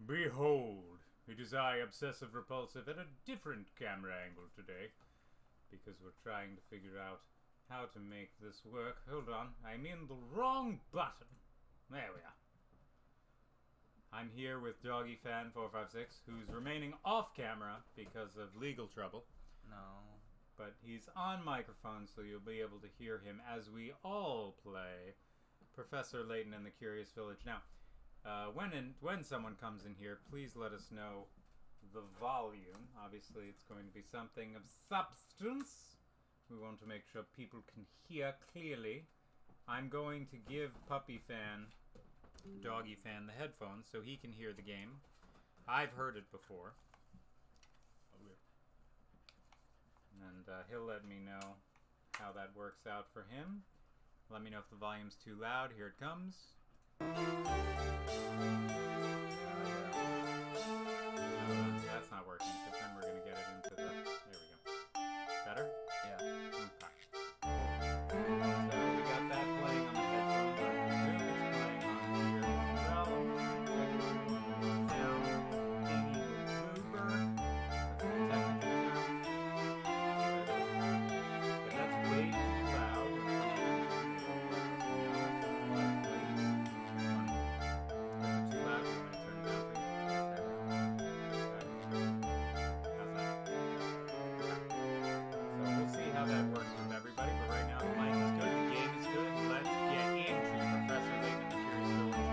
Behold, it is I, Obsessive Repulsive, at a different camera angle today, because we're trying to figure out how to make this work. Hold on, I'm in the wrong button. There we are. I'm here with DoggyFan456, who's remaining off camera because of legal trouble. No. But he's on microphone, so you'll be able to hear him as we all play Professor Layton and the Curious Village. Now, when someone comes in here, please let us know the volume. Obviously, it's going to be something of substance. We want to make sure people can hear clearly. I'm going to give Doggy Fan, the headphones so he can hear the game. I've heard it before. And he'll let me know how that works out for him. Let me know if the volume's too loud. Here it comes. That's not working, because then we're going to get it into the... There we go. Better? Yeah. Okay. So we got that playing on the headphones. I presume it's playing on here as well. Sound thingy boober. That's the technical term. But that's way too loud. Too loud. I'm going to turn it down for you. How's that? So we'll see how that works with everybody, but right now the mic is good, the game is good. Let's get into Professor Layton and the Curious Village.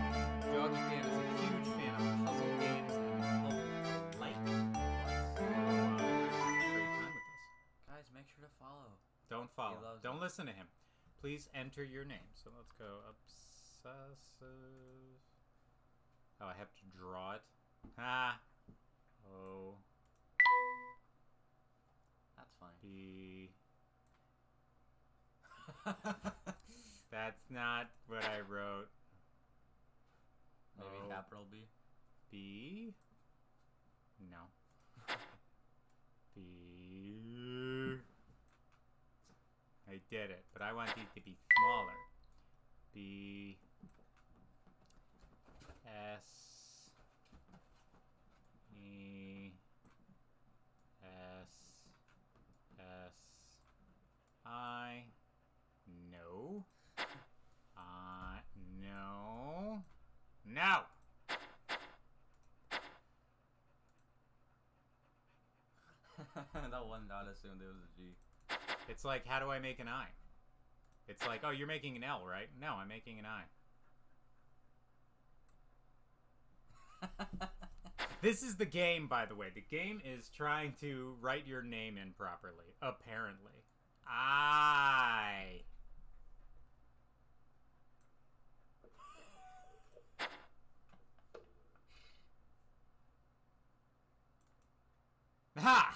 Doggy Fan is a huge fan of puzzle games and puzzle-like ones. So great time with us. Guys, make sure to follow. Don't follow. Don't listen to him. Please enter your name. So let's go obsessive. Oh, I have to draw it. Ha! Oh. That's funny. B. That's not what I wrote. Maybe capital B? B? No. B. I did it, but I want these to be smaller. B. S. E. S. S. I. No. No. No! That one dot assumed it was a G. It's like, how do I make an I? It's like, oh, you're making an L, right? No, I'm making an I. This is the game, by the way. The game is trying to write your name in properly, apparently. I. Ha!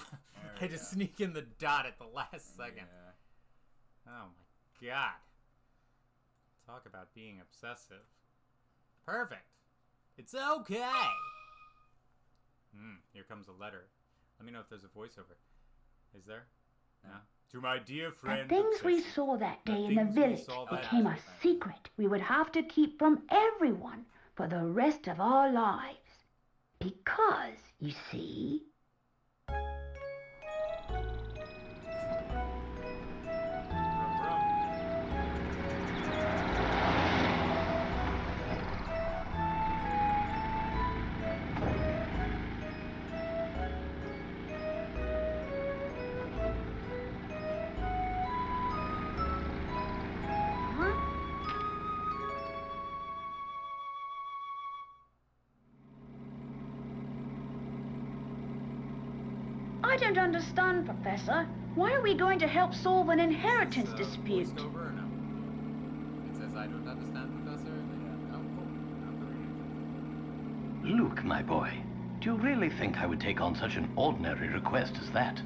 I just sneak in the dot at the last second. Yeah. Oh my god. Talk about being obsessive. Perfect. It's okay. Here comes a letter. Let me know if there's a voiceover. Is there? No. To my dear friend. The things we saw that day in the village became a secret we would have to keep from everyone for the rest of our lives. Because, you see... I don't understand, Professor. Why are we going to help solve an inheritance dispute? Voiceover or no? It says I don't understand, Professor. Yeah. Oh, cool. Luke, my boy, do you really think I would take on such an ordinary request as that?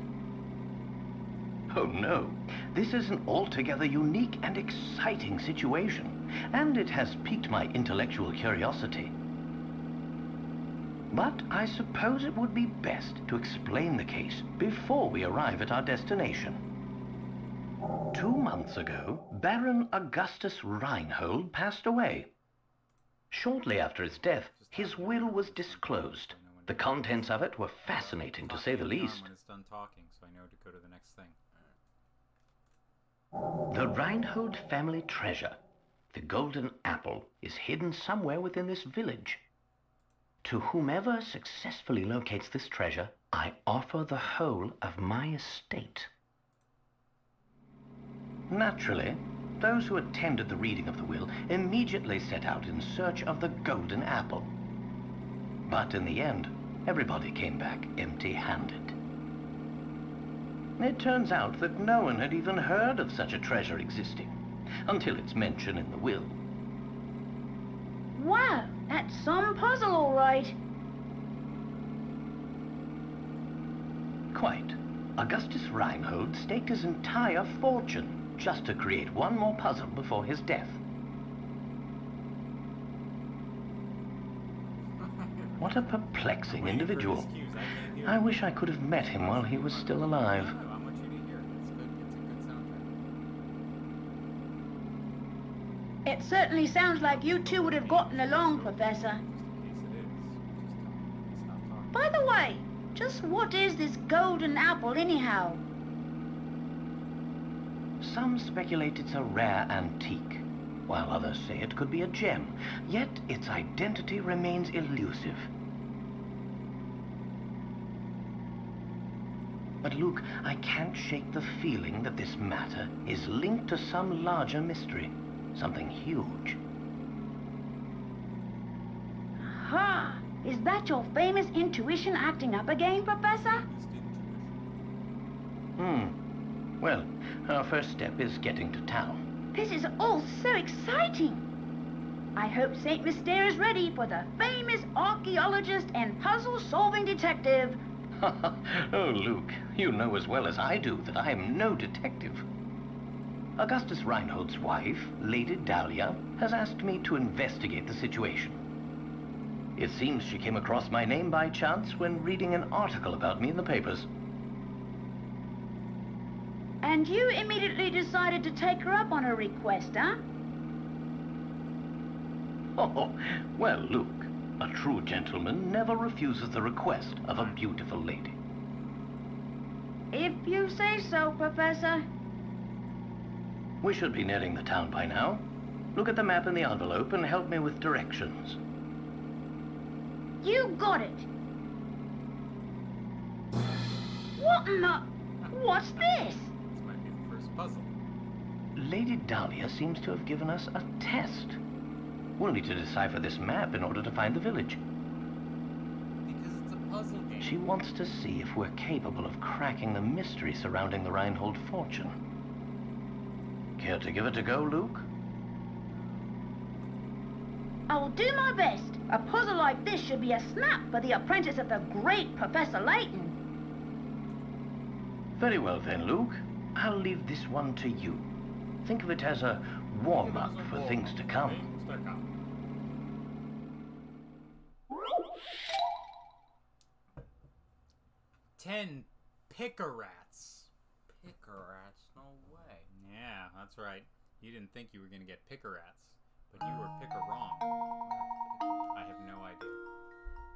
Oh no, this is an altogether unique and exciting situation, and it has piqued my intellectual curiosity. But I suppose it would be best to explain the case before we arrive at our destination. 2 months ago, Baron Augustus Reinhold passed away. Shortly after his death, His will was disclosed. The contents of it were fascinating, to say the least. When it's done talking, so I know to go to the next thing. The Reinhold family treasure, the golden apple, is hidden somewhere within this village. To whomever successfully locates this treasure, I offer the whole of my estate. Naturally, those who attended the reading of the will immediately set out in search of the golden apple. But in the end, everybody came back empty-handed. It turns out that no one had even heard of such a treasure existing, until its mention in the will. Wow, that's some puzzle, all right. Quite. Augustus Reinhold staked his entire fortune just to create one more puzzle before his death. What a perplexing individual. I wish I could have met him while he was still alive. I want you to hear it. It's good. It's a good soundtrack. It certainly sounds like you two would have gotten along, Professor. By the way, just what is this golden apple anyhow? Some speculate it's a rare antique, while others say it could be a gem, yet its identity remains elusive. But Luke, I can't shake the feeling that this matter is linked to some larger mystery, something huge. Aha! Is that your famous intuition acting up again, Professor? Well, our first step is getting to town. This is all so exciting. I hope Saint Mystere is ready for the famous archaeologist and puzzle-solving detective. Oh, Luke, you know as well as I do that I am no detective. Augustus Reinhold's wife, Lady Dahlia, has asked me to investigate the situation. It seems she came across my name by chance when reading an article about me in the papers. And you immediately decided to take her up on her request, huh? Oh, well, Luke, a true gentleman never refuses the request of a beautiful lady. If you say so, Professor. We should be nearing the town by now. Look at the map in the envelope and help me with directions. You got it. What in the... What's this? This might be the first puzzle. Lady Dahlia seems to have given us a test. We'll need to decipher this map in order to find the village. Because it's a puzzle game. She wants to see if we're capable of cracking the mystery surrounding the Reinhold fortune. Care to give it a go, Luke? I will do my best. A puzzle like this should be a snap for the apprentice of the great Professor Layton. Very well then, Luke. I'll leave this one to you. Think of it as a warm-up for things to come. 10 picker-rats. Picker-rats? No way. Yeah, that's right. You didn't think you were going to get picker-rats, but you were picker-wrong. I have no idea.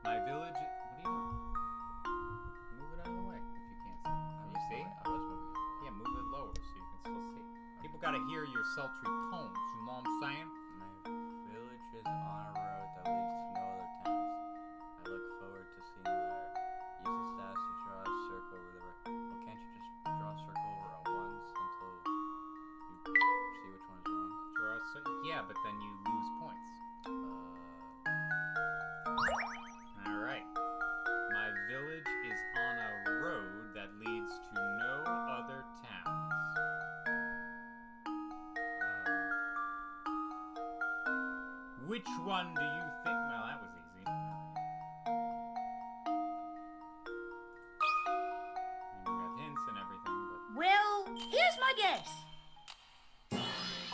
My village... What are you doing? Move it out of the way if you can't see. Can you see? I was moving. Yeah, move it lower so you can still see. People got to hear your sultry tones, you know what I'm saying? My village is on a road that leads to no other towns. I look forward to seeing you there. Use the stats to draw a circle over the right. Well, can't you just draw a circle over on ones until you see which one is wrong? Yeah, but then you lose points. Alright. My village is on a road that leads to no other towns. Which one do you think? Well, that was easy. And you got hints and everything, but... Well, here's my guess.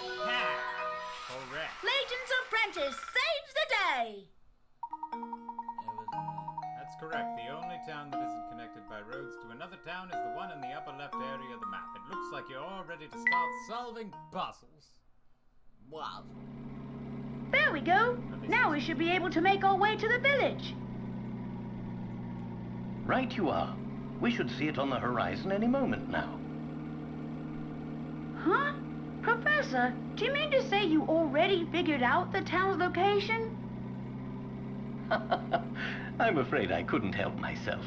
Ha! Correct. Layton's apprentice saves the day. It was me. That's correct. The only town that isn't connected by roads to another town is the one in the upper left area of the map. It looks like you're all ready to start solving puzzles. Wow. There we go. Now we should be able to make our way to the village. Right you are. We should see it on the horizon any moment now. Huh? Professor, do you mean to say you already figured out the town's location? I'm afraid I couldn't help myself.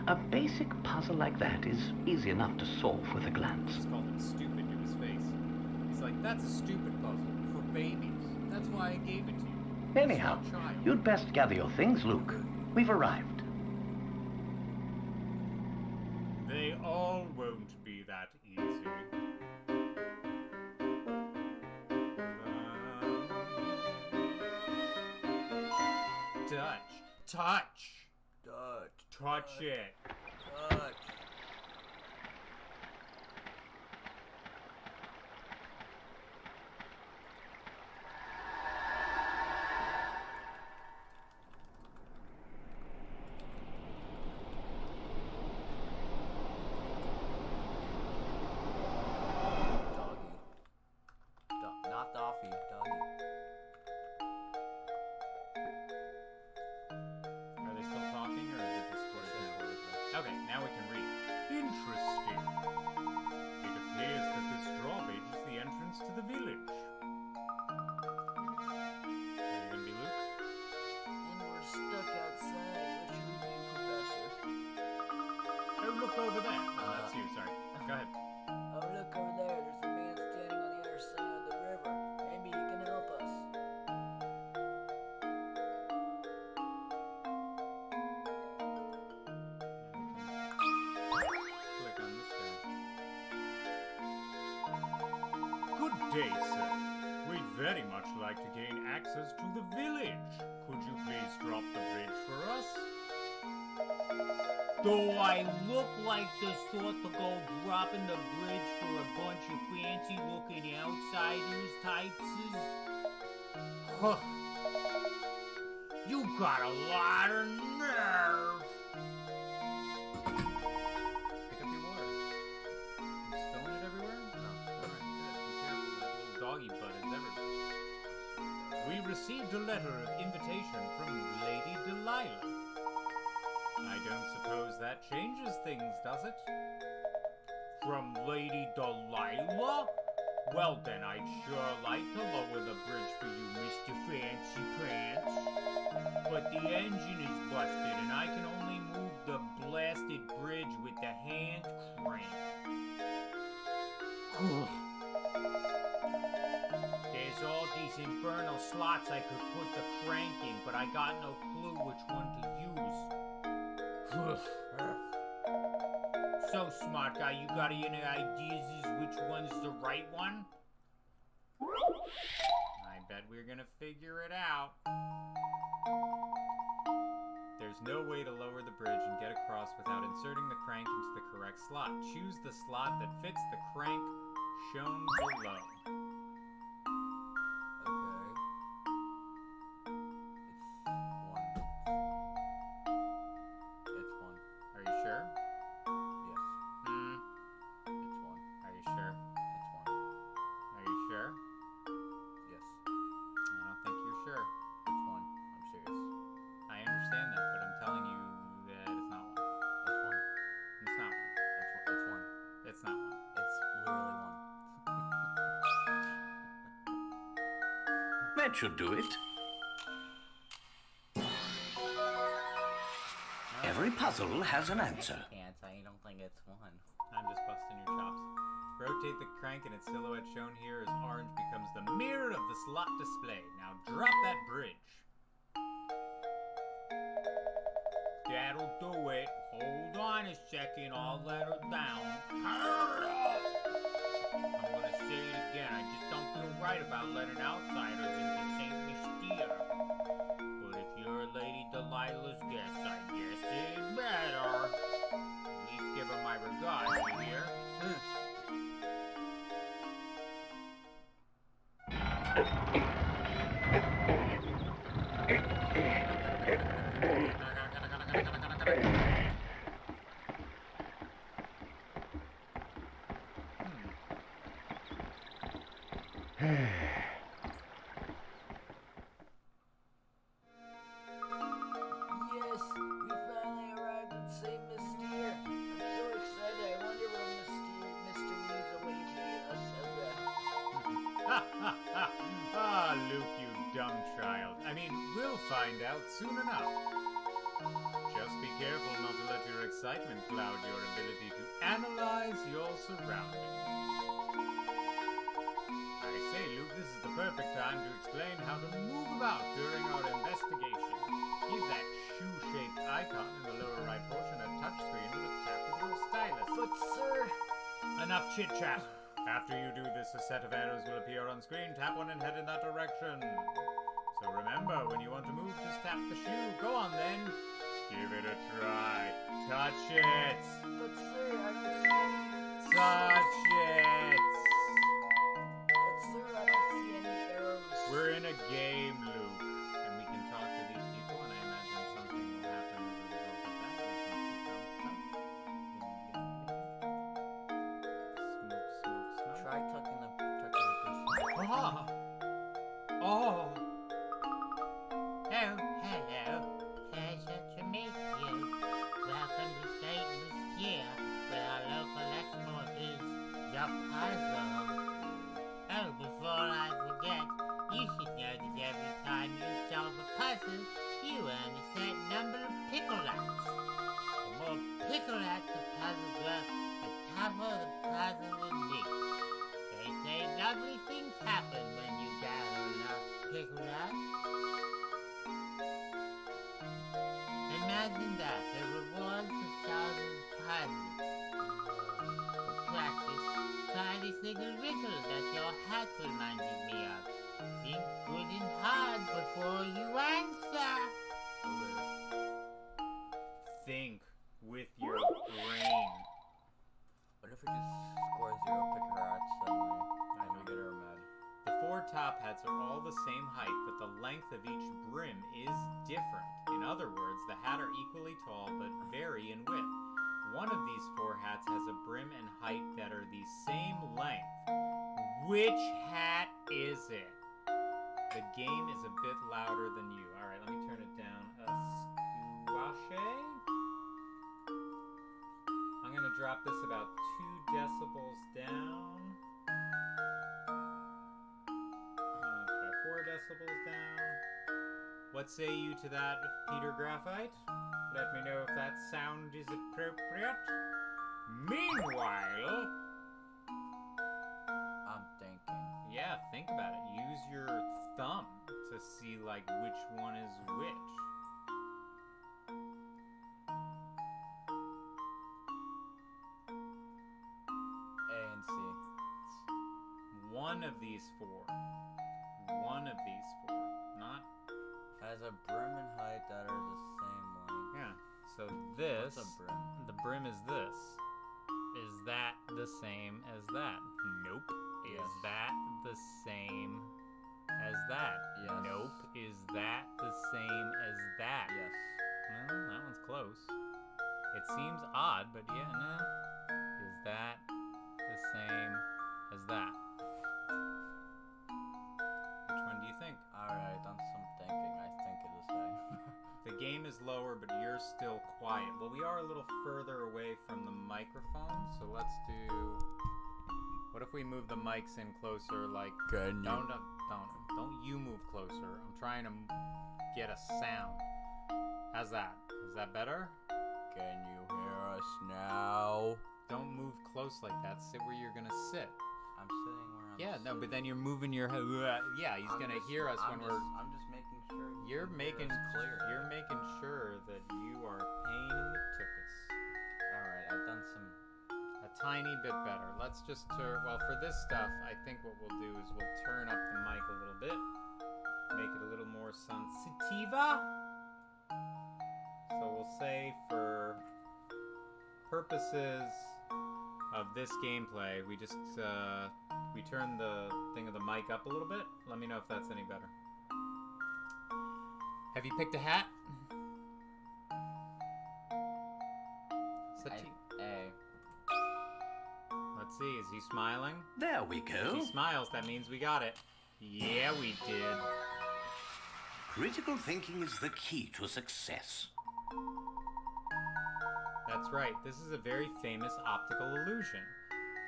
A basic puzzle like that is easy enough to solve with a glance. Just called him stupid to his face. He's like, that's a stupid puzzle for babies. That's why I gave it to you. Anyhow, you'd best gather your things, Luke. We've arrived. They all won't be that easy. Touch! Touch it! Touch! Not Doffy, doggy. Are they still talking, or is it just recorded now? Okay, now we can read. Interesting. It appears that this drawbridge is the entrance to the village. Are you gonna be Luke? And we're stuck outside. What should we do, Professor? Oh, look over there. Oh, that's you, sorry. Go ahead. Oh, look over there. There's a man standing on the other side of the river. Maybe he can help us. Click on this guy. Good day, sir. We'd very much like to gain access to the village. Could you please drop the bridge for us? Do I look like the sort to go dropping the bridge for a bunch of fancy-looking outsiders typeses? Huh. You got a lot of nerve. Pick up your water. You spilling it everywhere? No. Alright, good. Be careful. That little doggy butt is everywhere. We received a letter of invitation from Lady Delilah. I don't suppose that changes things, does it? From Lady Delilah? Well then, I'd sure like to lower the bridge for you, Mr. Fancy Pants. But the engine is busted, and I can only move the blasted bridge with the hand crank. There's all these infernal slots I could put the crank in, but I got no clue which one to use. So, smart guy, you got any ideas as which one's the right one? I bet we're gonna figure it out. There's no way to lower the bridge and get across without inserting the crank into the correct slot. Choose the slot that fits the crank shown below. It's one. Are you sure? Yes. It's one. Are you sure? It's one. Are you sure? Yes. I don't think you're sure. It's one. I'm serious. I understand that, but I'm telling you that it's not one. It's one. It's not one. It's one. It's not one. It's literally one. That should do it. Every puzzle has an answer. Can't. I don't think it's one. I'm just busting your chops. Rotate the crank and its silhouette shown here as orange becomes the mirror of the slot display. Now drop that bridge. That'll do it. Hold on a second, I'll let her down. I'm gonna say it again, I just don't feel right about letting outsiders into St. Mystere. But if you're Lady Delilah's guest, I guess it's better. At least give her my regards, you hear? find out soon enough. Just be careful not to let your excitement cloud your ability to analyze your surroundings. I say, Luke, this is the perfect time to explain how to move about during our investigation. Give that shoe-shaped icon in the lower right portion a touchscreen with a tap with your stylus. But sir... Enough chit-chat. After you do this, a set of arrows will appear on screen. Tap one and head in that direction. So remember, when you want to move, just tap the shoe. Go on then. Give it a try. Touch it. But sir, I don't see any... Touch it. But sir, I don't see any arrows. We're in a game, Luke. And we can talk to these people, and I imagine something will happen as a result of that. Smoke. Try tucking the person. Ah! Oh! Oh, hello. Pleasure to meet you. Welcome to St. Lucia, where our local export is the puzzle. Oh, before I forget, you should know that every time you solve a puzzle, you earn a certain number of pickle rats. The more pickle rats the puzzle's worth, the tougher the puzzle will be. They say lovely things happen when you gather enough pickle rats. Imagine that, the reward for solving puzzles. For practice, try this little riddle that your hat reminded me of. Think good and hard before you answer. Think with your brain. What if we just score 0 picker rats suddenly? And we get our med. The 4 top hats are all the same height, but the length of each brim is different. In other words, the hat are equally tall, but vary in width. One of these 4 hats has a brim and height that are the same length. Which hat is it? The game is a bit louder than you. Alright, let me turn it down a squashe. I'm going to drop this about 2 decibels down. 4 decibels down. What say you to that, Peter Graphite? Let me know if that sound is appropriate. Meanwhile... I'm thinking. Yeah, think about it. Use your thumb to see, like, which one is which. A and C. One of these 4. One of these 4. Not... Has a brim and height that are the same length. Yeah. So this... What's a brim? The brim is this. Is that the same as that? Nope. Yes. Is that the same as that? Yes. Nope. Is that the same as that? Yes. No, that one's close. It seems odd, but yeah, no. Is that the same as that? Which one do you think? Alright, done some thinking. I think it is A. The game is lower, but you're still quiet. Well, we are a little further away from the microphone, so let's do... What if we move the mics in closer, like... Can you? Don't you move closer. I'm trying to get a sound. How's that? Is that better? Can you hear us now? Don't move close like that. Sit where you're gonna sit. I'm sitting where I'm Yeah, no, sitting. but then you're moving your head. Yeah, he's gonna hear us when we're... I'm just making sure. You're can making hear us clear. You're making sure that you are a pain in the tuchus. Alright, I've done some. A tiny bit better. Let's just well, for this stuff, I think what we'll do is we'll turn up the mic a little bit, make it a little more sensitiva. So we'll say for purposes of this gameplay, we just we turn the thing of the mic up a little bit. Let me know if that's any better. Have you picked a hat? A. Let's see, is he smiling? There we If go. he smiles, that means we got it. Yeah, we did. Critical thinking is the key to success. That's right, this is a very famous optical illusion.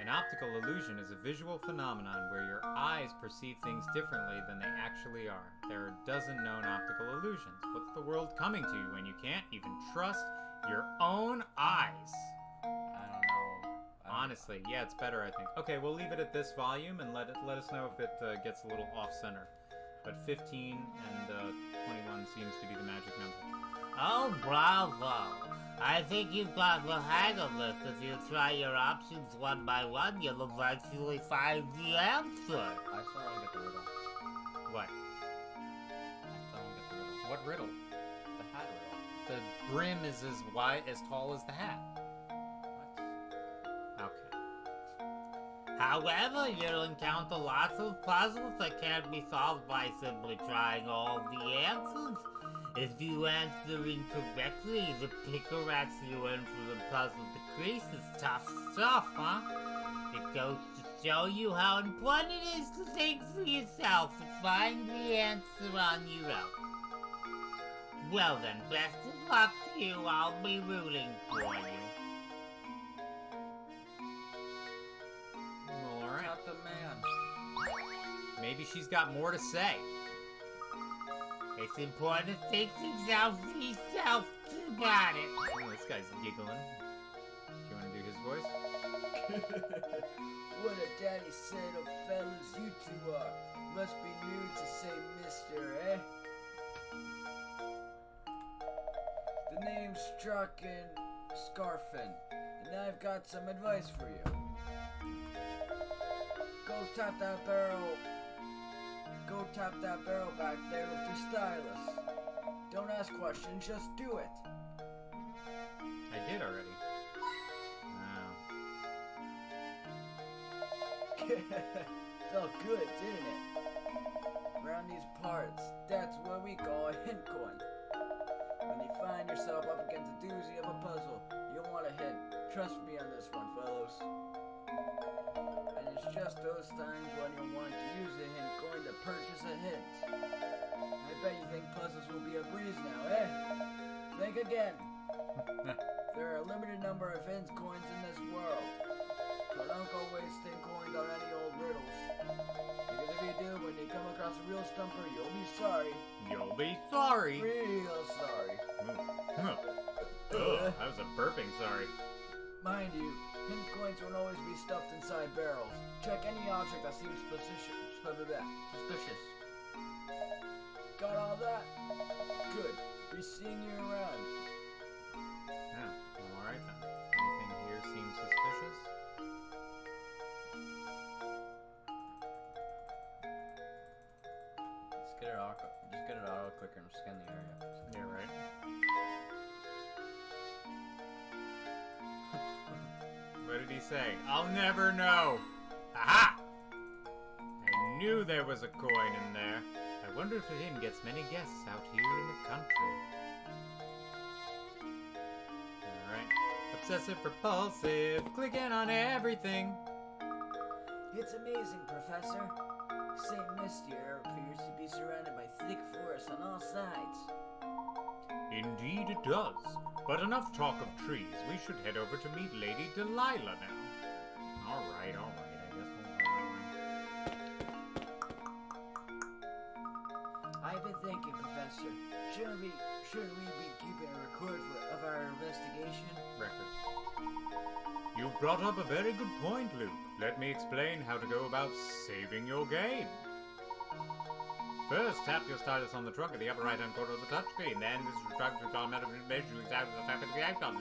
An optical illusion is a visual phenomenon where your eyes perceive things differently than they actually are. There are a dozen known optical illusions. What's the world coming to you when you can't even trust your own eyes? I don't know. Honestly, yeah, it's better, I think. Okay, we'll leave it at this volume and let us know if it gets a little off-center. But 15 and 21 seems to be the magic number. Oh, bravo. I think you've got the hang of this. If you try your options one by one, you'll eventually find the answer. I still don't get the riddle. What? I still don't get the riddle. What riddle? The hat riddle. The brim is as wide, as tall as the hat. What? Okay. However, you'll encounter lots of puzzles that can't be solved by simply trying all the answers. If you answer incorrectly, the picker asks you in for the puzzle decreases. Tough stuff, huh? It goes to show you how important it is to think for yourself and find the answer on your own. Well then, best of luck to you. I'll be rooting for you. Alright. Not the man. Maybe she's got more to say. It's important to think things out for yourself. You got it. Oh, this guy's giggling. Do you want to do his voice? What a daddy said of fellas you two are. Must be new to say mister, eh? The name's Strucken Scarfin, and I've got some advice for you. Go tap that barrel back there with your stylus. Don't ask questions, just do it. I did already. Felt good, didn't it? Around these parts, that's what we call a hint coin. When you find yourself up against a doozy of a puzzle, you'll want a hint. Trust me on this one, fellows. And it's just those times when you'll want to use a hint coin to purchase a hint. I bet you think puzzles will be a breeze now, eh? Think again. There are a limited number of hint coins in this world. So don't go wasting coins on any old riddles. Because if you do, when you come across a real stumper, you'll be sorry. You'll be sorry. Real sorry. Ugh, that was a burping sorry. Mind you, hint coins won't always be stuffed inside barrels. Check any object that seems suspicious. Got all that? Good. Be seeing you around. Yeah, well, alright then. Anything here seems suspicious? Just get it auto clicker and scan the area. Yeah, right. What did he say? I'll never know. Aha! I knew there was a coin in there. I wonder if the inn gets many guests out here in the country. Alright. Obsessive repulsive. Clicking on everything. It's amazing, Professor. St. Mystier appears to be surrounded by thick forests on all sides. Indeed it does. But enough talk of trees. We should head over to meet Lady Delilah now. Alright, I guess I've been thinking, Professor. Shouldn't we be keeping a record of our investigation? record. You brought up a very good point, Luke. Let me explain how to go about saving your game. First, tap your stylus on the trunk at the upper right-hand corner of the touchscreen. Then, this is drug to automatic information. You exactly tap into the icon.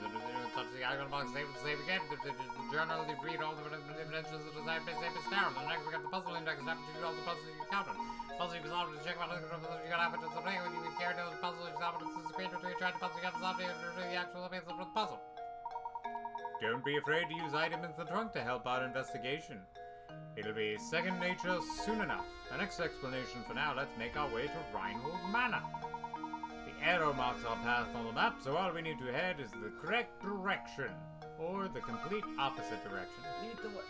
Touch the icon box, save again. The journal, you read all the dimensions of the design base, save down. And next, we got the puzzle index. Tap to do all the puzzles you counted. Puzzle you solved to check about the puzzle you got to the play. When you carry out the puzzle you solved to the screen, until you try to puzzle you got to solve the actual base of the puzzle. Don't be afraid to use items in the trunk to help out investigation. It'll be second nature soon enough. The next explanation for now, let's make our way to Reinhold Manor. The arrow marks our path on the map, so all we need to head is the correct direction. Or the complete opposite direction. Lead the way.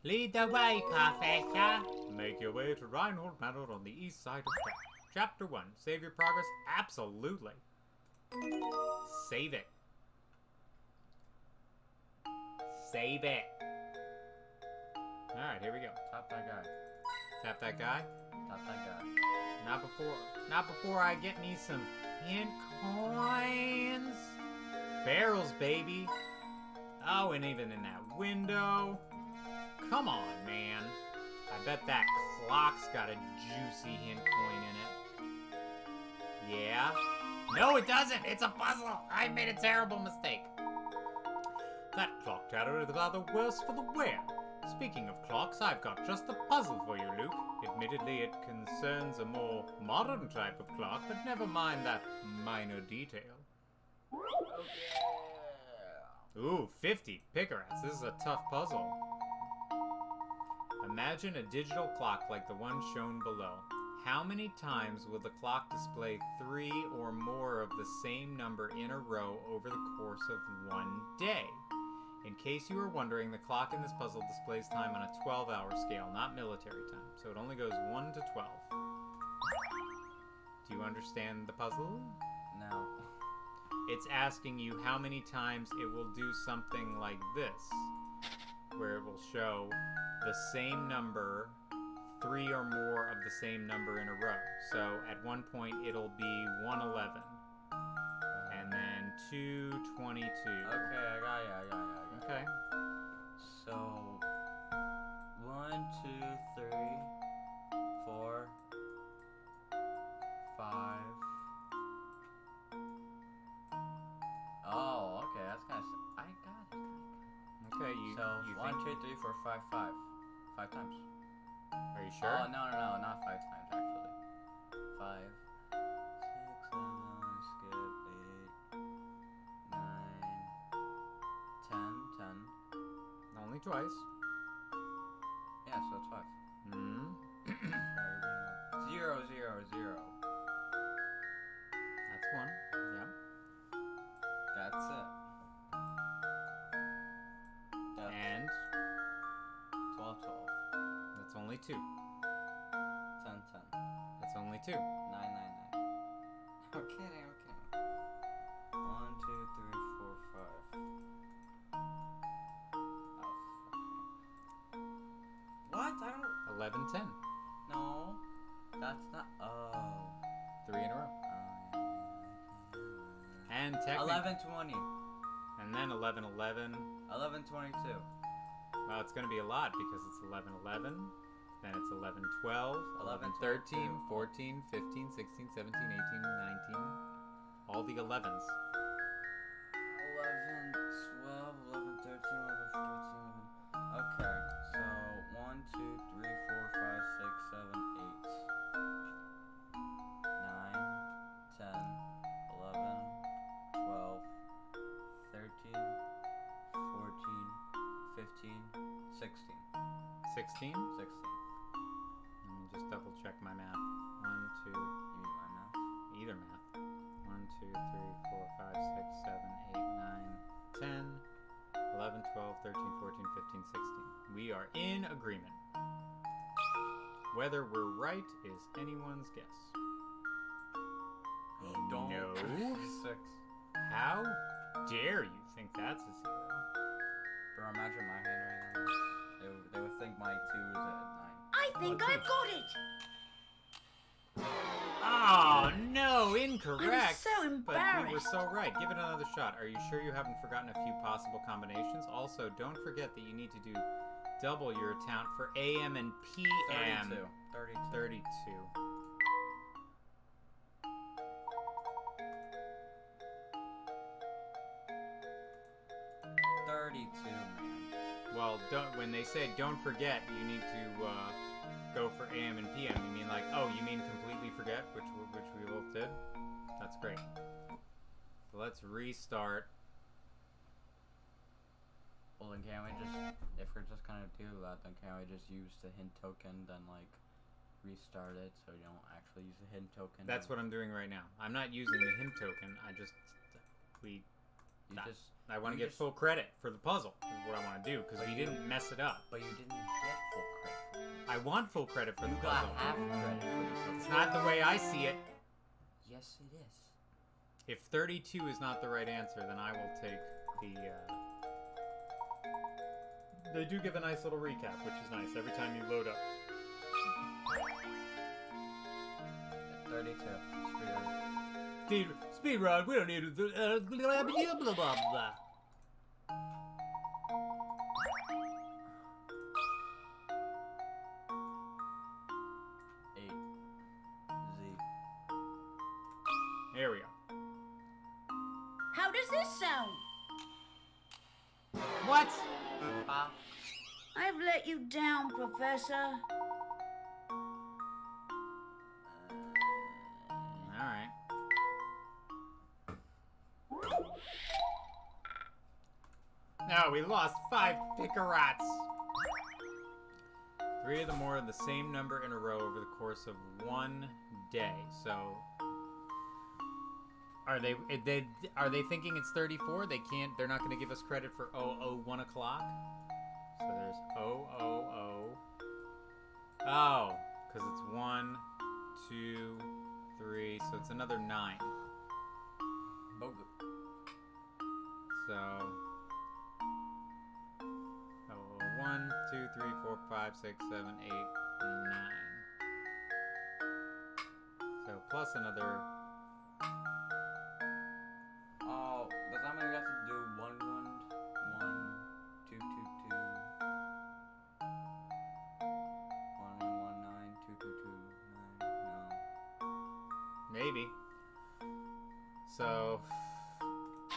Lead the way, Professor. Make your way to Reinhold Manor on the east side of town. Chapter 1. Save your progress? Absolutely. Save it. Save it. Alright, here we go. Tap that guy. Tap that guy. Tap that guy. Not before I get me some hint coins. Barrels, baby. Oh, and even in that window. Come on, man. I bet that clock's got a juicy hint coin in it. Yeah? No, it doesn't. It's a puzzle. I made a terrible mistake. That clock tower is rather worse for the wear. Speaking of clocks, I've got just the puzzle for you, Luke. Admittedly, it concerns a more modern type of clock, but never mind that minor detail. Ooh, 50 pickerats. This is a tough puzzle. Imagine a digital clock like the one shown below. How many times will the clock display 3 or more of the same number in a row over the course of one day? In case you were wondering, the clock in this puzzle displays time on a 12-hour scale, not military time, so it only goes 1 to 12. Do you understand the puzzle? No. It's asking you how many times it will do something like this, where it will show the same number, 3 or more of the same number in a row. So at one point it'll be 111, and then 222. Okay, I got you. Okay. So, 1, 2, 3, 4, 5. Oh, okay, that's kind of. I got it. Okay, you. So, you 1, think, 2, 3, 4, 5, 5. 5 times. Are you sure? Oh, no, not 5 times actually. 5, 6, 7, skip 8, 9, 10, 10. Only twice. Yeah, so it's 5. Hmm. 0, 0, 0. That's one. Yeah. That's it. That's And 12, 12. that's only 2. 10, 10. That's only 2. 9, 9, 9. I'm kidding. 1, 2, 3, 4, 5. Oh, fuck me. What? I don't. 11, 10. No. That's not. Oh. 3 in a row. And technically. 11, 20. And then 11, 11. 11, 22. Well, it's going to be a lot because it's 11, 11. Then it's 11, 12. 11, 13, 14, 15, 16, 17, 18, 19. All the 11s. 11, 12, 11, 13, 11, 14. Okay, so 1, 2, 3, 4, 5, 6, 7, 8. 9, 10, 11, 12, 13, 14, 15, 16. 16? 16. Let me just double check my math. 1, 2, You mean my math? either math. 1, 2, 3, 4, 5, 6, 7, 8, 9, 10, 11, 12, 13, 14, 15, 16. We are in agreement. Whether we're right is anyone's guess. Don't. No. 6. How dare you think that's a 0? Bro, imagine my handwriting on this. They would think my 2 is at 9. I think I've got it. Oh, no, incorrect. I'm so But you were embarrassed. so right. Give it another shot. Are you sure you haven't forgotten a few possible combinations? Also, don't forget that you need to do double your account for AM and PM. 32. 32. 32. Well, when they say don't forget, you need to go for AM and PM. You mean like, oh, you mean completely forget, which we both did? That's great. So let's restart. Well, then can't we just, if we're just gonna do that, then can't we just use the hint token, then like restart it so you don't actually use the hint token? That's what I'm doing right now. I'm not using the hint token. I want to get full credit for the puzzle. Is what I want to do because we didn't mess it up. But you didn't get full credit. I want full credit for the You got puzzle. half credit for the puzzle. It's not the way I see it. Yes, it is. If 32 is not the right answer, then I will take the They do give a nice little recap, which is nice every time you load up. 32. Speed run. We don't need to. Blah blah blah blah. 8. Z. There we go. How does this sound? What? I've let you down, Professor. Alright. No, we lost 5 Pickerats. 3 of them more than the same number in a row over the course of 1 day. So, are they thinking it's 34? They can't. They're not going to give us credit for 1 o'clock. So there's 000. Oh, because it's 1, 2, 3. So it's another 9. Bogu. So, 1, 2, 3, 4, 5, 6, 7, 8, 9. So plus another. Oh, does that mean we have to do 1, 1, 1, 2, 2, 2, 1, 1, 1, 9, 2, 2, 2, 9? No. Maybe. So,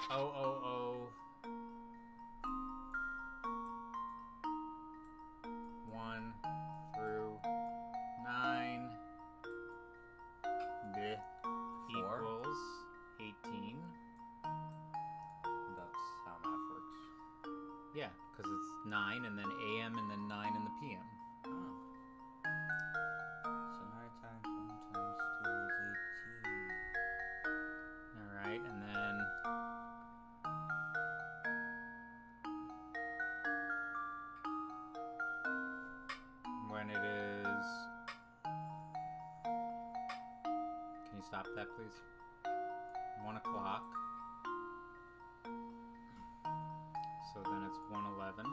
000. 1 through 9 4. equals 18. That's how math works. Yeah, because it's 9 and then AM and then 9 in the PM. Oh. So 9 times 1 times 2 is 18. Alright, and then when it is... Can you stop that, please? 1 o'clock. So then it's 1:11.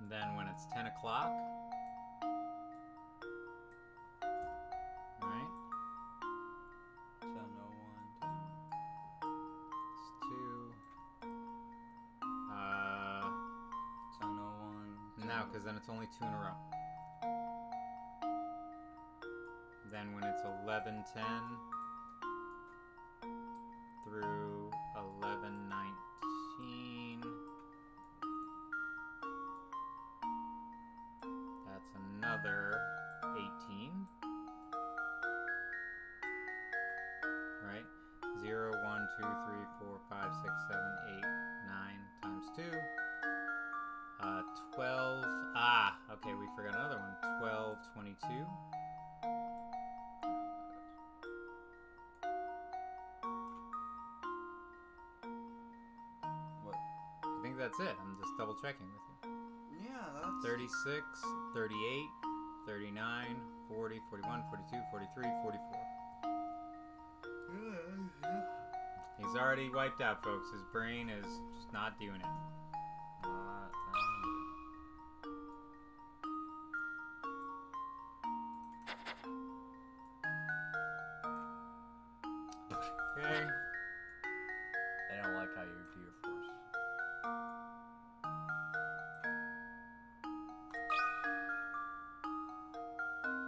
Then when it's 10 o'clock, right? 10:01. It's 2. 10:01. No, because then it's only 2 in a row. Then when it's 11:10 through 11:19, that's another 18, right? 0, 1, 2, 3, 4, 5, 6, 7, 8, 9 times 2. 12. Okay, we forgot another one. 12:22. What? I think that's it. I'm just double checking with you. Yeah, that's... 36, 38, 39, 40, 41, 42, 43, 44. He's already wiped out, folks. His brain is just not doing it. Okay. I don't like how you do your force.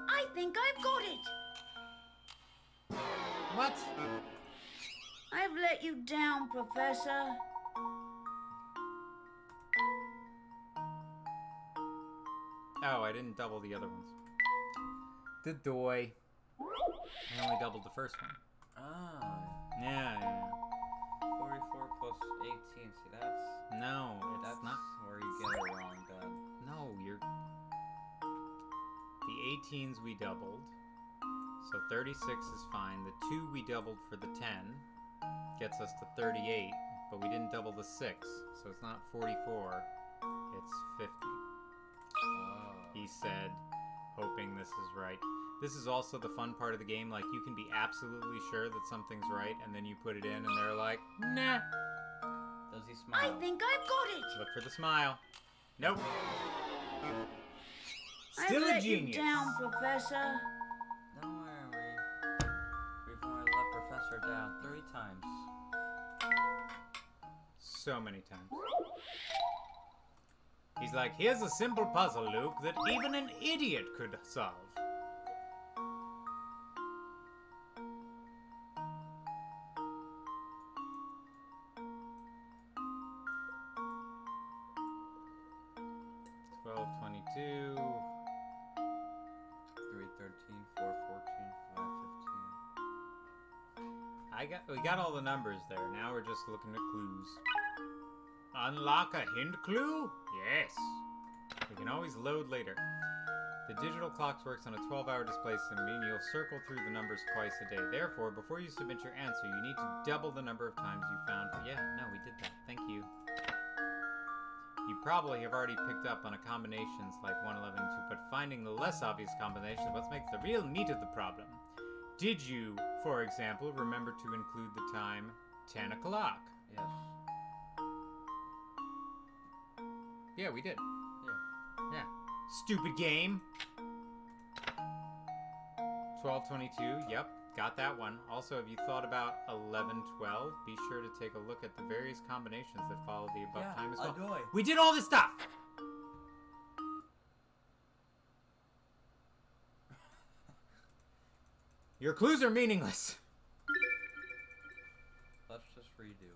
I think I've got it. What? I've let you down, Professor. Oh, I didn't double the other ones. The doy. I only doubled the first one. Ah. Yeah, yeah. 44 plus 18. See, that's No, it's not. where you get it wrong, Dad. No, you're... The 18s we doubled. So 36 is fine. The 2 we doubled for the 10 gets us to 38, but we didn't double the 6. So it's not 44, it's 50. Oh. He said, hoping this is right. This is also the fun part of the game. Like, you can be absolutely sure that something's right, and then you put it in, and they're like, nah. Does he smile? I think I've got it. Look for the smile. Nope. I've Still a let you genius. down, Professor. Don't worry. We've only let Professor down 3 times. So many times. He's like, here's a simple puzzle, Luke, that even an idiot could solve. $12.22. 313, 414, 515. We got all the numbers there. Now we're just looking at clues. Unlock a hint clue? Yes. We can always load later. The digital clocks works on a 12-hour display system, meaning you'll circle through the numbers twice a day. Therefore, before you submit your answer, you need to double the number of times you found. Yeah, no, we did that. Thank you. You probably have already picked up on a combinations like 1, 11, and 2, but finding the less obvious combinations is what makes the real meat of the problem. Did you, for example, remember to include the time 10 o'clock? Yes. Yeah, we did. Yeah. Yeah. Stupid game. 12:22. Yep, got that one. Also, have you thought about 11:12? Be sure to take a look at the various combinations that follow the above time as well. Adoy. We did all this stuff. Your clues are meaningless. Let's just redo it.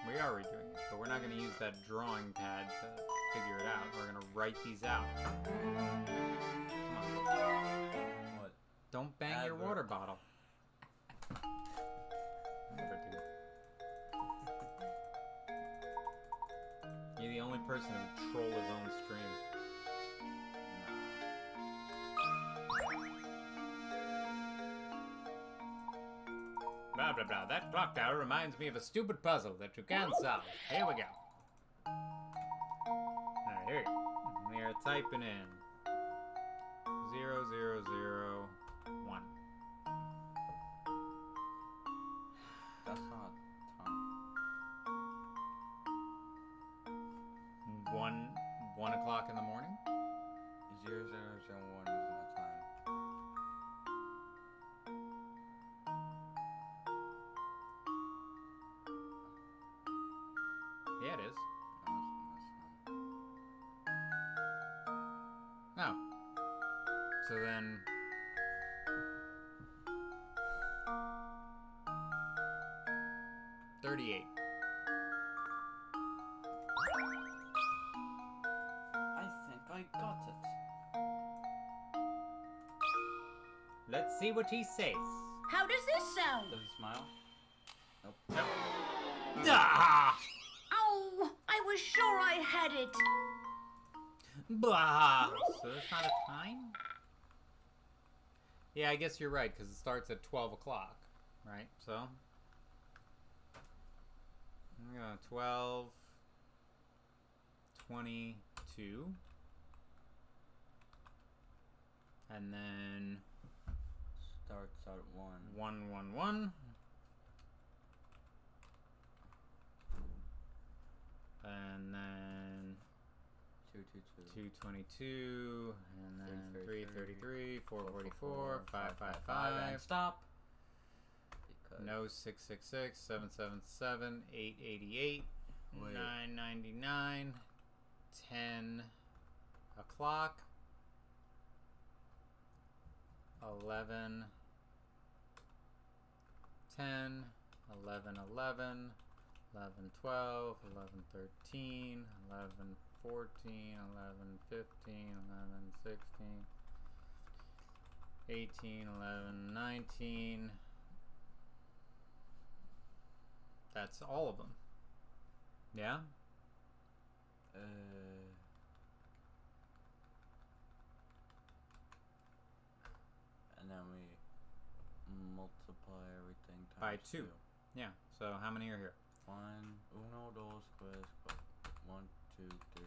We are redoing it, but we're not going to use that drawing pad to figure it out. We're going to write these out. Come on. What? Don't bang your Adverb. water bottle. Never do. You're the only person who would troll his own stream. Blah, blah, blah. That clock tower reminds me of a stupid puzzle that you can't solve. Here we go. Alright, here we go. We are typing in 0, 0, 0, 1. That's not time. 1 o'clock in the morning? 0, 0, 0, 1 is not time. Yeah, it is. No, Oh. So then... $38. I think I got it. Let's see what he says. How does this sound? Does he smile? Nope. Nope. Ah! Oh, I was sure I had it. Blah. So there's not a time? Yeah, I guess you're right, because it starts at 12 o'clock, right? So, 12, 22, and then Starts at 1. 1, 1, 1, and then 2, 2, 2. 222, and then 333, 333, 444, 555, and stop. Because no 666, 777, 888, Wait. 999, 10 o'clock, 11, 10, 11, 11, 11, 12, 11, 13, 11, 14, 11, 15, 11, 16, 18, 11, 19, That's all of them. Yeah? And then we multiply everything By times 2. Yeah. So how many are here? 1, uno, dos, tres, 1, 2, 3.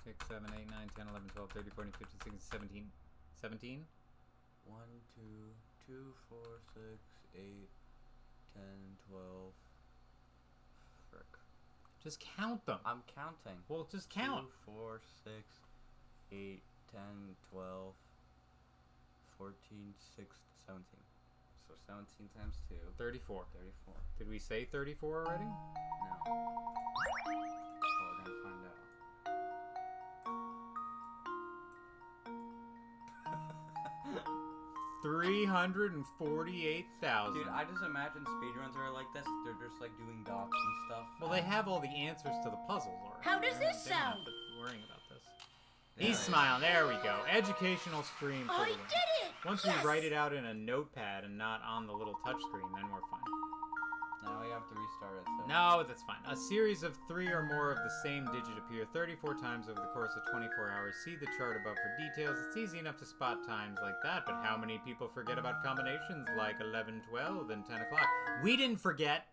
6, 7, 8, 9, 10, 11, 12, 13, 14, 15, 16, 17. 17? 1, 2, 2, 4, 6, 8, 10, 12. Frick. Just count them. I'm counting. Well, just count. 2, 4, 6, 8, 10, 12, 14, 16, 17. So 17 times 2. 34. 34. Did we say 34 already? No. Well, we're gonna find out. 348,000. Dude, I just imagine speedruns are like this. They're just like doing dots and stuff. Well, they have all the answers to the puzzles already. How does this They're not sound? worrying about this. He's smiling. There we go. Educational stream. I did it! Once we write it out in a notepad and not on the little touchscreen, then we're fine. Now we have to restart it. So. No, that's fine. A series of 3 or more of the same digit appear 34 times over the course of 24 hours. See the chart above for details. It's easy enough to spot times like that, but how many people forget about combinations like 11, 12, and 10 o'clock? We didn't forget.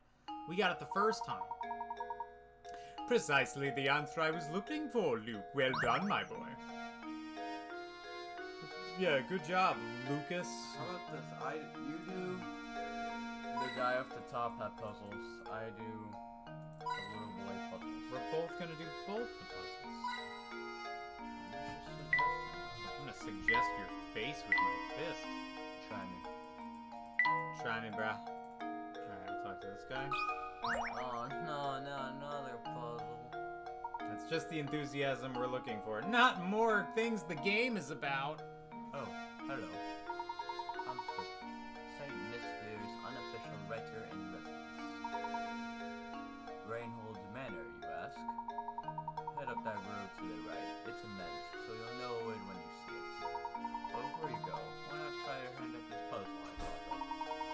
We got it the first time. Precisely the answer I was looking for, Luke. Well done, my boy. Yeah, good job, Lucas. How about this? You do the guy off the top hat puzzles. I do the little boy puzzles. We're both gonna do both the puzzles. I'm gonna suggest your face with my fist. Try me. Try me, brah. Alright, I'll talk to this guy. Oh no, another puzzle. That's just the enthusiasm we're looking for. Not more things the game is about. Oh, hello. I'm Chris, St. Mysterious unofficial writer in residence. Reinhold Manor, you ask? Head up that road to the right. It's immense, so you'll know it when you see it. But before you go, why not try your hand at this puzzle I thought of?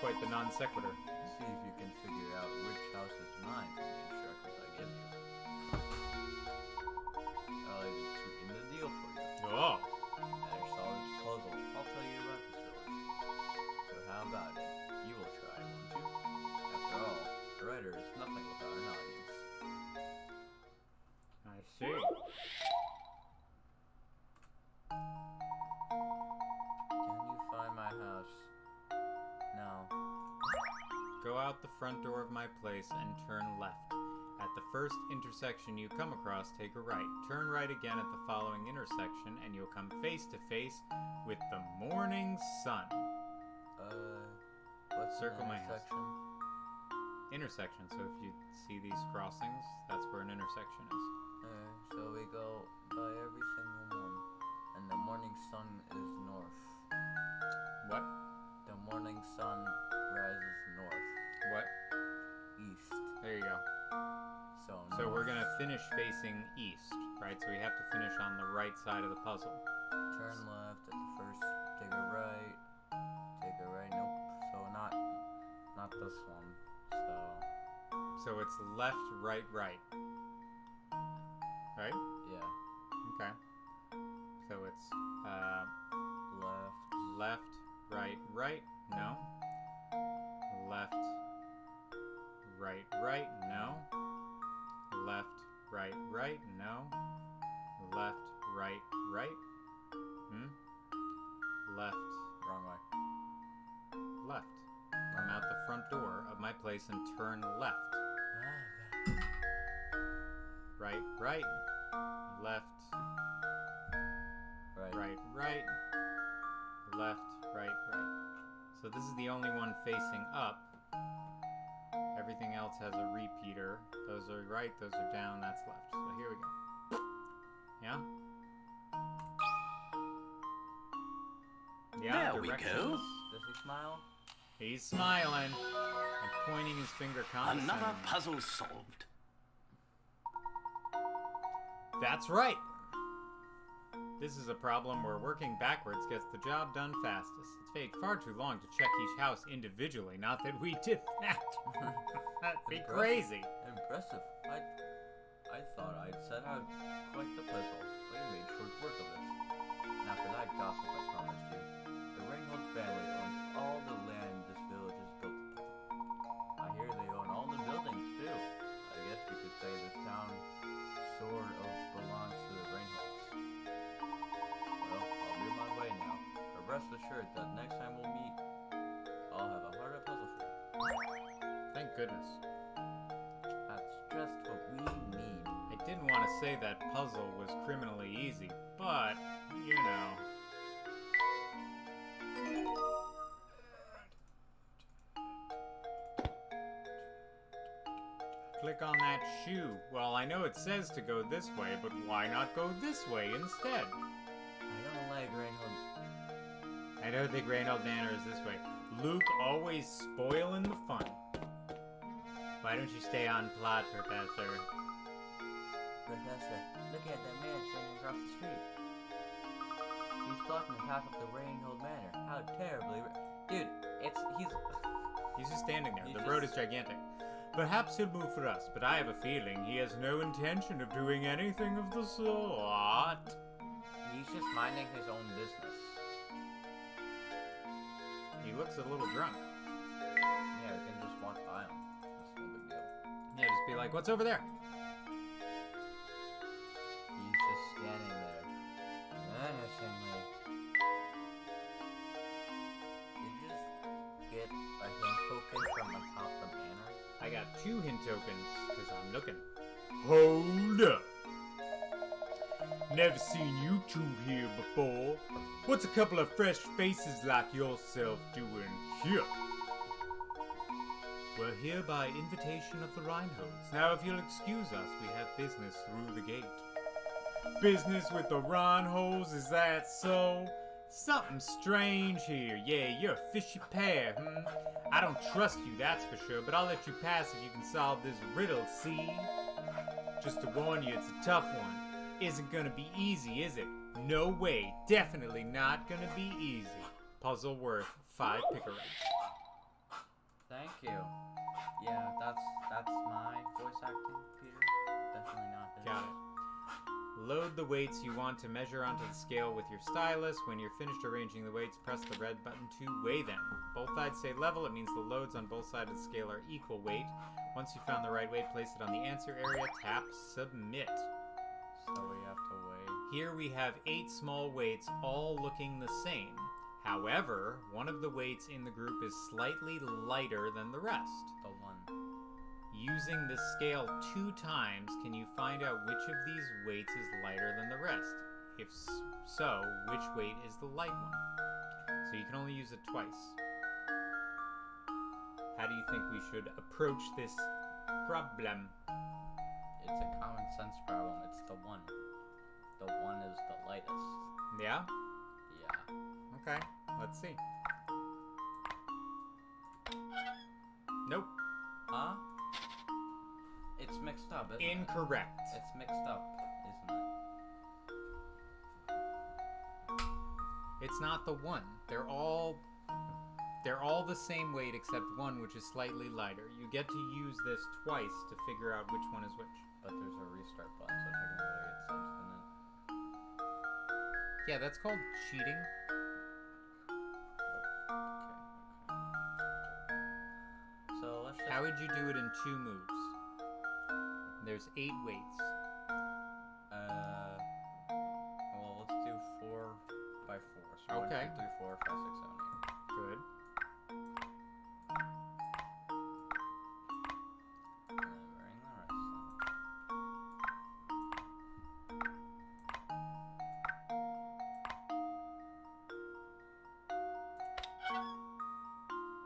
Quite the non sequitur. See if you can figure out which house is mine from the instructions I give you. I'll even sweeten the deal for you. Oh. After solve this puzzle, I'll tell you about this village. So how about it? You will try, won't you? After all, a writer is nothing without an audience. I see. Can you find my house? No. Go out the front door of my place and turn left. At the first intersection you come across, take a right. Turn right again at the following intersection, and you'll come face to face with the morning sun. What's Circle an my house. intersection? Intersection. So if you see these crossings, that's where an intersection is. So we go by every single one, and the morning sun is north. What? The morning sun rises north. What? East. There you go. So we're gonna finish facing east, right? So we have to finish on the right side of the puzzle. Turn left at the first. Take a right. Take a right. Nope. So not this one. So it's left, right, right. Right? Yeah. Okay. So it's Left. left, right, right. No. Left, right, right. No. Left, right, right. No. Left, right, right. Left, Wrong way. left. Come out the front door of my place and turn left. Right, right. Left, Right. right, right. Left, right, right. So this is the only one facing up. Everything else has a repeater. Those are right, those are down, that's left. So here we go. Yeah? Yeah, There we directions. go. Does he smile? He's smiling and pointing his finger condescendingly. Another puzzle solved. That's right. This is a problem where working backwards gets the job done fastest. It's taken far too long to check each house individually. Not that we did that. That'd be crazy. Impressive. I thought I'd set out quite the puzzle, but you made short work of it. Now for that gossip I promised you. The Ringhold family owns all the land this village is built upon. I hear they own all the buildings too. I guess you could say this town sort of belongs to the Ringholds. Well, I'll be on my way now. But rest assured that next time we'll meet, I'll have a harder puzzle for you. Thank goodness. That's just what we need. I didn't want to say that puzzle was criminally easy, but, you know. Click on that shoe. Well, I know it says to go this way, but why not go this way instead? I don't like Ringhold. I don't think Reynold Manor is this way. Luke always spoiling the fun. Why don't you stay on plot, Professor? Professor, look at that man standing across the street. He's blocking the path up the Ringhold Manor. How terribly... Dude, He's just standing there. He's The just- road is gigantic. Perhaps he'll move for us, but I have a feeling he has no intention of doing anything of the sort. He's just minding his own business. He looks a little drunk. Yeah, we can just walk by him. That's no big deal. Yeah, just be like, what's over there? He's just standing there. Menacingly. Did you just get a hint token from atop the banner? I got 2 hint tokens, because I'm looking. Hold up. Never seen you two here before. What's a couple of fresh faces like yourself doing here? We're here by invitation of the Reinholds. Now, if you'll excuse us, we have business through the gate. Business with the Reinholds, is that so? Something strange here. Yeah, you're a fishy pair, I don't trust you, that's for sure, but I'll let you pass if you can solve this riddle, see? Just to warn you, it's a tough one. Isn't gonna be easy, is it? No way. Definitely not gonna be easy. Puzzle worth 5 pickers. Thank you. Yeah, that's my voice acting, Peter. Definitely not his. Got it. Load the weights you want to measure onto the scale with your stylus. When you're finished arranging the weights, press the red button to weigh them. Both sides stay level. It means the loads on both sides of the scale are equal weight. Once you found the right weight, place it on the answer area. Tap submit. So we have to weigh. Here we have 8 small weights, all looking the same. However, one of the weights in the group is slightly lighter than the rest. The one. Using this scale 2 times, can you find out which of these weights is lighter than the rest? If so, which weight is the light one? So you can only use it twice. How do you think we should approach this problem? It's a common sense problem. It's the one. The one is the lightest. Yeah? Yeah. Okay, let's see. Nope. Huh? It's mixed up, isn't Incorrect. it? It's mixed up, isn't it? It's not the one. They're all the same weight except one, which is slightly lighter. You get to use this twice to figure out which one is which. But there's a restart button, so technically it's infinite. Yeah, that's called cheating. Okay. So let's just... How would you do it in 2 moves? There's 8 weights. Well, let's do 4 by 4. So Okay. 1, 2, 3, 4, 5, 6, 7, 8. Good. And then bring the rest of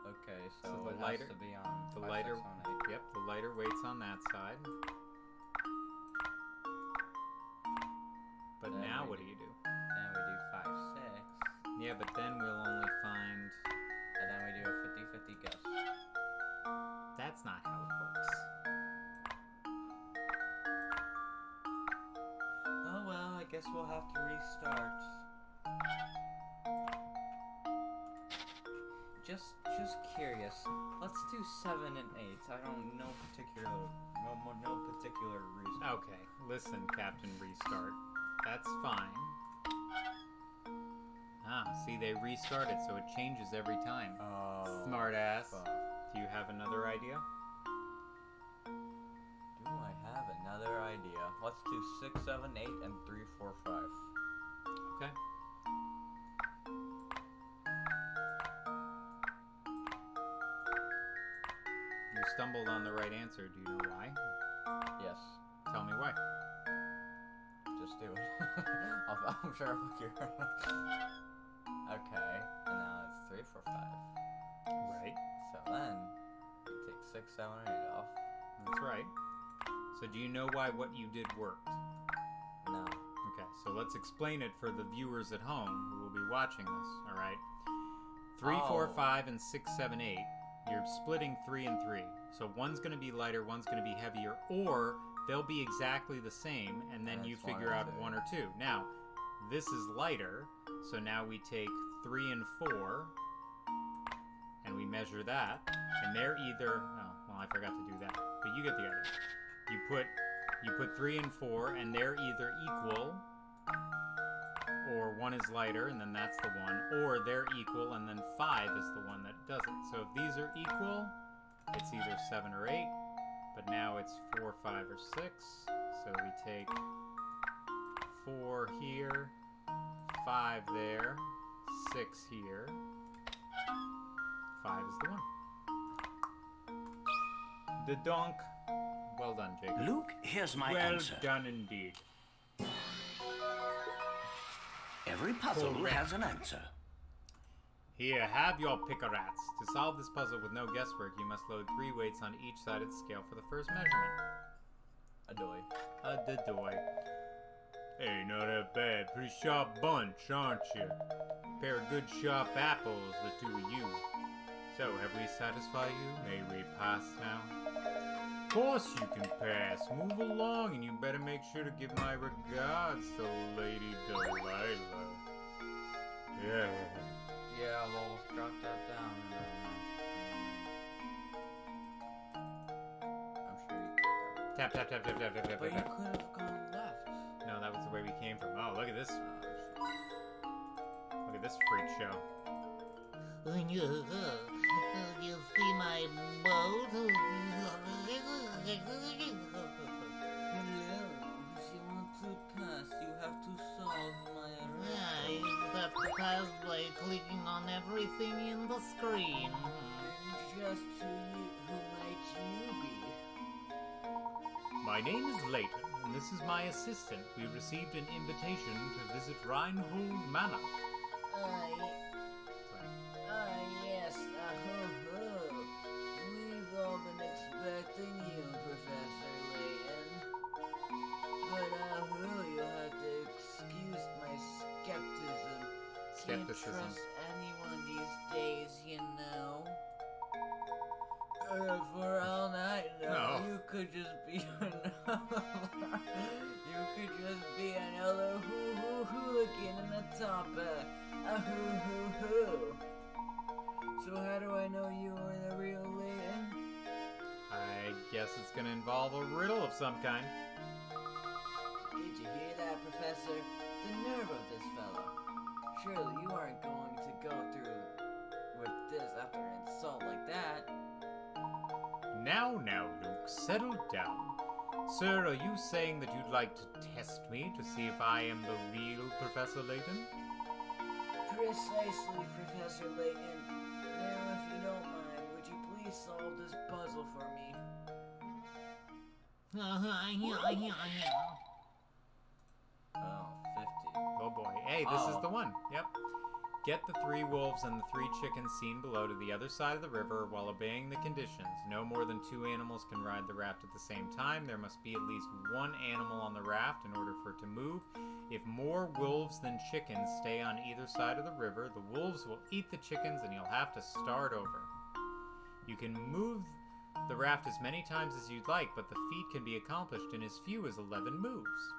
Okay, so, So the it lighter- has to be on The 5, lighter, 6, 7, 8. yep, the lighter weights on that side. But Then now we what do you do? Then we do 5, 6. Yeah, but then we'll only find... And then we do a 50-50 guess. That's not how it works. Oh well, I guess guess we'll have to restart. Just curious. Let's do 7 and 8. I don't know no particular reason. Okay, listen, Captain Restart. That's fine. Ah, see, they restarted, so it changes every time. Oh, Smart ass. fuck. Do you have another idea? Do I have another idea? Let's do 6, 7, 8, and 3, 4, 5. Okay. You stumbled on the right answer. Do you know why? Yes. Tell me why. Just do it. I'm sure I'll figure it out. Okay, and now it's 3, 4, 5. Right. So then, you take 6, 7, and 8 off. That's right. So do you know why what you did worked? No. Okay, so let's explain it for the viewers at home who will be watching this, all right? 3, 4, Oh. 5, and 6, 7, 8. You're splitting 3 and 3. So one's going to be lighter, one's going to be heavier, or they'll be exactly the same, and then And you it's one figure or out two. 1 or 2. Now, this is lighter, so now we take 3 and 4, and we measure that, and they're either, oh, well, I forgot to do that, but you get the idea. You put 3 and 4, and they're either equal, or one is lighter, and then that's the one, or they're equal, and then 5 is the one that does it. So if these are equal, it's either 7 or 8, but now it's 4, 5, or 6. So we take 4 here, 5 there, 6 here, 5 is the one. The donk. Well done, Jacob. Luke, here's my Well answer. done indeed. Every puzzle Correct. has an answer. Here, have your pick-a-rats. To solve this puzzle with no guesswork, you must load 3 weights on each side of the scale for the first measurement. Adoy. A doy. Hey, not that bad. Pretty sharp bunch, aren't you? Pair of good sharp apples, the two of you. So, have we satisfied you? May we pass now? Of course you can pass. Move along, and you better make sure to give my regards to Lady Delilah. Yeah. Yeah, we'll drop that down. I'm sure you could. Tap, tap, tap, tap, tap, tap, tap, But you tap. could have gone left. No, that was the way we came from. Oh, look at this. Oh, shit. Look at this freak show. You see my boat? Hello. If you want to pass, you have to solve my Yeah, riddle. you have to pass by clicking on everything in the screen. Just who might you be? My name is Layton, and this is my assistant. We received an invitation to visit Reinhold Manor. Yes, ho. We've all been expecting you, Professor Layton. But you'll have to excuse my skepticism. Skepticism. Can't trust anyone these days, you know. For all I know, No. you could just be another. You could just be another hooligan in the top. Hoo. So how do I know you are the real Layton? I guess it's gonna involve a riddle of some kind. Did you hear that, Professor? The nerve of this fellow. Surely you aren't going to go through with this after an insult like that. Now, Luke, settle down. Sir, are you saying that you'd like to test me to see if I am the real Professor Layton? Precisely, Professor Layton. Now, if you don't mind, would you please solve this puzzle for me? Oh, 50. Oh boy. Hey, this is Oh. the one. Yep. Get the 3 wolves and the 3 chickens seen below to the other side of the river while obeying the conditions. No more than 2 animals can ride the raft at the same time. There must be at least 1 animal on the raft in order for it to move. If more wolves than chickens stay on either side of the river, the wolves will eat the chickens and you'll have to start over. You can move the raft as many times as you'd like, but the feat can be accomplished in as few as 11 moves.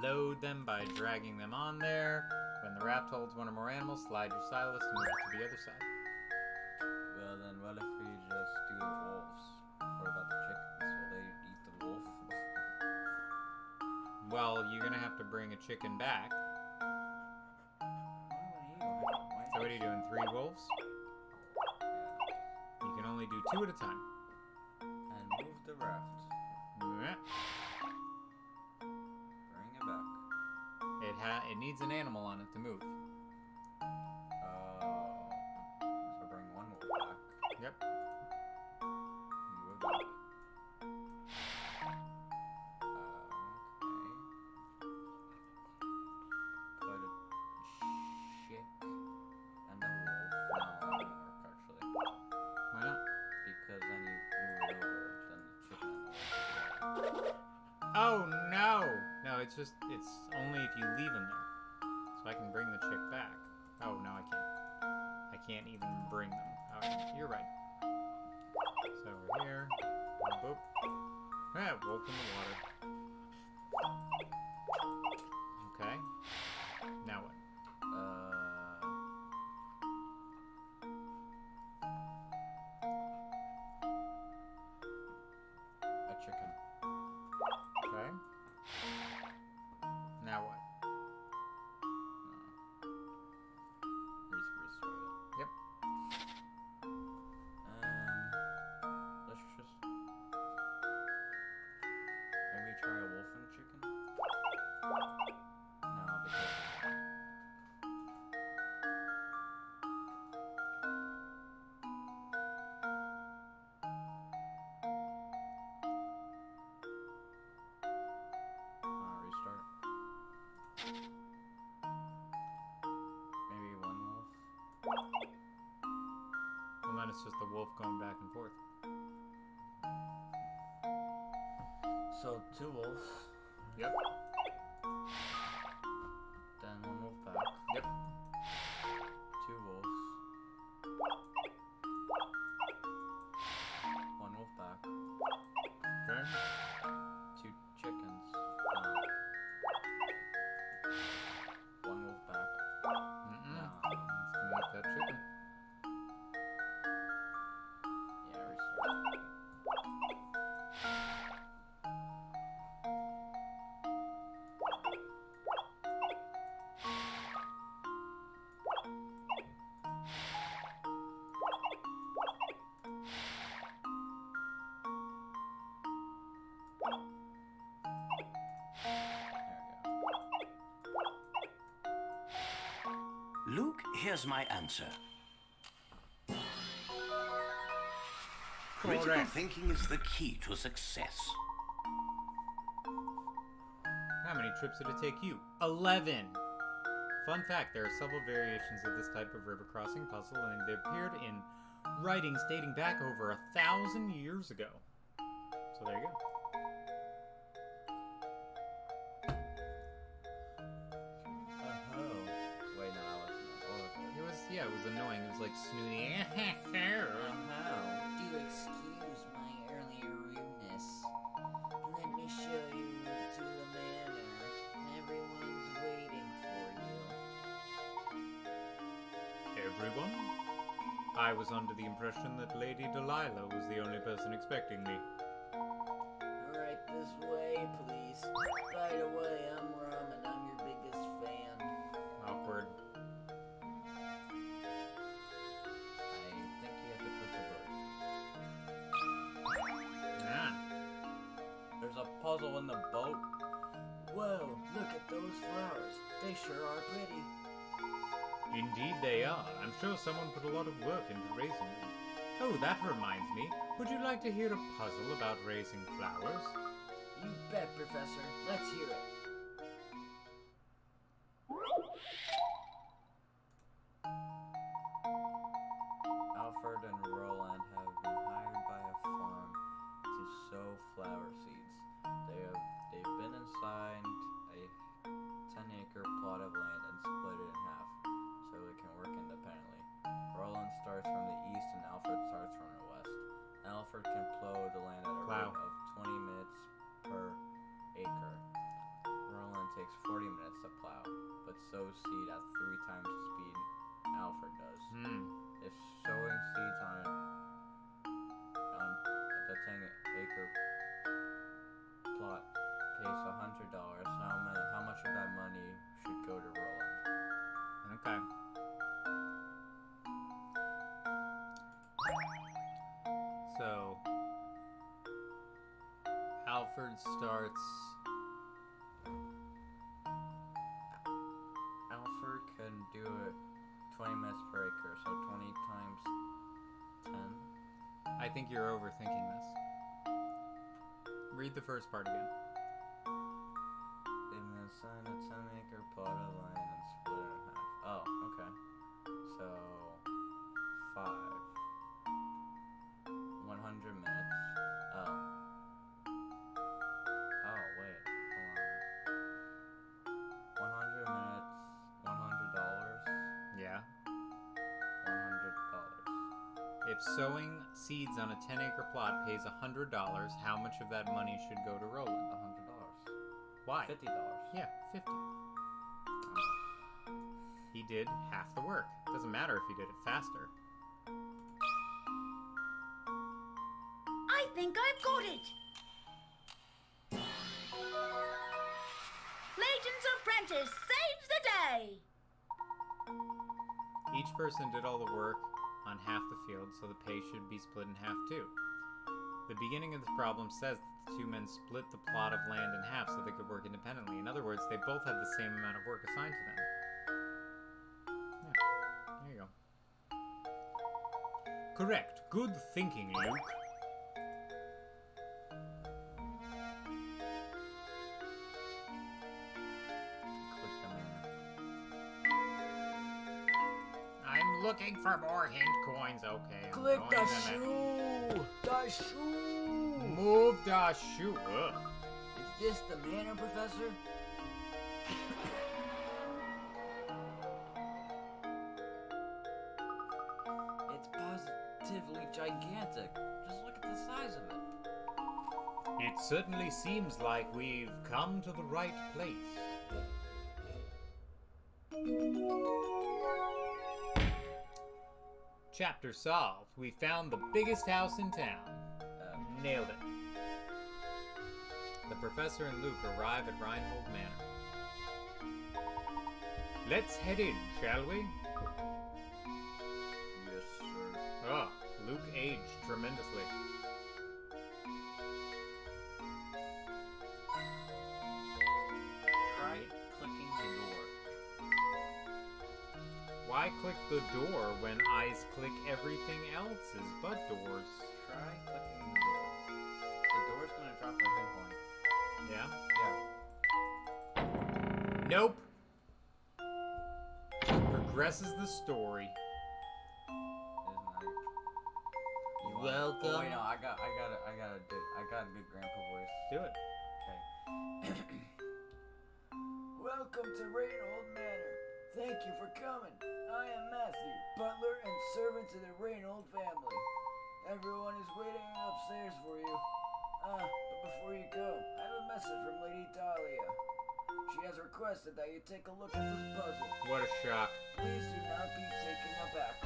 load them by dragging them on there. When the raft holds one or more animals, slide your stylus and move it to the other side. Well, then what if we just do the wolves? What about the chickens? Will they eat the wolf? Well, you're gonna have to bring a chicken back. So what are you doing? 3 wolves? You can only do 2 at a time. And move the raft. Yeah. Bring it back. It needs an animal on it to move. So bring one wolf back. Yep. Move it back. Okay. Put a chick and a wolf. No, that won't work actually. Why not? Because then you move it over, then the chicken and the wolf. Oh no! No, it's only if you leave them there. So I can bring the chick back. Oh no, I can't. I can't even bring them. Oh, you're right. So we're here. Boop. Ah, wolf in the water. Okay. Now what? A chicken. Okay. Now what? Restart it. Yep. Let's just maybe try a wolf and a chicken. No, because restart. Maybe one wolf. And then it's just the wolf going back and forth. So 2 wolves. Yep. Then 1 wolf back. Yep. 2 wolves. 1 wolf back. Okay. 2 chickens. 1 wolf back. Mm-mm. No. Let's make that chicken. Yeah, restart. Luke, here's my answer. Critical Correct. thinking is the key to success. How many trips did it take you? 11! Fun fact, there are several variations of this type of river crossing puzzle, and they appeared in writings dating back over 1,000 years ago. So there you go. Wait, no, that wasn't it. It was annoying. It was like snooty. Do excuse my earlier rudeness. Let me show you to the manor. Everyone's waiting for you. Everyone? I was under the impression that Lady Delilah was the only person expecting me. Right this way, please. By the way, I'm Rum and I'm your biggest fan. Awkward. I think you have to click the boat. Ah. There's a puzzle in the boat. Whoa, look at those flowers. They sure are pretty. Indeed they are. I'm sure someone put a lot of work into raising them. Oh, that reminds me. Would you like to hear a puzzle about raising flowers? You bet, Professor. Let's hear it. Alfred and Roland have been hired by a farm to sow flower seeds. They've been assigned a 10-acre plot of land and split it in half so they can work independently. Roland starts from the east and Alfred starts from the west. Alfred can plow the land at a Plow. rate of 20 minutes per acre. sow seed at 3 times the speed Alfred does. Hmm. If sowing seeds on the 10-acre plot pays $100, how much of that money should go to Roland? Okay. So, Alfred starts. Alfred can do it 20 minutes per acre, so 20 times 10. I think you're overthinking this. Read the first part again. Leaving aside a 10-acre plot of land and split it in half. Oh, okay. So 5. 100 minutes. Oh. Oh, wait. Hold on. 100 minutes, $100. Yeah. $100. If sowing seeds on a 10-acre plot pays $100, how much of that money should go to Roland? $100. Why? $50. Yeah, 50. He did half the work. Doesn't matter if he did it faster. I think I've got it. Layton's apprentice saves the day. Each person did all the work on half the field, so the pay should be split in half too. The beginning of this problem says that the two men split the plot of land in half so they could work independently. In other words, they both had the same amount of work assigned to them. Yeah, there you go. Correct. Good thinking, Luke. Click them in. I'm looking for more hint coins. Okay. I'm Click going the to shoe! The shoe! Move the shoe. Ugh. Is this the manor, Professor? It's positively gigantic. Just look at the size of it. It certainly seems like we've come to the right place. Chapter solved. We found the biggest house in town. Nailed it. The professor and Luke arrive at Reinhold Manor. Let's head in, shall we? Yes, sir. Oh, Luke aged tremendously. Try clicking the door. Why click the door when eyes click everything else's but doors? Try clicking the door. The door's gonna drop the hint coin. Yeah? Yeah. Nope. Just progresses the story. Isn't that? You want- Welcome. Oh, wait, no, I got a good grandpa voice. Do it. Okay. Welcome to Reinhold Manor. Thank you for coming. I am Matthew, butler and servant to the Reinhold family. Everyone is waiting upstairs for you. But before you go, I have a message from Lady Dahlia. She has requested that you take a look at this puzzle. What a shock. Please do not be taken aback.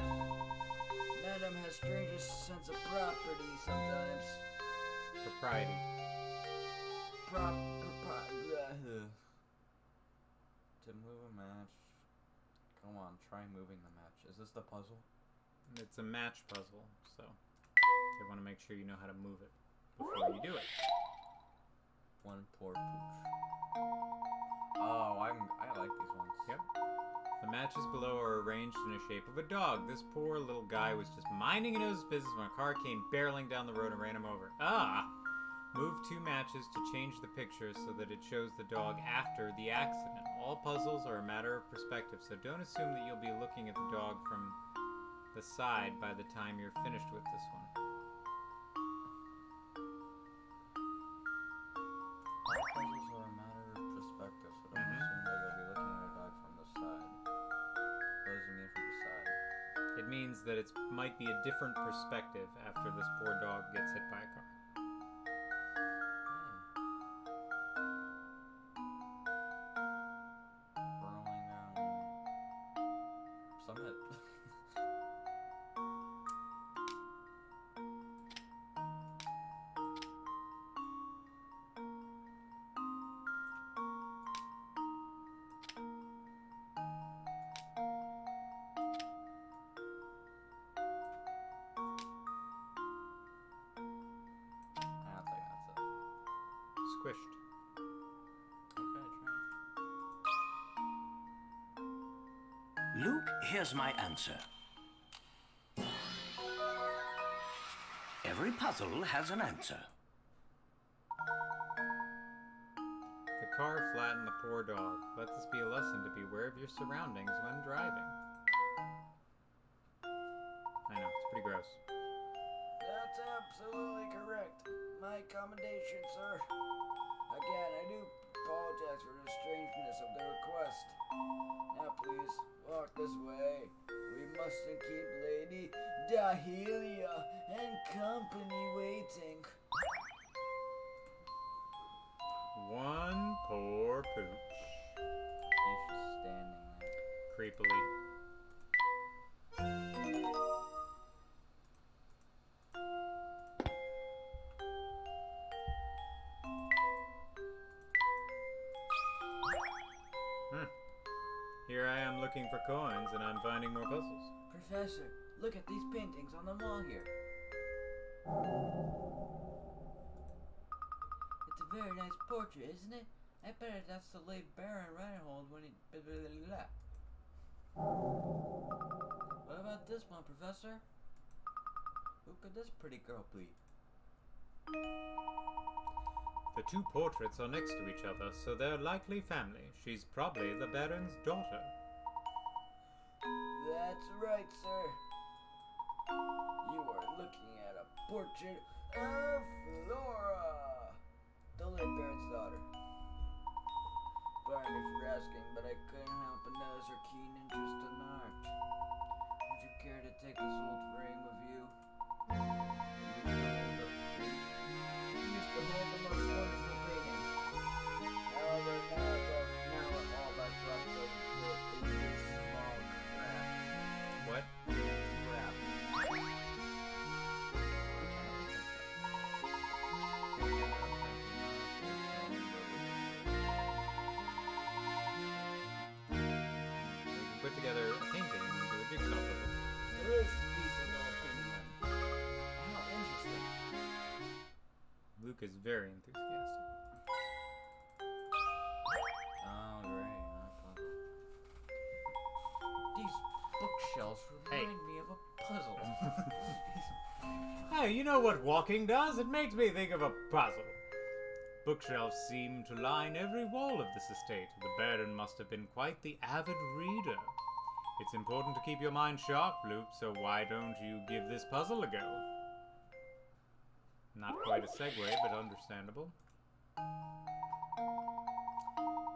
Madam has strangest sense of property sometimes. Propriety. To move a match. Go on, try moving the match. Is this the puzzle? It's a match puzzle, so they want to make sure you know how to move it before you do it. One poor pooch. Oh, I like these ones. Yep. The matches below are arranged in the shape of a dog. This poor little guy was just minding his business when a car came barreling down the road and ran him over. Ah! Move 2 matches to change the picture so that it shows the dog after the accident. All puzzles are a matter of perspective, so don't assume that you'll be looking at the dog from the side by the time you're finished with this one. All puzzles are a matter of perspective, so don't assume that you'll be looking at a dog from the side. What does it mean from the side? It means that it might be a different perspective after this poor dog gets hit by a car. Rolling down Submit. I don't think that's it. Squished. Okay, try. Luke, here's my answer. Every puzzle has an answer. The car flattened the poor dog. Let this be a lesson to be aware of your surroundings when driving. I know, it's pretty gross. That's absolutely correct. My commendation, sir. Again, I do apologize for the strangeness of the request. Now please, walk this way. We mustn't keep Lady Dahilia and company waiting. One poor pooch. He's just standing there. Creepily. Here I am looking for coins, and I'm finding more puzzles. Professor, look at these paintings on the wall here. It's a very nice portrait, isn't it? I bet that's the late Baron Reinhold when he... What about this one, Professor? Who could this pretty girl be? The two portraits are next to each other, so they're likely family. She's probably the Baron's daughter. That's right, sir. You are looking at a portrait of Flora, the late Baron's daughter. Pardon me for asking, but I couldn't help but notice her keen interest in art. Would you care to take this old frame with you? You used to hold the most wonderful painting. However, now all that's left of it is small crap. What? Crap. We can put together a painting and do a jigsaw puzzle. There is a decent little painting then. How interesting. Luke is very enthusiastic. Oh, great. Puzzle. These bookshelves Hey. remind me of a puzzle. Hey, you know what walking does? It makes me think of a puzzle. Bookshelves seem to line every wall of this estate. The Baron must have been quite the avid reader. It's important to keep your mind sharp, Luke, so why don't you give this puzzle a go? Not quite a segue, but understandable.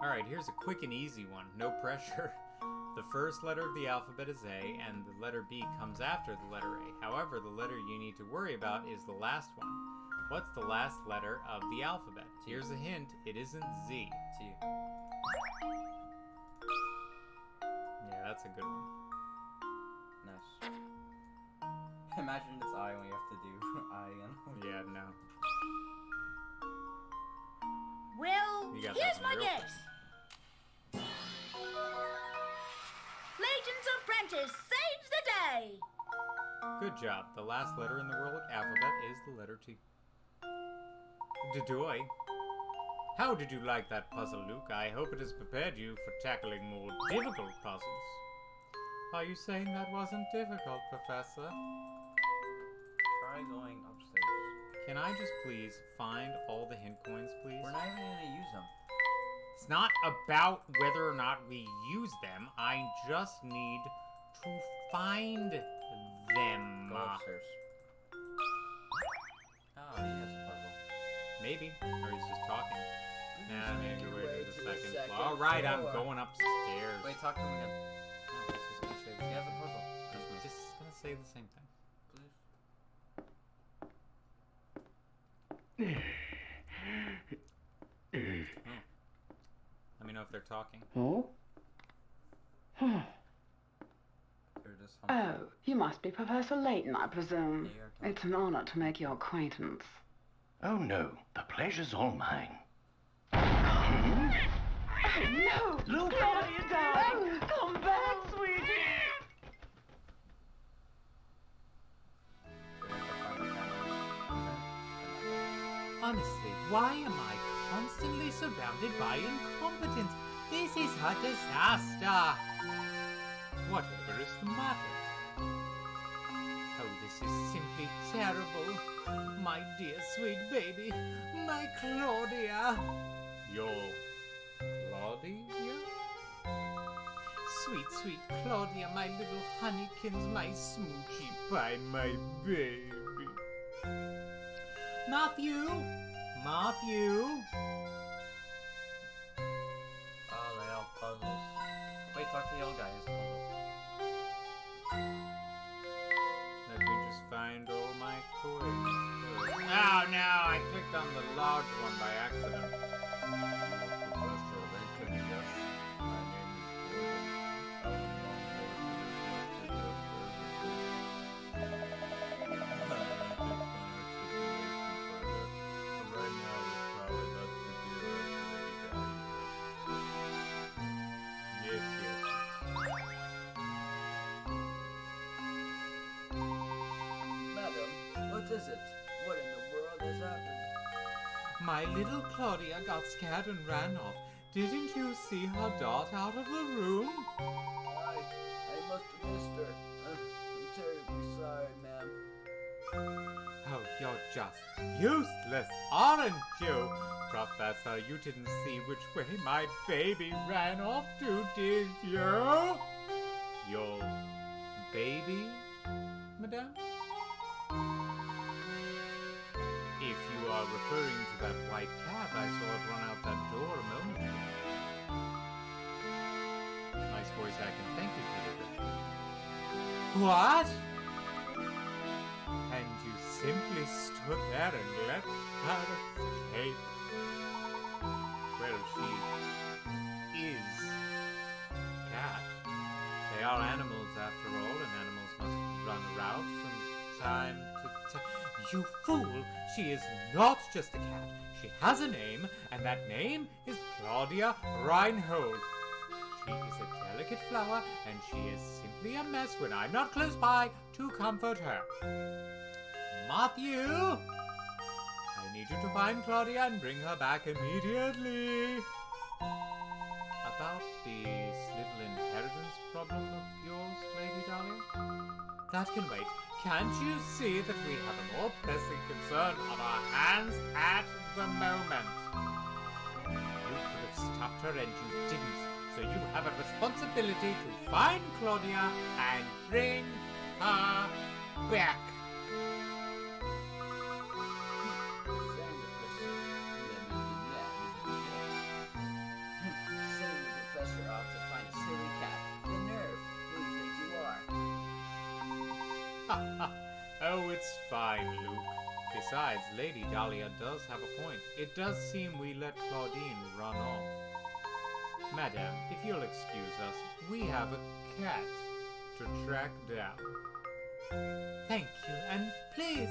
Alright, here's a quick and easy one. No pressure. The first letter of the alphabet is A, and the letter B comes after the letter A. However, the letter you need to worry about is the last one. What's the last letter of the alphabet? Here's a hint, it isn't Z. T. Yeah, that's a good one. Nice. Imagine it's I when you have to do I again. Yeah, no. Well, You got here's that my one real guess. Layton's apprentice saves the day. Good job. The last letter in the Royal alphabet is the letter T. Dodoy. How did you like that puzzle, Luke? I hope it has prepared you for tackling more difficult puzzles. Are you saying that wasn't difficult, Professor? Try going upstairs. Can I just please find all the hint coins, please? We're not even gonna use them. It's not about whether or not we use them. I just need to find them. Go upstairs. Oh, he has a puzzle. Maybe. Or he's just talking. Nah, maybe Make your we're way to to the the second second floor. Alright, I'm floor. going upstairs. Wait, talk to him again. No, I was just gonna say He has a puzzle. just gonna say the same thing. Please. Let me know if they're talking. Oh? just something. Oh, you must be Professor Layton, I presume. They are talking. It's an honor to make your acquaintance. Oh no, the pleasure's all mine. Oh, no! Luke! Claudia, darling! Come back, sweetie! Honestly, why am I constantly surrounded by incompetence? This is a disaster. Whatever is the matter? Oh, this is simply terrible. My dear sweet baby, my Claudia. Your Claudia? Sweet, sweet Claudia, my little honeykins, my smoochie pie, my baby. Matthew! Matthew! Oh, they all puzzles. Wait, talk to the old guy. He's a puzzle. Let me just find all my coins. Oh no, I clicked on the large one by accident. Professor Layton, yes. My name is Gordon. I was not requested your services. Right now, it's probably best to do it with Lady Gaga. Yes, yes. Madam, what is it? What in the world has happened? My little Claudia got scared and ran off. Didn't you see her dart out of the room? I must have missed her. I'm terribly sorry, ma'am. Oh, you're just useless, aren't you? Professor, you didn't see which way my baby ran off to, did you? Your baby, madame? If you are referring to that white cab, I saw it run out that door a moment ago. Nice voice acting, thank you, Peter. What? And you simply stood there and let her escape. Well, she is a cat. They are animals after all, and animals must run a route from time to time. You fool! She is not just a cat. She has a name, and that name is Claudia Reinhold. She is a delicate flower, and she is simply a mess when I'm not close by to comfort her. Matthew! I need you to find Claudia and bring her back immediately. About the little inheritance problem of yours, Lady Dahlia? That can wait. Can't you see that we have a more pressing concern on our hands at the moment? You could have stopped her and you didn't. So you have a responsibility to find Claudia and bring her back. Sending the professor off to find a silly cat. The nerve. Who do you think you are? Oh, it's fine, Luke. Besides, Lady Dahlia does have a point. It does seem we let Claudine run off. Madame, if you'll excuse us, we have a cat to track down. Thank you, and please,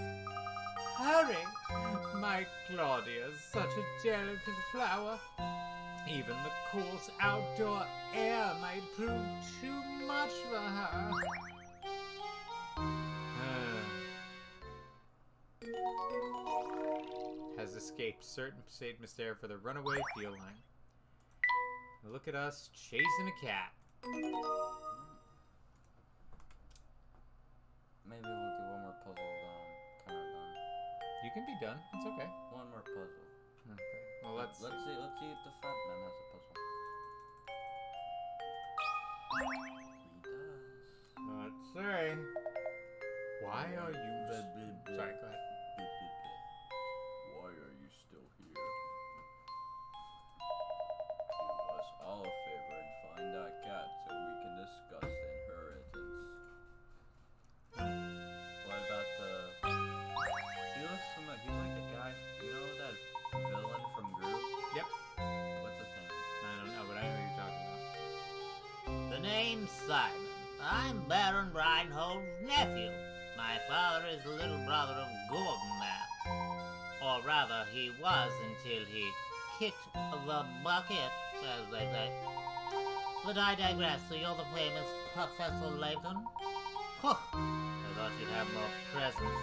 hurry. My Claudia's such a delicate flower. Even the coarse outdoor air might prove too much for her. Has escaped certain safe mistere for the runaway feline. Look at us chasing a cat. Maybe we'll do one more puzzle, then I'm kind of done. You can be done. It's okay. One more puzzle. Okay. Well, let's see if the fat man has a puzzle. He does. Let's see. Why are you? Sorry, go ahead. Why are you still here? Do us all a favor and find that cat so we can discuss the inheritance. What about the? He's like the guy. You know that villain from Group? Yep. What's his name? I don't know, but I know what you're talking about. The name's Simon. I'm Baron Reinhold's nephew. My father is the little brother of Gordon there. Or rather, he was until he kicked the bucket, as they say. But I digress. So you're the famous Professor Layton? Huh. I thought you'd have more presence.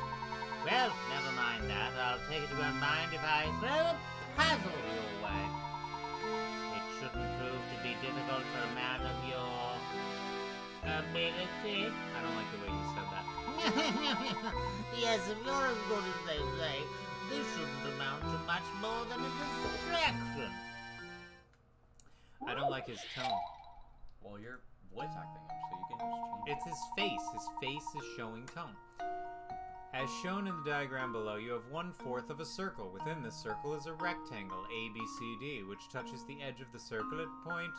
Well, never mind that. I'll take it you won't mind if I throw a puzzle your way. It shouldn't prove to be difficult for a man of your ability. I don't like the way you said that. Yes, if you're as good as they say, this shouldn't amount to much more than a distraction. I don't like his tone. Well, you're voice acting him, so you can just change It's his face. His face is showing tone. As shown in the diagram below, you have 1/4 of a circle. Within this circle is a rectangle, ABCD, which touches the edge of the circle at point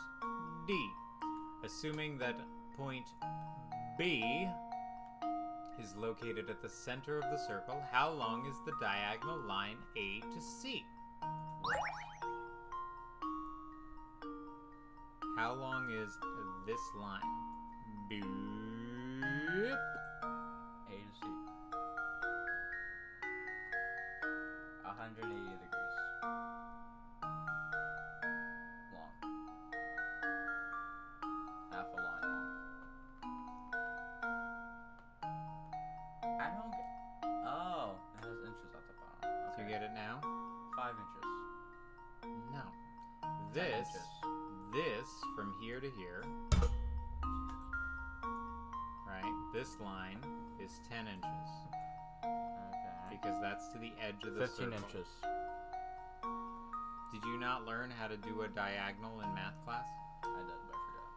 D. Assuming that point B is located at the center of the circle, how long is the diagonal line A to C? How long is this line? Boop. A to C. 180 degrees. Long. Half a line long. I don't get... Oh, it has inches at the bottom. Do you get it now? 5 inches. No. 10 This, inches. this from here to here, right? This line is 10 inches Okay. because that's to the edge of the 15 circle. inches. Did you not learn how to do a diagonal in math class? I did, but I forgot.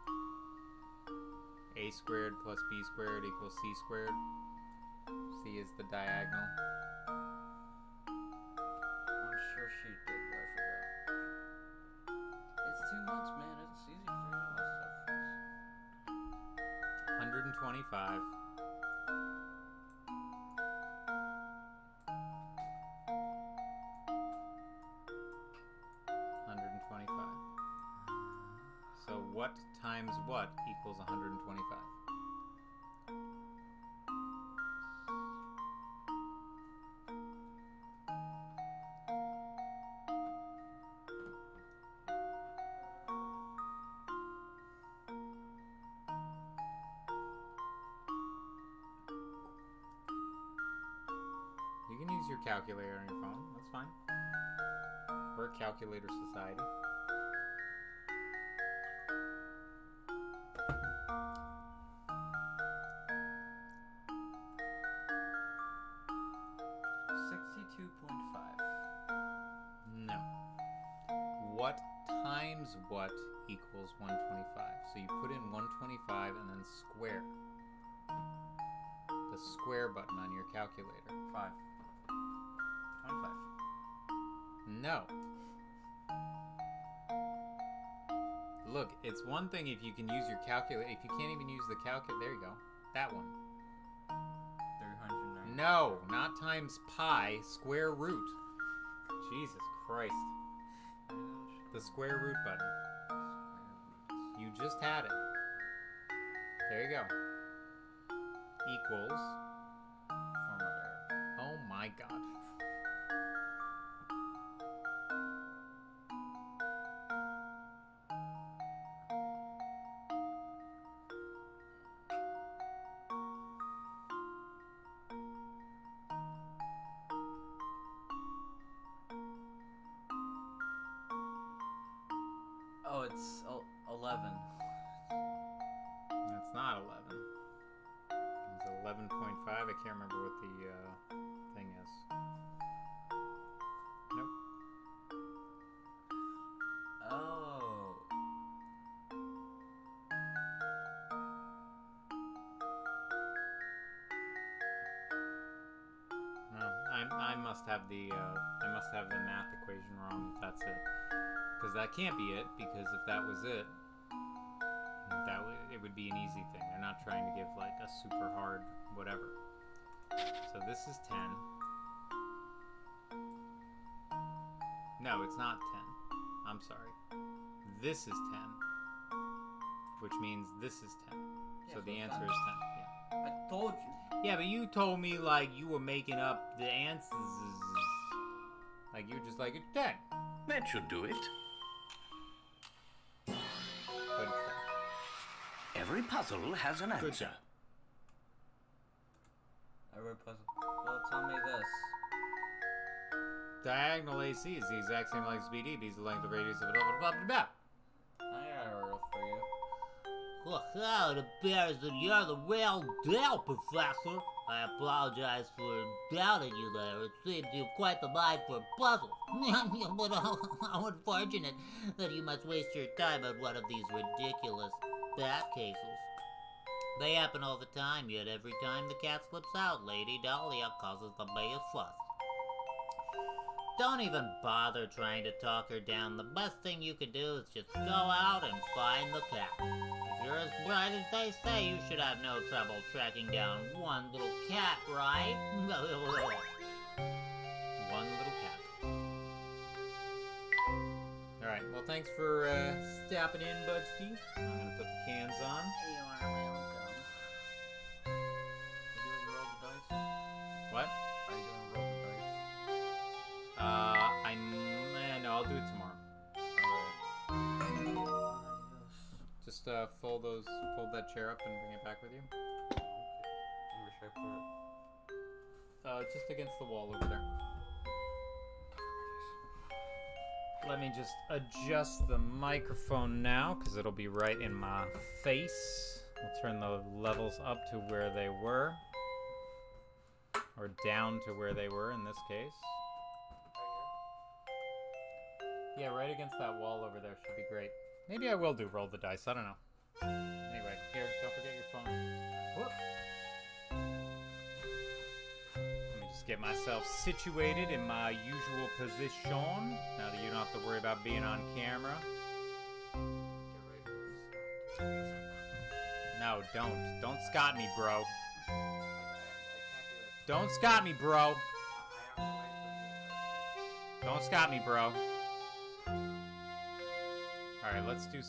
A squared plus B squared equals C squared. C is the diagonal. I'm sure she did, but I forgot. It's 2 months, man. It's easy for you all that stuff. 125. So what times what equals 125? You can use your calculator on your phone. That's fine. We're a calculator society. No. What times what equals 125? So you put in 125 and then square. The square button on your calculator. 5. 25. No. Look, it's one thing if you can use your calculator. If you can't even use the calculator, there you go. That one. 390. No, not times pi, square root. Jesus Christ. The square root button. You just had it. There you go. Equals. Format error. Oh my God. Oh, it's 11. That's not 11. It's 11.5. I can't remember what the thing is. Nope. Oh. No, I must have the math equation wrong if that's it. Because that can't be it, because if that was it, it would be an easy thing. They're not trying to give like a super hard whatever. So this is 10. No, it's not 10. I'm sorry. This is 10. Which means this is 10. So Yeah, the so answer it's is 10. I told you. Yeah, but you told me like you were making up the answers. Like you were just like, it's 10. That should do it. But Every puzzle has an Good answer. job. Every puzzle. Well, tell me this. Diagonal AC is the exact same length as BD. B is the length of radius of it. Blah, blah, blah, blah. I got a riddle for you. Oh, it appears that you're the real deal, Professor. I apologize for doubting you there. It seems you've quite the mind for puzzles. But how unfortunate that you must waste your time on one of these ridiculous bat cases. They happen all the time, yet every time the cat slips out, Lady Dahlia causes the biggest fuss. Don't even bother trying to talk her down. The best thing you could do is just go out and find the cat. If you're as bright as they say, you should have no trouble tracking down one little cat, right? One little cat. Alright, well thanks for stopping in, Budski. I'm gonna put the cans on. You are welcome. You doing roll the dice? What? Are you doing roll the dice? No, I'll do it tomorrow. Just fold that chair up and bring it back with you. Where should I put it? Just against the wall over there. Let me just adjust the microphone now, because it'll be right in my face. We'll turn the levels up to where they were. Or down to where they were in this case. Yeah, right against that wall over there should be great. Maybe I will do roll the dice, I don't know. Anyway, here, don't forget your phone. Whoop. Let me just get myself situated in my usual position, now that you don't have to worry about being on camera. No, don't. Don't Scott me, bro. Don't Scott me, bro. Don't Scott me, bro. Alright, let's do a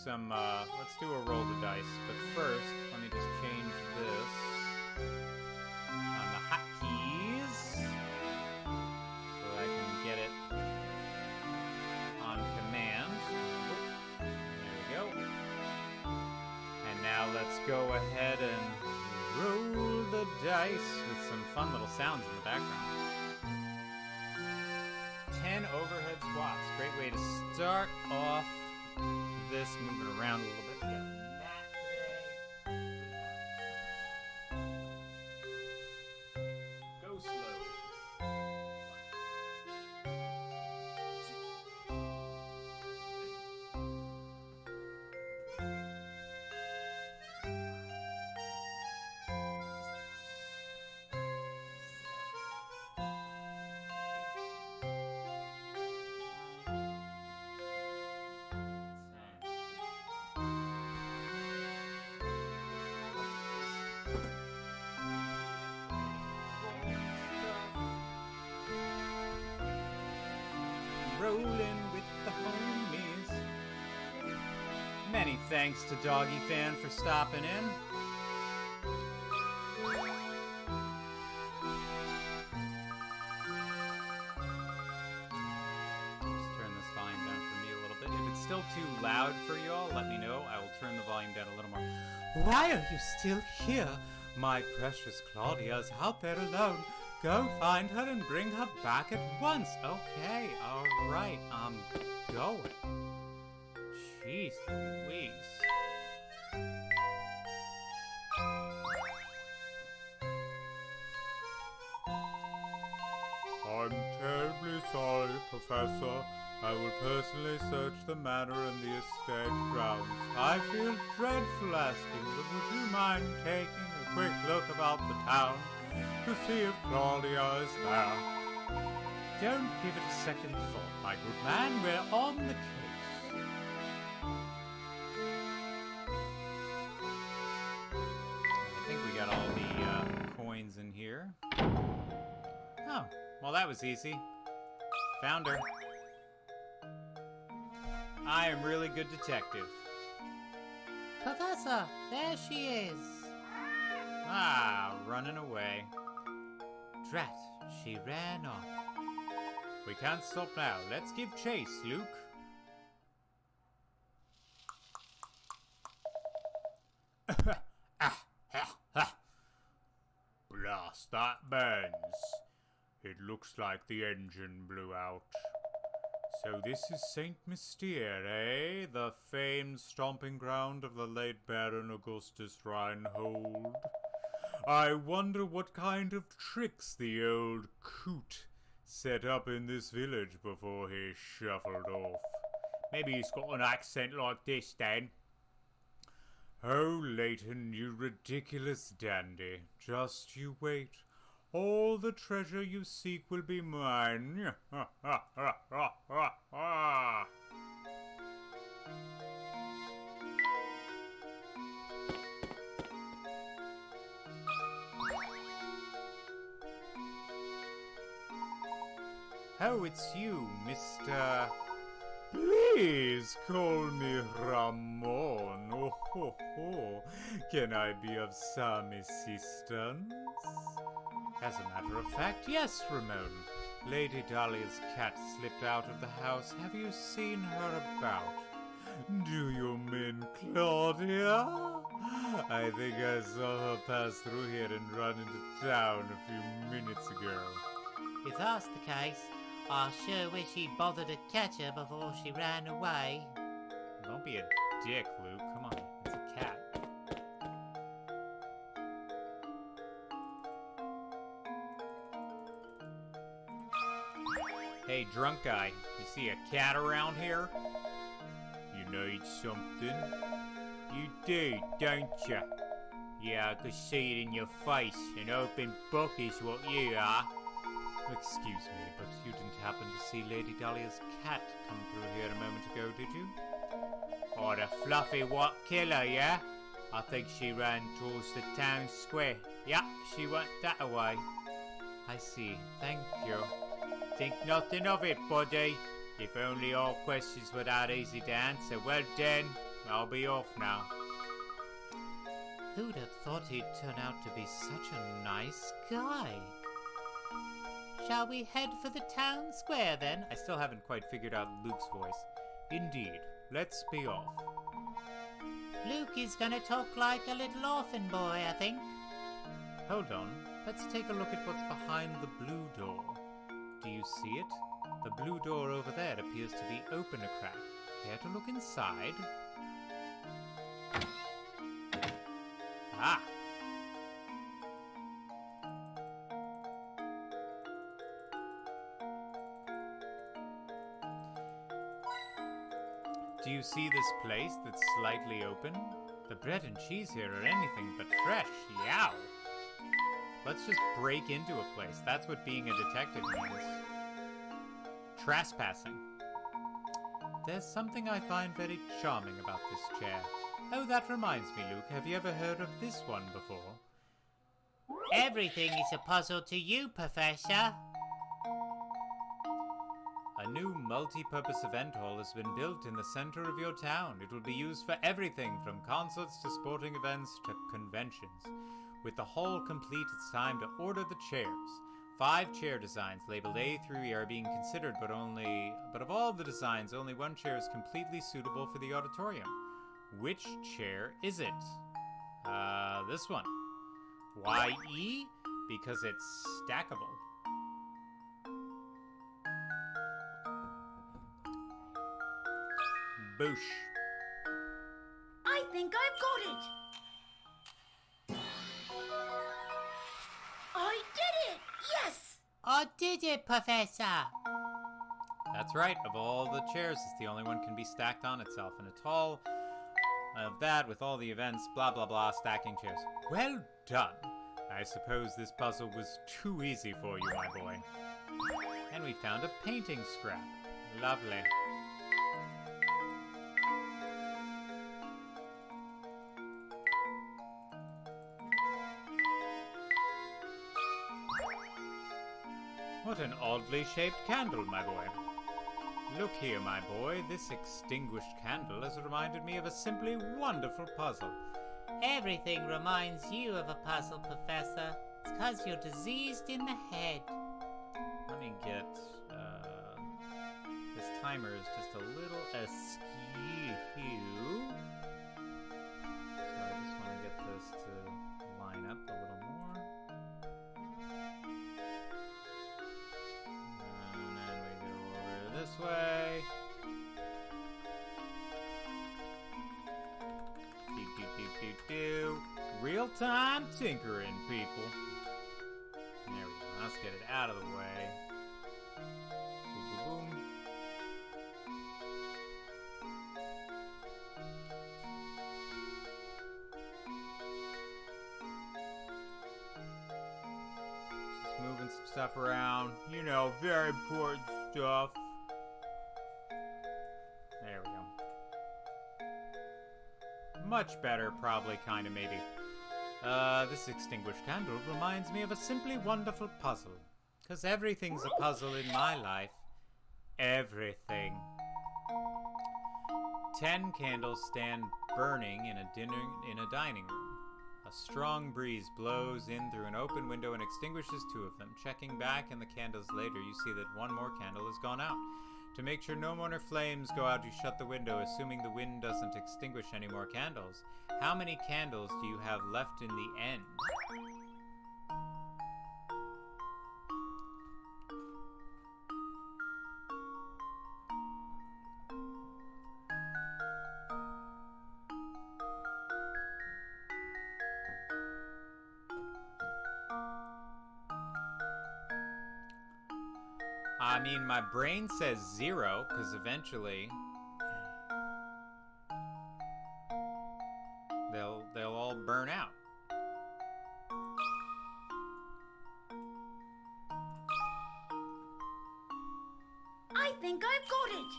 roll the dice. But first, let me just change this on the hotkeys so that I can get it on command. There we go. And now let's go ahead and roll the dice with some fun little sounds in the background. 10 overhead squats. Great way to start off this, moving around a little bit. Yeah. Go slow. Rolling with the homies. Many thanks to Doggy Fan for stopping in. Just turn this volume down for me a little bit. If it's still too loud for you all, let me know. I will turn the volume down a little more. Why are you still here? My precious Claudia is out there alone. Go find her and bring her back at once. Okay, alright, I'm going. Jeez Louise. I'm terribly sorry, Professor. I will personally search the manor and the estate grounds. I feel dreadful asking, but would you mind taking a quick look about the town to see if Claudia is there? Don't give it a second thought, my good man. We're on the case. I think we got all the coins in here. Oh, well that was easy. Found her. I am really good detective. Professor, there she is. running away. Drat, she ran off. We can't stop now. Let's give chase, Luke. Blast, that burns. It looks like the engine blew out. So this is Saint Mystere, eh? The famed stomping ground of the late Baron Augustus Reinhold. I wonder what kind of tricks the old coot set up in this village before he shuffled off. Maybe he's got an accent like this, then. Oh, Layton, you ridiculous dandy. Just you wait. All the treasure you seek will be mine. Oh, it's you, Mr. Please call me Ramon. Oh, ho, ho. Can I be of some assistance? As a matter of fact, yes, Ramon. Lady Dahlia's cat slipped out of the house. Have you seen her about? Do you mean Claudia? I think I saw her pass through here and run into town a few minutes ago. If that's the case, I sure wish he'd bothered to catch her before she ran away. Don't be a dick, Luke. Come on, it's a cat. Hey, drunk guy, you see a cat around here? You need something? You do, don't you? Yeah, I can see it in your face. An open book is what you are. Excuse me, but you didn't happen to see Lady Dahlia's cat come through here a moment ago, did you? Oh, the fluffy white killer, yeah? I think she ran towards the town square. Yeah, she went that way. I see. Thank you. Think nothing of it, buddy. If only all questions were that easy to answer. Well then, I'll be off now. Who'd have thought he'd turn out to be such a nice guy? Shall we head for the town square, then? I still haven't quite figured out Luke's voice. Indeed. Let's be off. Luke is gonna talk like a little orphan boy, I think. Hold on. Let's take a look at what's behind the blue door. Do you see it? The blue door over there appears to be open a crack. Care to look inside? Ah! Do you see this place that's slightly open? The bread and cheese here are anything but fresh. Yow! Let's just break into a place. That's what being a detective means. Trespassing. There's something I find very charming about this chair. Oh, that reminds me, Luke. Have you ever heard of this one before? Everything is a puzzle to you, Professor. A new multi-purpose event hall has been built in the center of your town. It will be used for everything from concerts to sporting events to conventions. With the hall complete, it's time to order the chairs. 5 chair designs labeled A through E are being considered, but of all the designs, only one chair is completely suitable for the auditorium. Which chair is it? This one. Why E? Because it's stackable. Boosh. I think I've got it. I did it! Yes! I did it, Professor! That's right. Of all the chairs, it's the only one can be stacked on itself. And a tall of that with all the events, blah, blah, blah, stacking chairs. Well done. I suppose this puzzle was too easy for you, my boy. And we found a painting scrap. Lovely. What an oddly shaped candle, my boy. Look here, my boy. This extinguished candle has reminded me of a simply wonderful puzzle. Everything reminds you of a puzzle, Professor. It's 'cause you're diseased in the head. Let me get, this timer is just a little askew. So I just want to get this to line up a little more. And then we go over this way. Real-time tinkering, people. There we go. Let's get it out of the way. Boom, boom, boom. Just moving some stuff around. You know, very important stuff. There we go. Much better, probably, kind of, maybe. This extinguished candle reminds me of a simply wonderful puzzle. 'Cause everything's a puzzle in my life. Everything. 10 candles stand burning in a dining room. A strong breeze blows in through an open window and extinguishes 2 of them. Checking back in the candles later, you see that 1 more candle has gone out. To make sure no more flames go out, you shut the window, assuming the wind doesn't extinguish any more candles. How many candles do you have left in the end? I mean, my brain says 0, because eventually they'll all burn out. I think I've got it.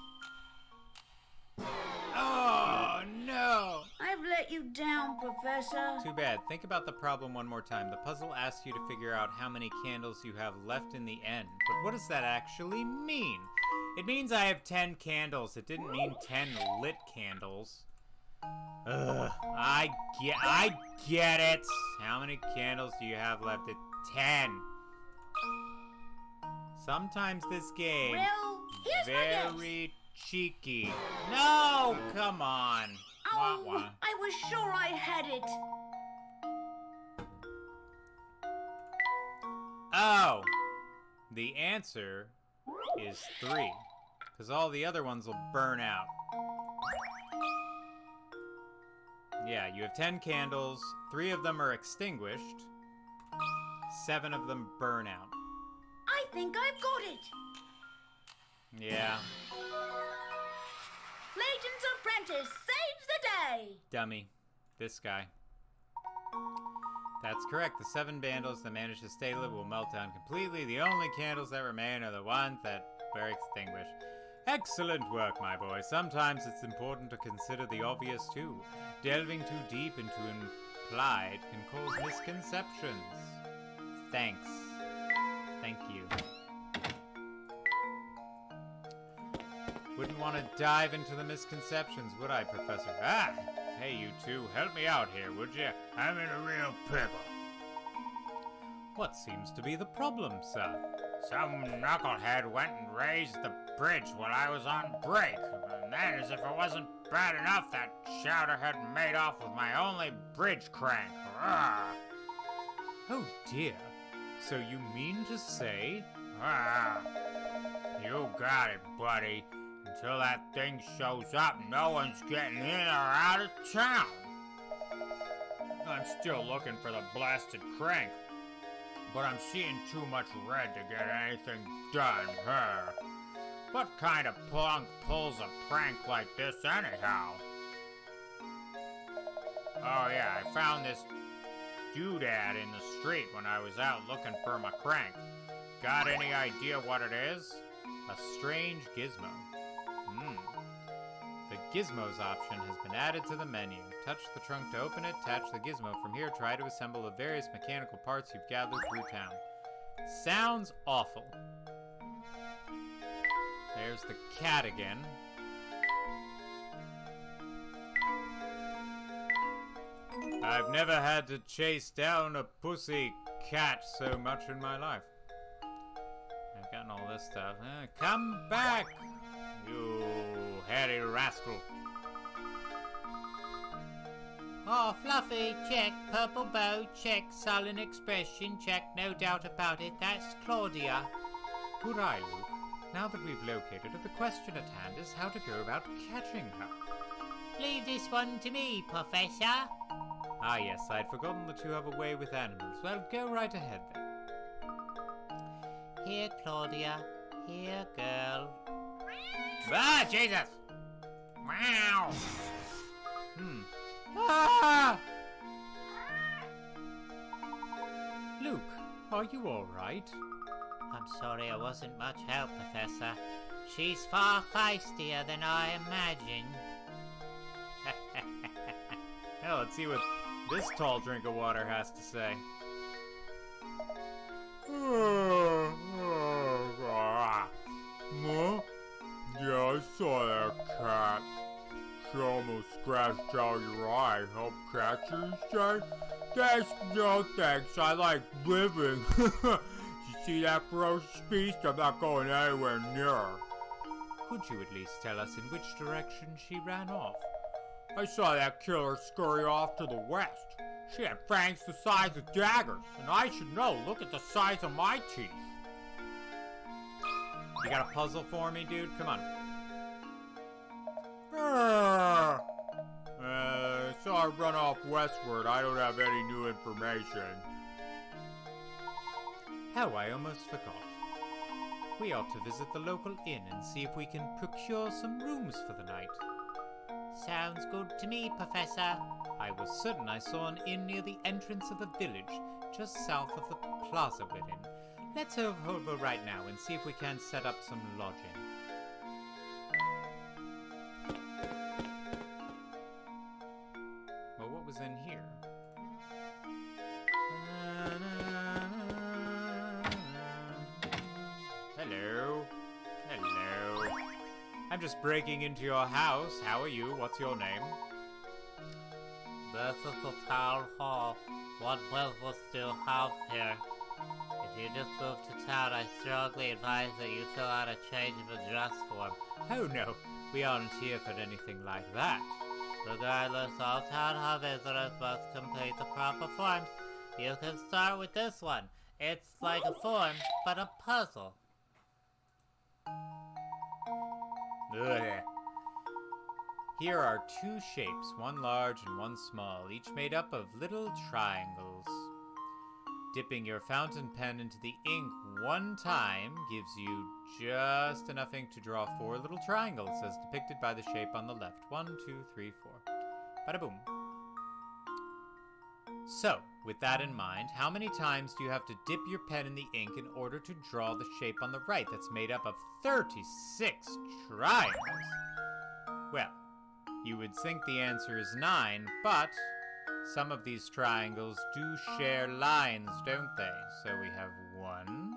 Oh, no! I've let you down, Professor. Too bad. Think about the problem one more time. The puzzle asks you to figure out how many candles you have left in the end. But what does that actually mean? It means I have 10 candles. It didn't mean 10 lit candles. Ugh. I get it. How many candles do you have left? At 10. Sometimes this game Well, here's my guess. very cheeky. No, come on. Wah, Oh, wah. I was sure I had it. Oh, the answer is 3, because all the other ones will burn out. Yeah, you have 10 candles, 3 of them are extinguished, 7 of them burn out. I think I've got it. Yeah, Layton's apprentice saves the day. dummy. This guy. That's correct. The 7 candles that manage to stay lit will melt down completely. The only candles that remain are the ones that were extinguished. Excellent work, my boy. Sometimes it's important to consider the obvious, too. Delving too deep into implied can cause misconceptions. Thanks. Thank you. Wouldn't want to dive into the misconceptions, would I, Professor? Ah! Hey, you two, help me out here, would you? I'm in a real pickle. What seems to be the problem, sir? Some knucklehead went and raised the bridge while I was on break. And then, as if it wasn't bad enough, that chowder had made off with my only bridge crank. Rawr. Oh dear. So you mean to say... You got it, buddy. Until that thing shows up, no one's getting in or out of town. I'm still looking for the blasted crank, but I'm seeing too much red to get anything done. What kind of plunk pulls a prank like this anyhow? Oh yeah, I found this doodad in the street when I was out looking for my crank. Got any idea what it is? A strange gizmo. The gizmos option has been added to the menu. Touch the trunk to open it, attach the gizmo. From here, try to assemble the various mechanical parts you've gathered through town. Sounds awful. There's the cat again. I've never had to chase down a pussy cat so much in my life. I've gotten all this stuff. Come back, you hairy rascal. Oh, Fluffy, check. Purple bow, check. Sullen expression, check. No doubt about it. That's Claudia. Good eye, Luke. Now that we've located her, the question at hand is how to go about catching her. Leave this one to me, Professor. Ah, yes, I'd forgotten that you have a way with animals. Well, go right ahead, then. Here, Claudia. Here, girl. Ah, Jesus! Wow! Ah! Luke, are you all right? I'm sorry I wasn't much help, Professor. She's far feistier than I imagined. Well, let's see what this tall drink of water has to say. Yeah, I saw that cat. She almost scratched out your eye. Help catch her, you say? Thanks, no thanks. I like living. You see that ferocious beast? I'm not going anywhere near her. Could you at least tell us in which direction she ran off? I saw that killer scurry off to the west. She had fangs the size of daggers, and I should know. Look at the size of my teeth. You got a puzzle for me, dude? Come on. Saw her run off westward. I don't have any new information. How I almost forgot. We ought to visit the local inn and see if we can procure some rooms for the night. Sounds good to me, Professor. I was certain I saw an inn near the entrance of the village, just south of the plaza we're in. Let's head over right now and see if we can set up some lodging. Well, what was in here? Hello. Hello. I'm just breaking into your house. How are you? What's your name? This is the town hall. What business do you have here? If you just moved to town, I strongly advise that you fill out a change of address form. Oh no, we aren't here for anything like that. Regardless, all town hall visitors must complete the proper forms. You can start with this one. It's like a form, but a puzzle. Ugh. Here are two shapes, one large and one small, each made up of little triangles. Dipping your fountain pen into the ink one time gives you just enough ink to draw 4 little triangles as depicted by the shape on the left. 1, 2, 3, 4. Bada boom. So, with that in mind, how many times do you have to dip your pen in the ink in order to draw the shape on the right that's made up of 36 triangles? Well, you would think the answer is 9, but some of these triangles do share lines, don't they? So we have 1.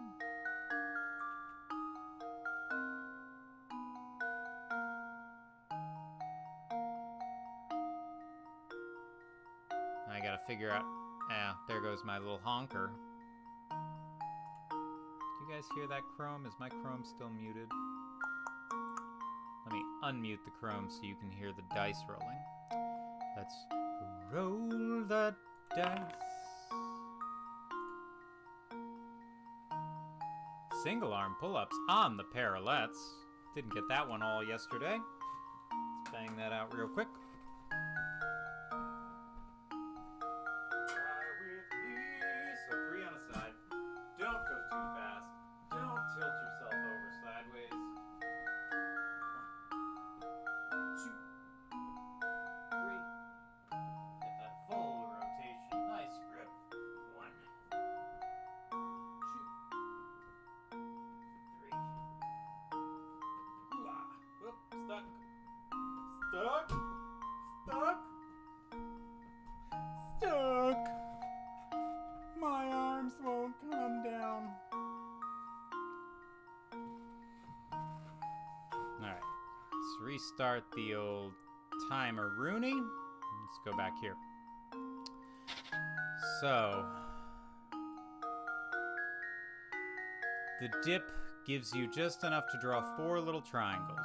I gotta figure out... there goes my little honker. Do you guys hear that Chrome? Is my Chrome still muted? Let me unmute the Chrome so you can hear the dice rolling. Let's roll the dice. Single arm pull-ups on the parallettes. Didn't get that one all yesterday. Let's bang that out real quick. Try with me. So 3 on a side. Don't go too fast. Don't tilt yourself over sideways. 1, 2, 3. Get that full rotation. Nice grip. 1, 2, 3. Ooh-ah. Whoop, stuck. Stuck. Stuck. Stuck. My arms won't come down. Alright. Let's restart the old timer Rooney. Let's go back here. So, The dip gives you just enough to draw 4 little triangles.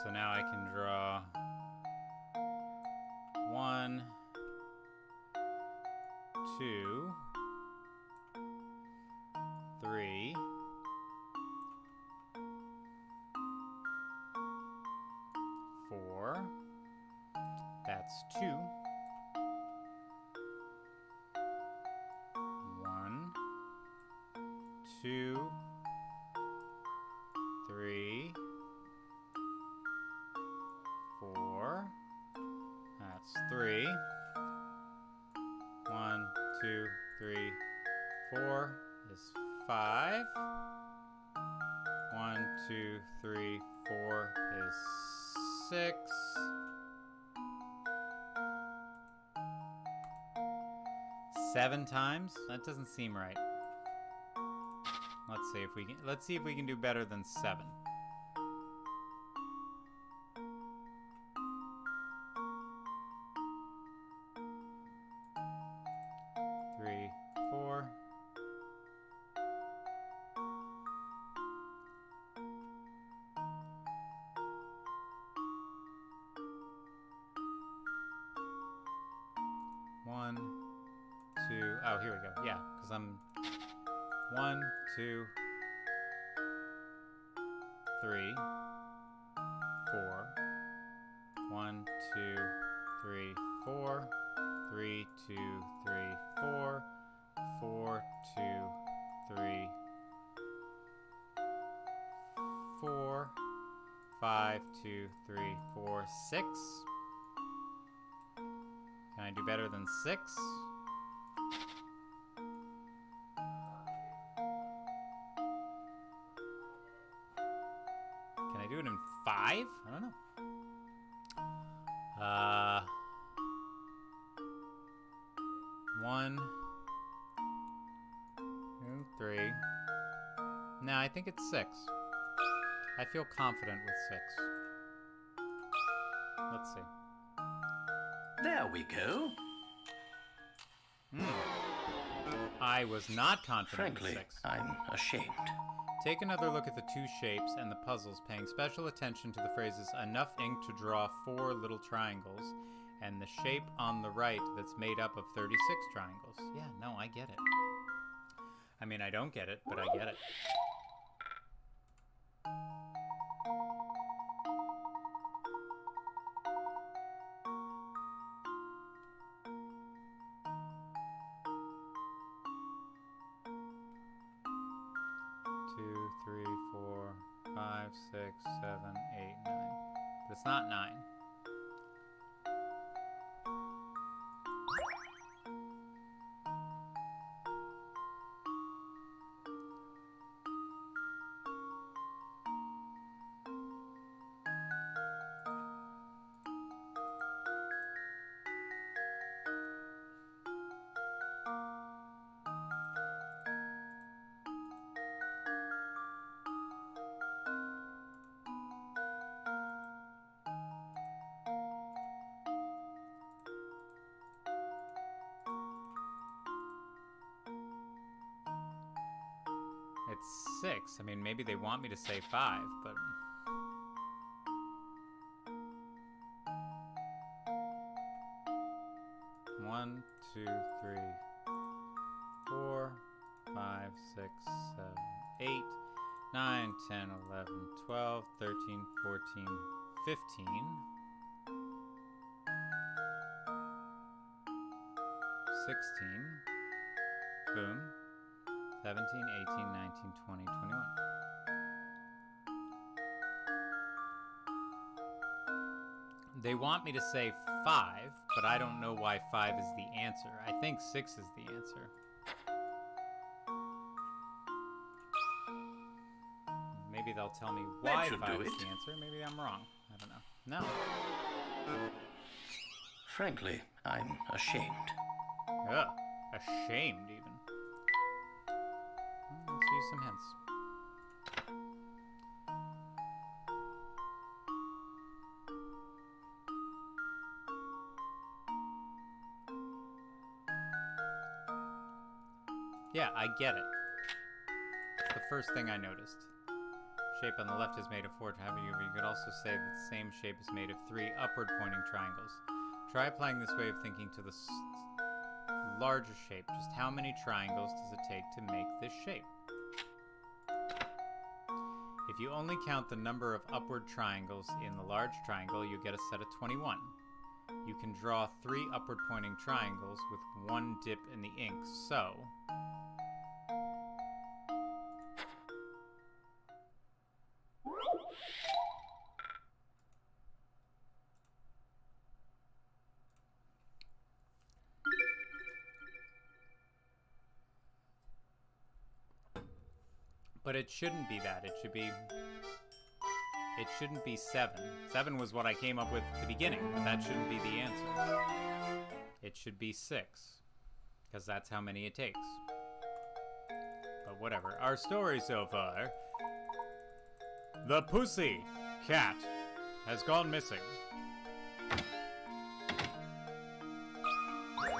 So now I can draw 1, 2, 3, 4. That's 2. 1, 2, 3, 4. That's 3. 1, 2, 3, 4 is 5. 1, 2, 3, 4 is 6. 7 times? That doesn't seem right. Let's see if we can do better than 7. 3, 4. One, 2. Oh, here we go. Yeah, because I'm 1, 2, 3, 4. 1, 2, 3, 4. 3, 2, 3, 4. 4, 2, 3, 4. 5, 2, 3, 4, 6. Can I do better than 6? Can I do it in 5? I don't know. 1, 2, 3. No, I think it's 6. I feel confident with 6. Let's see. There we go. I was not confident Frankly, with 6. I'm ashamed. Take another look at the 2 shapes and the puzzles, paying special attention to the phrases enough ink to draw 4 little triangles and the shape on the right that's made up of 36 triangles. Yeah, no, I get it. I mean, I don't get it, but I get it. Two, 3, 4, 5, 6, 7, 8, 9. But it's not 9. It's 6. I mean, maybe they want me to say 5, but... One, 2, 3, 4, 5, 6, 7, 8, 9, 10, 11, 12, 13, 14, 15. 16. Boom. 17, 18, 19, 20, 21. They want me to say 5, but I don't know why 5 is the answer. I think 6 is the answer. Maybe they'll tell me why 5 is the answer. Maybe I'm wrong. I don't know. No. Frankly, I'm ashamed. Ugh. Ashamed, even. Let's use some hints. Yeah, I get it. It's the first thing I noticed. Shape on the left is made of 4 triangles, but you could also say that the same shape is made of 3 upward pointing triangles. Try applying this way of thinking to the larger shape. Just how many triangles does it take to make this shape? If you only count the number of upward triangles in the large triangle, you get a set of 21. You can draw 3 upward pointing triangles with 1 dip in the ink, so... But it shouldn't be that. It shouldn't be 7. 7 was what I came up with at the beginning, but that shouldn't be the answer. It should be 6, because that's how many it takes. But whatever. Our story so far. The pussy cat has gone missing.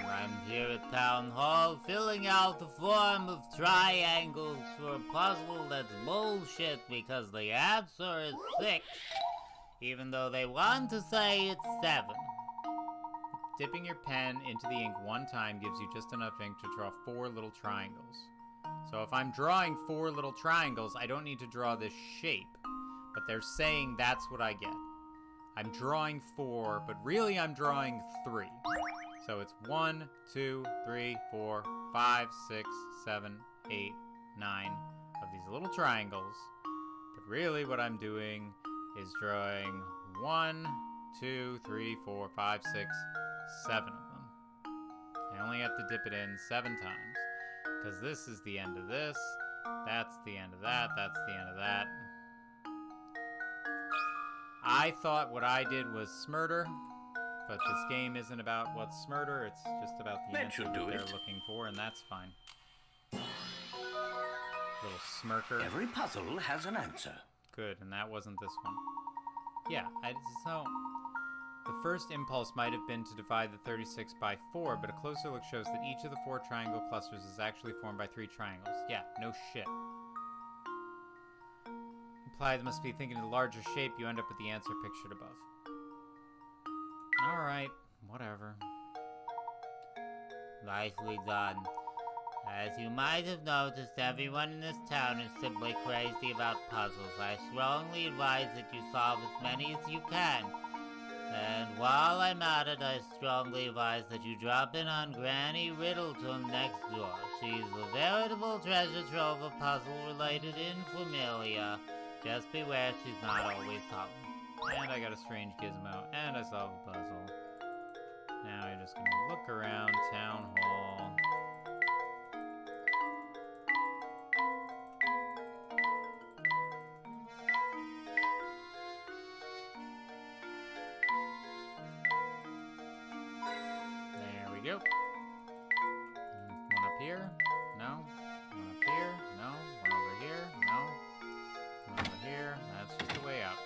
I'm here at Town Hall filling out the form of triangles for a puzzle that's bullshit because the answer is 6, even though they want to say it's 7. Dipping your pen into the ink 1 time gives you just enough ink to draw 4 little triangles. So if I'm drawing 4 little triangles, I don't need to draw this shape, but they're saying that's what I get. I'm drawing 4, but really I'm drawing 3. So it's 1, 2, 3, 4, 5, 6, 7, 8, 9 of these little triangles. But really what I'm doing is drawing 1, 2, 3, 4, 5, 6, 7 of them. I only have to dip it in 7 times. Because this is the end of this, that's the end of that, that's the end of that. I thought what I did was smurder. But this game isn't about what's smurder, it's just about the answer that they're looking for, and that's fine. Little smirker. Every puzzle has an answer. Good, and that wasn't this one. Yeah, so... The first impulse might have been to divide the 36 by 4, but a closer look shows that each of the 4 triangle clusters is actually formed by 3 triangles. Yeah, no shit. Implied must be thinking of the larger shape, you end up with the answer pictured above. Alright, whatever. Nicely done. As you might have noticed, everyone in this town is simply crazy about puzzles. I strongly advise that you solve as many as you can. And while I'm at it, I strongly advise that you drop in on Granny Riddleton next door. She's a veritable treasure trove of puzzle-related infamia. Just beware she's not always talking. And I got a strange gizmo, and I solved a puzzle. Now you're just gonna look around Town Hall. There we go. One up here? No. One up here? No. One over here? No. One over here? That's just a way out.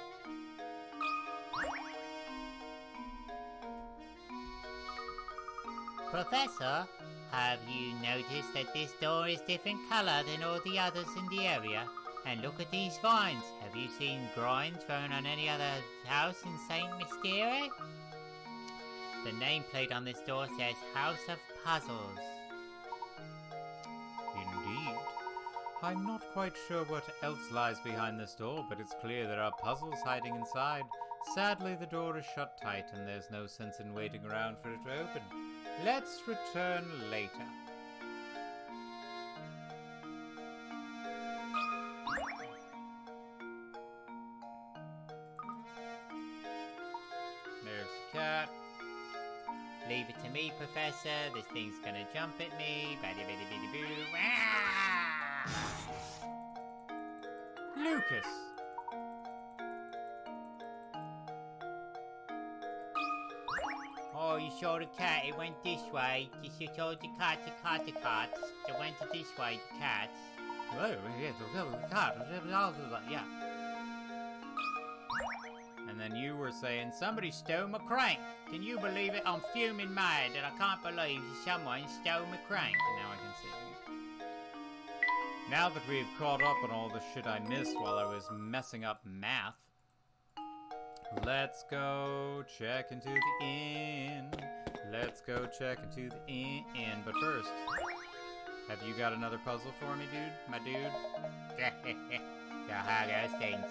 Professor, have you noticed that this door is different color than all the others in the area? And look at these vines. Have you seen groins thrown on any other house in St. Mystery? The nameplate on this door says House of Puzzles. Indeed. I'm not quite sure what else lies behind this door, but it's clear there are puzzles hiding inside. Sadly, the door is shut tight, and there's no sense in waiting around for it to open. Let's return later. There's the cat. Leave it to me, Professor. This thing's gonna jump at me. Baddy-baddy-baddy-boo. Lucas! Oh, you saw the cat. It went this way. You told the cat. It went this way, the cat. Oh, yes, the cat. Yeah. And then you were saying, somebody stole my crank. Can you believe it? I'm fuming mad and I can't believe someone stole my crank. And now I can see it. Now that we've caught up on all the shit I missed while I was messing up math, let's go check into the inn. Let's go check into the inn. But first, have you got another puzzle for me, dude? My dude? So how those things?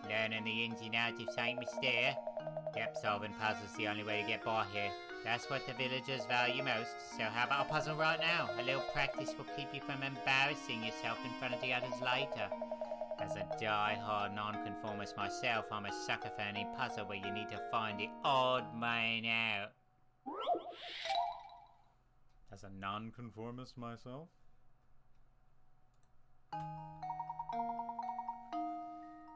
Learning the ins and outs of St. Mystere? Yep, solving puzzles the only way to get by here. That's what the villagers value most. So how about a puzzle right now? A little practice will keep you from embarrassing yourself in front of the others later. As a die-hard nonconformist myself, I'm a sucker for any puzzle where you need to find the odd man out. As a nonconformist myself?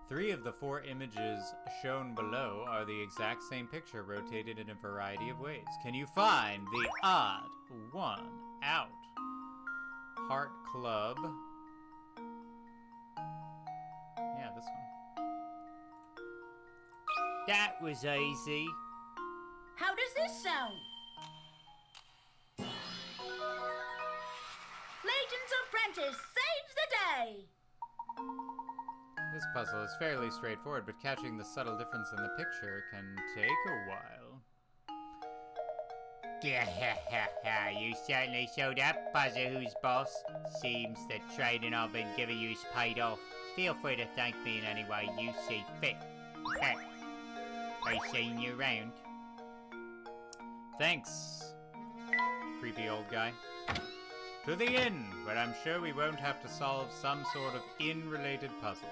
Three of the four images shown below are the exact same picture rotated in a variety of ways. Can you find the odd one out? Heart Club. Yeah, this one. That was easy. How does this sound? Layton's apprentice saves the day! This puzzle is fairly straightforward, but catching the subtle difference in the picture can take a while. You certainly showed up, Buzzer Who's Boss. Seems the training I've been giving you's paid off. Feel free to thank me in any way you see fit. I've seen you around. Thanks, creepy old guy. To the inn, where I'm sure we won't have to solve some sort of inn-related puzzle.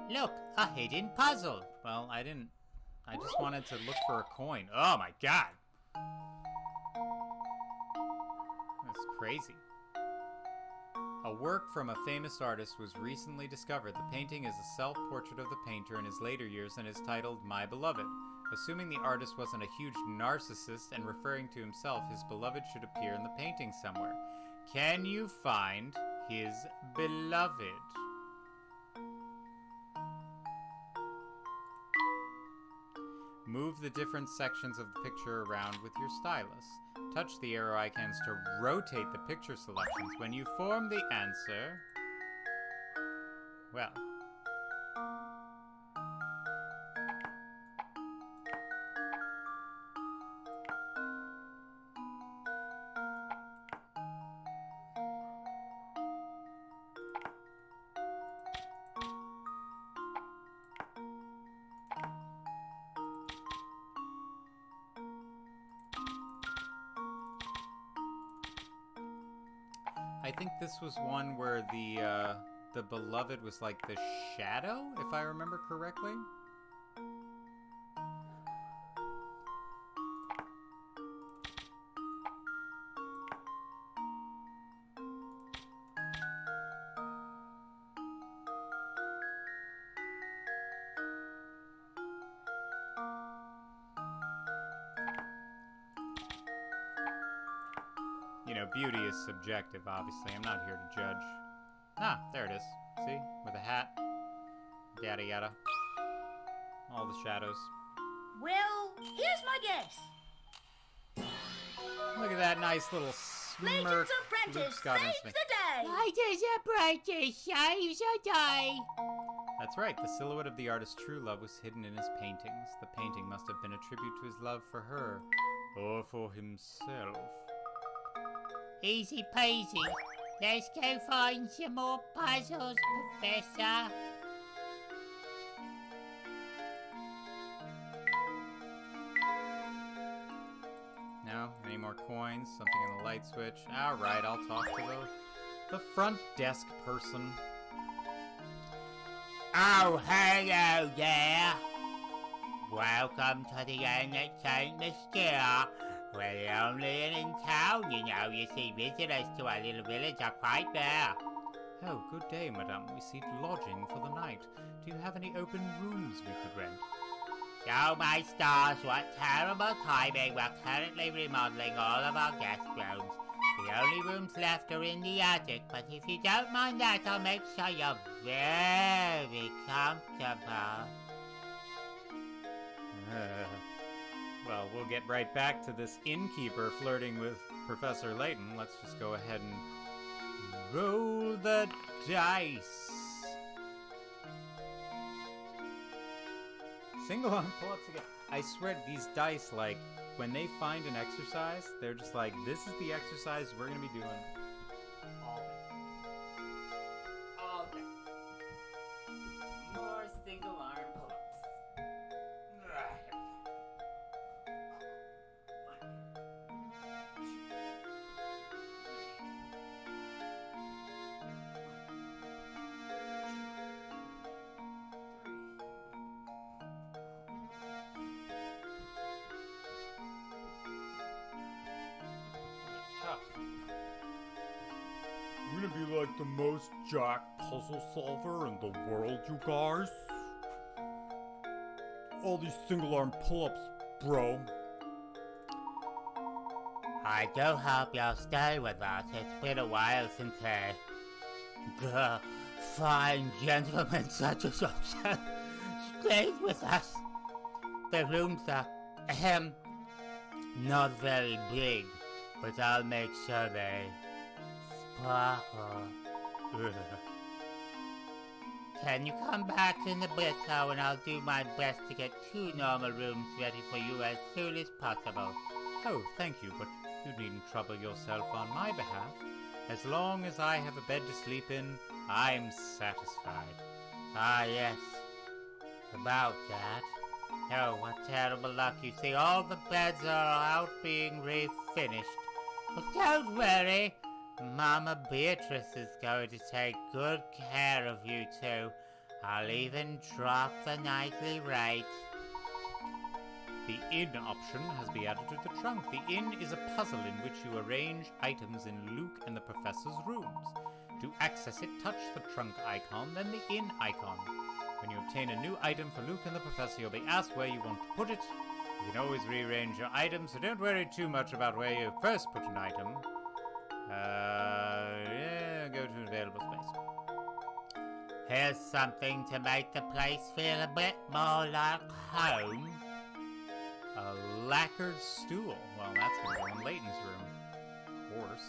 Look, a hidden puzzle. Well, I didn't. I just wanted to look for a coin. Oh my god! That's crazy. A work from a famous artist was recently discovered. The painting is a self-portrait of the painter in his later years and is titled My Beloved. Assuming the artist wasn't a huge narcissist and referring to himself, his beloved should appear in the painting somewhere. Can you find his beloved? Move the different sections of the picture around with your stylus. Touch the arrow icons to rotate the picture selections. When you form the answer, well, I think this was one where the beloved was like the shadow, if I remember correctly. You know, beauty is subjective, obviously. I'm not here to judge. Ah, there it is. See? With a hat. Yada yada. All the shadows. Well, here's my guess. Look at that nice little smirk. Layton's apprentice Luke's got on his saves face. the day! Layton's apprentice saves the day. That's right. The silhouette of the artist's true love was hidden in his paintings. The painting must have been a tribute to his love for her. Or for himself. Easy peasy. Let's go find some more puzzles, Professor. No? Any more coins? Something in the light switch? Alright, I'll talk to the front desk person. Oh, hello there. Welcome to the inn at St. Mystere. We're the only inn in town, you know. You see, visitors to our little village are quite rare. Oh, good day, madame. We seek lodging for the night. Do you have any open rooms we could rent? Oh, my stars, what terrible timing. We're currently remodeling all of our guest rooms. The only rooms left are in the attic, but if you don't mind that, I'll make sure you're very comfortable. Well, we'll get right back to this innkeeper flirting with Professor Layton. Let's just go ahead and roll the dice. Single arm pull-ups again. I swear these dice, like, when they find an exercise, they're just like, this is the exercise we're going to be doing all day. All day. More single arm pull-ups. I'm gonna be like the most jacked puzzle solver in the world, you guys. All these single arm pull-ups, bro. I do hope you'll stay with us. It's been a while since the fine gentleman such as yourself stayed with us. The rooms are, not very big, but I'll make sure they sparkle. Can you come back in a bit now, and I'll do my best to get 2 normal rooms ready for you as soon as possible. Oh, thank you, but you needn't trouble yourself on my behalf. As long as I have a bed to sleep in, I'm satisfied. Ah, yes. About that. Oh, what terrible luck. You see, all the beds are out being refinished. But don't worry. Mama Beatrice is going to take good care of you two. I'll even drop the nightly rate. The inn option has been added to the trunk. The inn is a puzzle in which you arrange items in Luke and the Professor's rooms. To access it, touch the trunk icon, then the inn icon. When you obtain a new item for Luke and the Professor, you'll be asked where you want to put it. You can always rearrange your items, so don't worry too much about where you first put an item. Yeah, go to available space. Here's something to make the place feel a bit more like home. A lacquered stool. Well, that's going to go in Layton's room. Of course.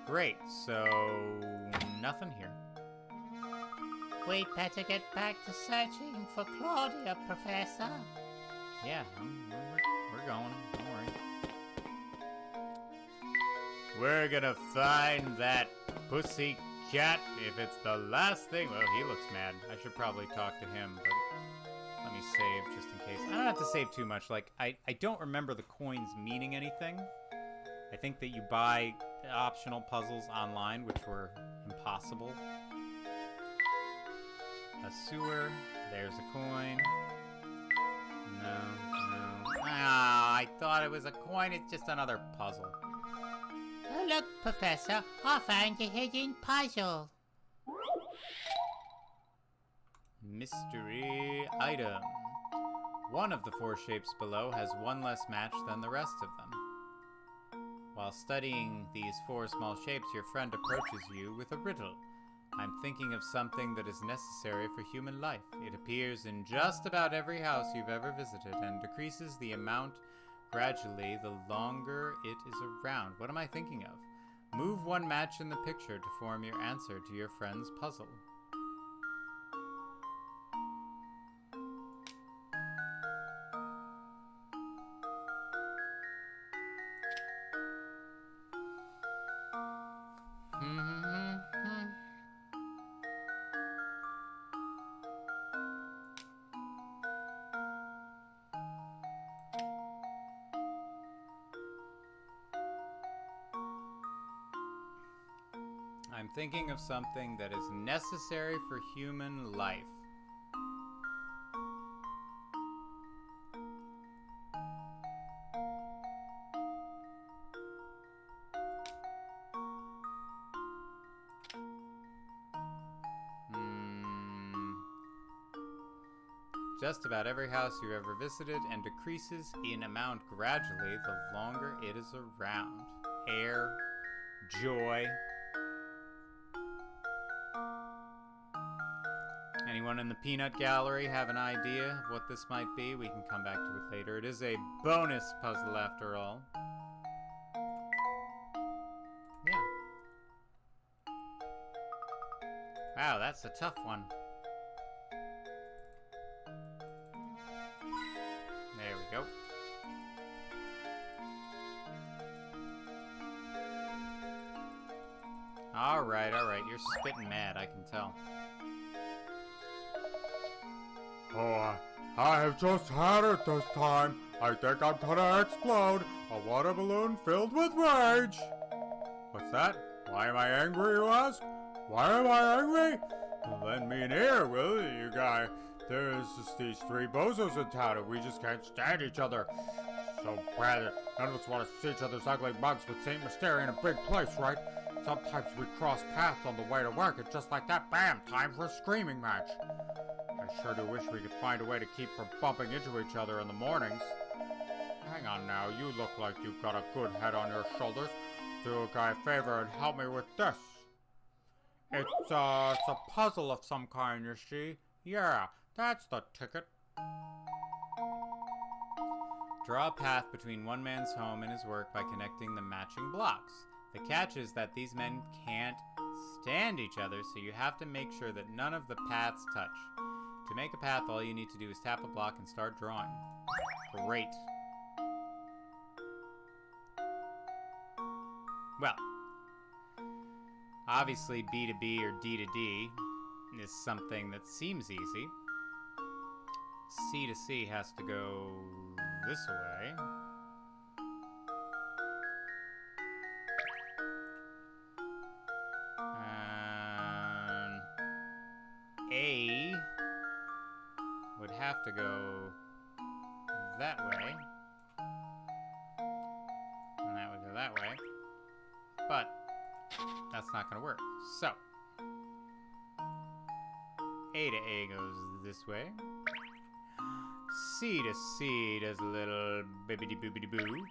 Great, so nothing here. We'd better get back to searching for Claudia, Professor. Yeah, we're going. Don't worry. We're gonna find that pussy cat if it's the last thing. Well, he looks mad. I should probably talk to him, but let me save just in case. I don't have to save too much. Like, I don't remember the coins meaning anything. I think that you buy optional puzzles online, which were impossible. A sewer. There's a coin. No. Ah, I thought it was a coin. It's just another puzzle. Oh, look, Professor. I found a hidden puzzle. Mystery item. One of the 4 shapes below has 1 less match than the rest of them. While studying these 4 small shapes, your friend approaches you with a riddle. I'm thinking of something that is necessary for human life. It appears in just about every house you've ever visited and decreases the amount gradually the longer it is around. What am I thinking of? Move 1 match in the picture to form your answer to your friend's puzzle. I'm thinking of something that is necessary for human life. Just about every house you've ever visited and decreases in amount gradually the longer it is around. Air, joy. Anyone in the peanut gallery have an idea of what this might be? We can come back to it later. It is a bonus puzzle after all. Yeah. Wow, that's a tough one. There we go. Alright, you're spitting mad, I can tell. Oh, I have just had it this time. I think I'm gonna explode. A water balloon filled with rage. What's that? Why am I angry, you ask? Why am I angry? Lend me an ear, will you guys? There's just these three bozos in town and we just can't stand each other. So bad. None of us want to see each other's ugly mugs, but St. Mysteria in a big place, right? Sometimes we cross paths on the way to work, and just like that, bam, time for a screaming match. I sure do wish we could find a way to keep from bumping into each other in the mornings. Hang on now, you look like you've got a good head on your shoulders. Do a guy a favor and help me with this. It's a puzzle of some kind, you see. Yeah, that's the ticket. Draw a path between one man's home and his work by connecting the matching blocks. The catch is that these men can't stand each other, so you have to make sure that none of the paths touch. To make a path, all you need to do is tap a block and start drawing. Great. Well, obviously B to B or D to D is something that seems easy. C to C has to go this way. A would have to go that way. And that would go that way. But that's not going to work. So, A to A goes this way. C to C does a little bibbidi boobidi boo.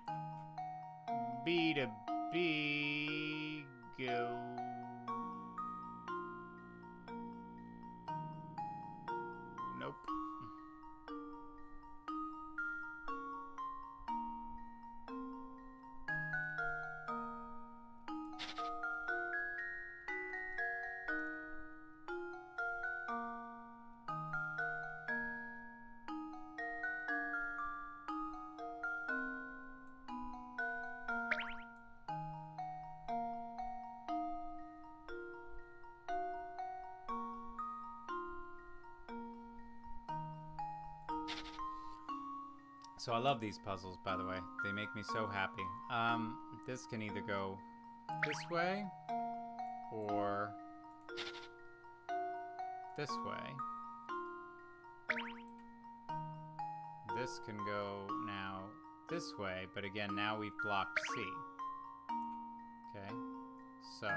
B to B go. Nope. So I love these puzzles, by the way. They make me so happy. This can either go this way or this way. This can go now this way, but again, now we've blocked C. Okay, so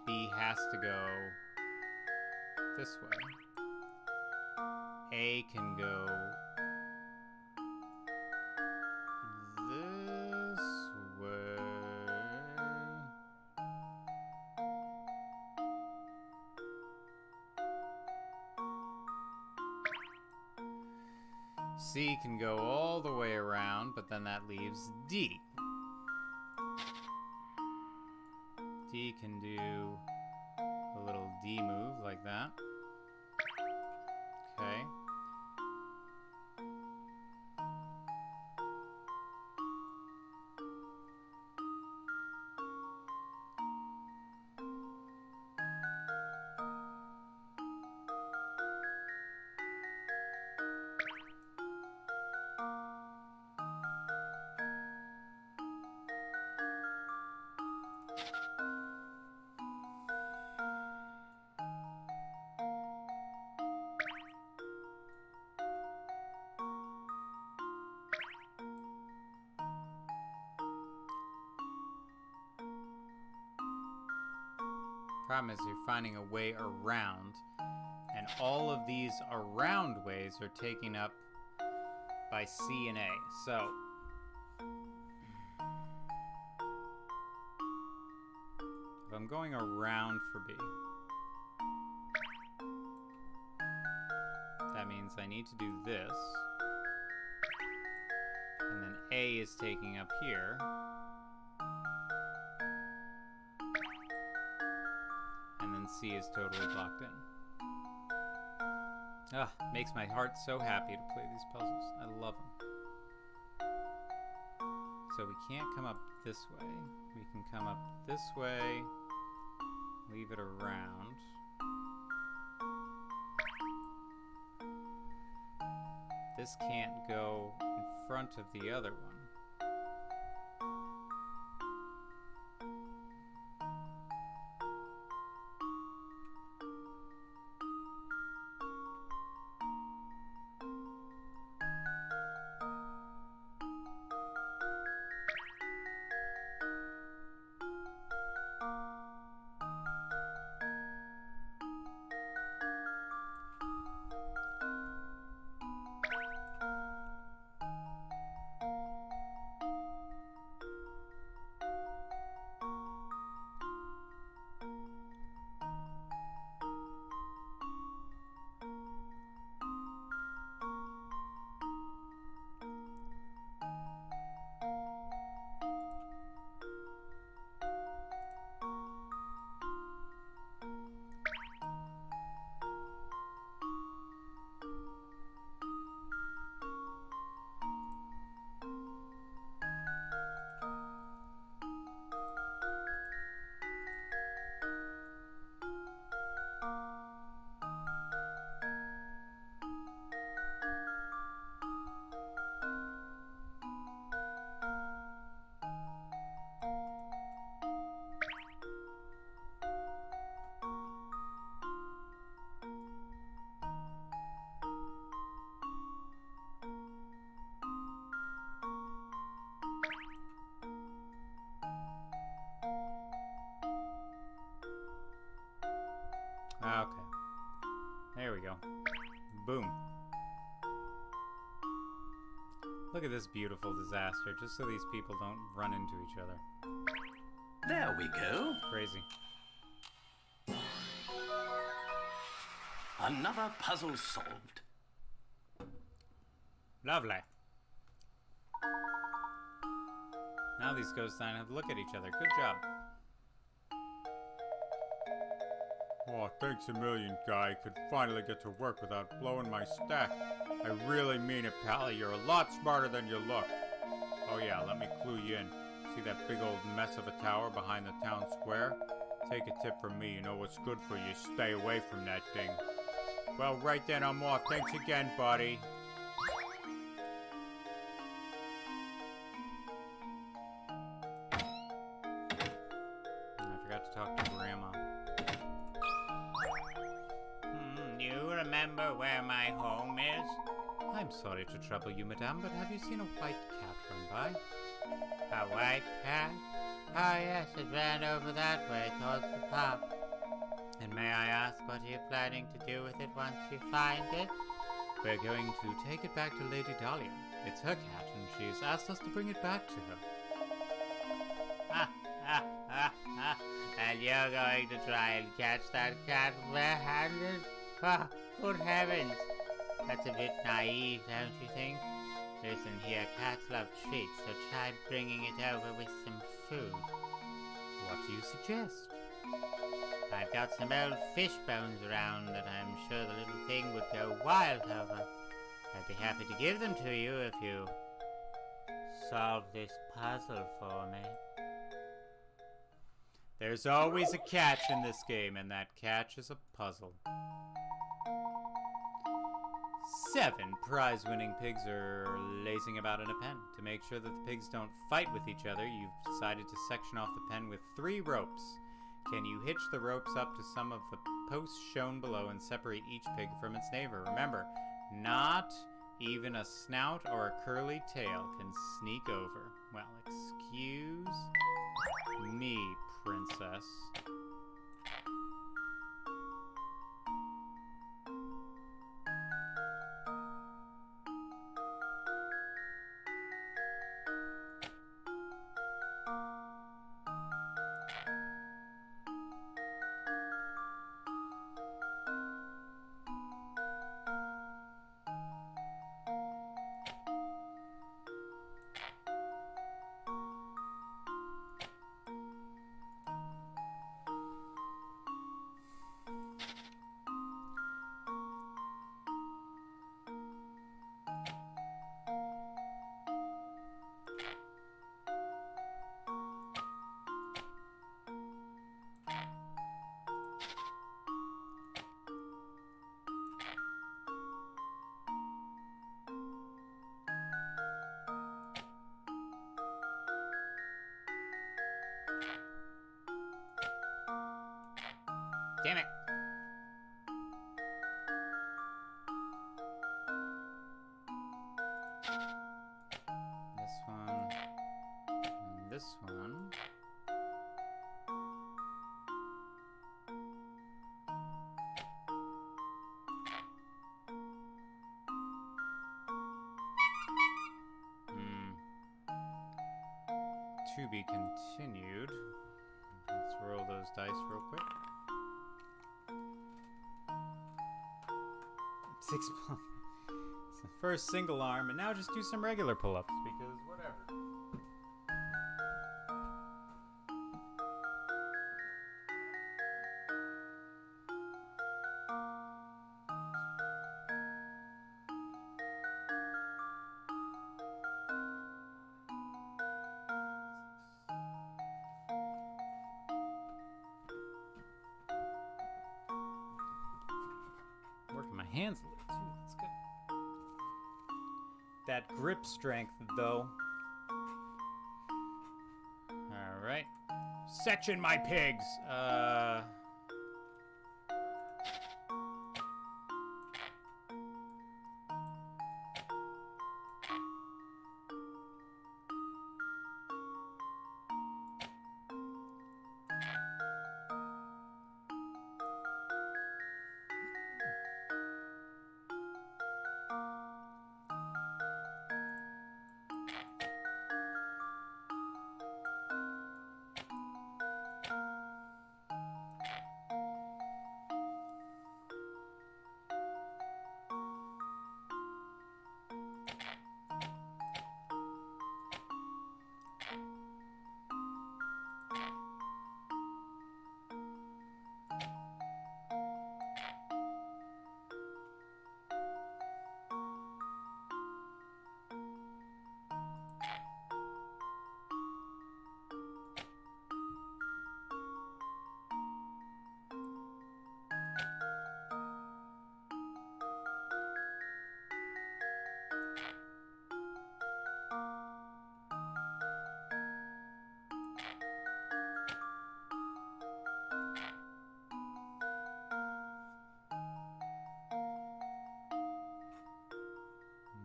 B has to go this way. A can go this way. C can go all the way around, but then that leaves D. D can do a little D move like that. Okay. Problem is you're finding a way around, and all of these around ways are taken up by C and A. So if I'm going around for B, means I need to do this. And then A is taking up here. And then C is totally blocked in. Ah, makes my heart so happy to play these puzzles. I love them. So we can't come up this way. We can come up this way. Leave it around. This can't go in front of the other one. Okay. There we go. Boom. Look at this beautiful disaster, just so these people don't run into each other. There we go. Crazy. Another puzzle solved. Lovely. Now these ghosts and I have to look at each other. Good job. Oh, thanks a million, Guy. Could finally get to work without blowing my stack. I really mean it, Pally. You're a lot smarter than you look. Oh yeah, let me clue you in. See that big old mess of a tower behind the town square? Take a tip from me. You know what's good for you. Stay away from that thing. Well, right then, I'm off. Thanks again, buddy. I forgot to talk to Grandma. You remember where my home is? I'm sorry to trouble you, madame, but have you seen a white cat run by? A white cat? Oh yes, it ran over that way towards the park. And may I ask what you're planning to do with it once you find it? We're going to take it back to Lady Dahlia. It's her cat, and she's asked us to bring it back to her. And you're going to try and catch that cat barehanded? Oh, good heavens! That's a bit naive, don't you think? Listen here, cats love treats, so try bringing it over with some food. What do you suggest? I've got some old fish bones around that I'm sure the little thing would go wild over. I'd be happy to give them to you if you solve this puzzle for me. There's always a catch in this game, and that catch is a puzzle. 7 prize-winning pigs are lazing about in a pen. To make sure that the pigs don't fight with each other, you've decided to section off the pen with 3 ropes. Can you hitch the ropes up to some of the posts shown below and separate each pig from its neighbor? Remember, not even a snout or a curly tail can sneak over. Well, excuse me, princess. Damn it. This one. And this one. To be continued. Let's roll those dice real quick. 6 points. It's the first single arm, and now just do some regular pull-ups because whatever. Working my hands a little too. That's good. That grip strength, though. All right. Section my pigs.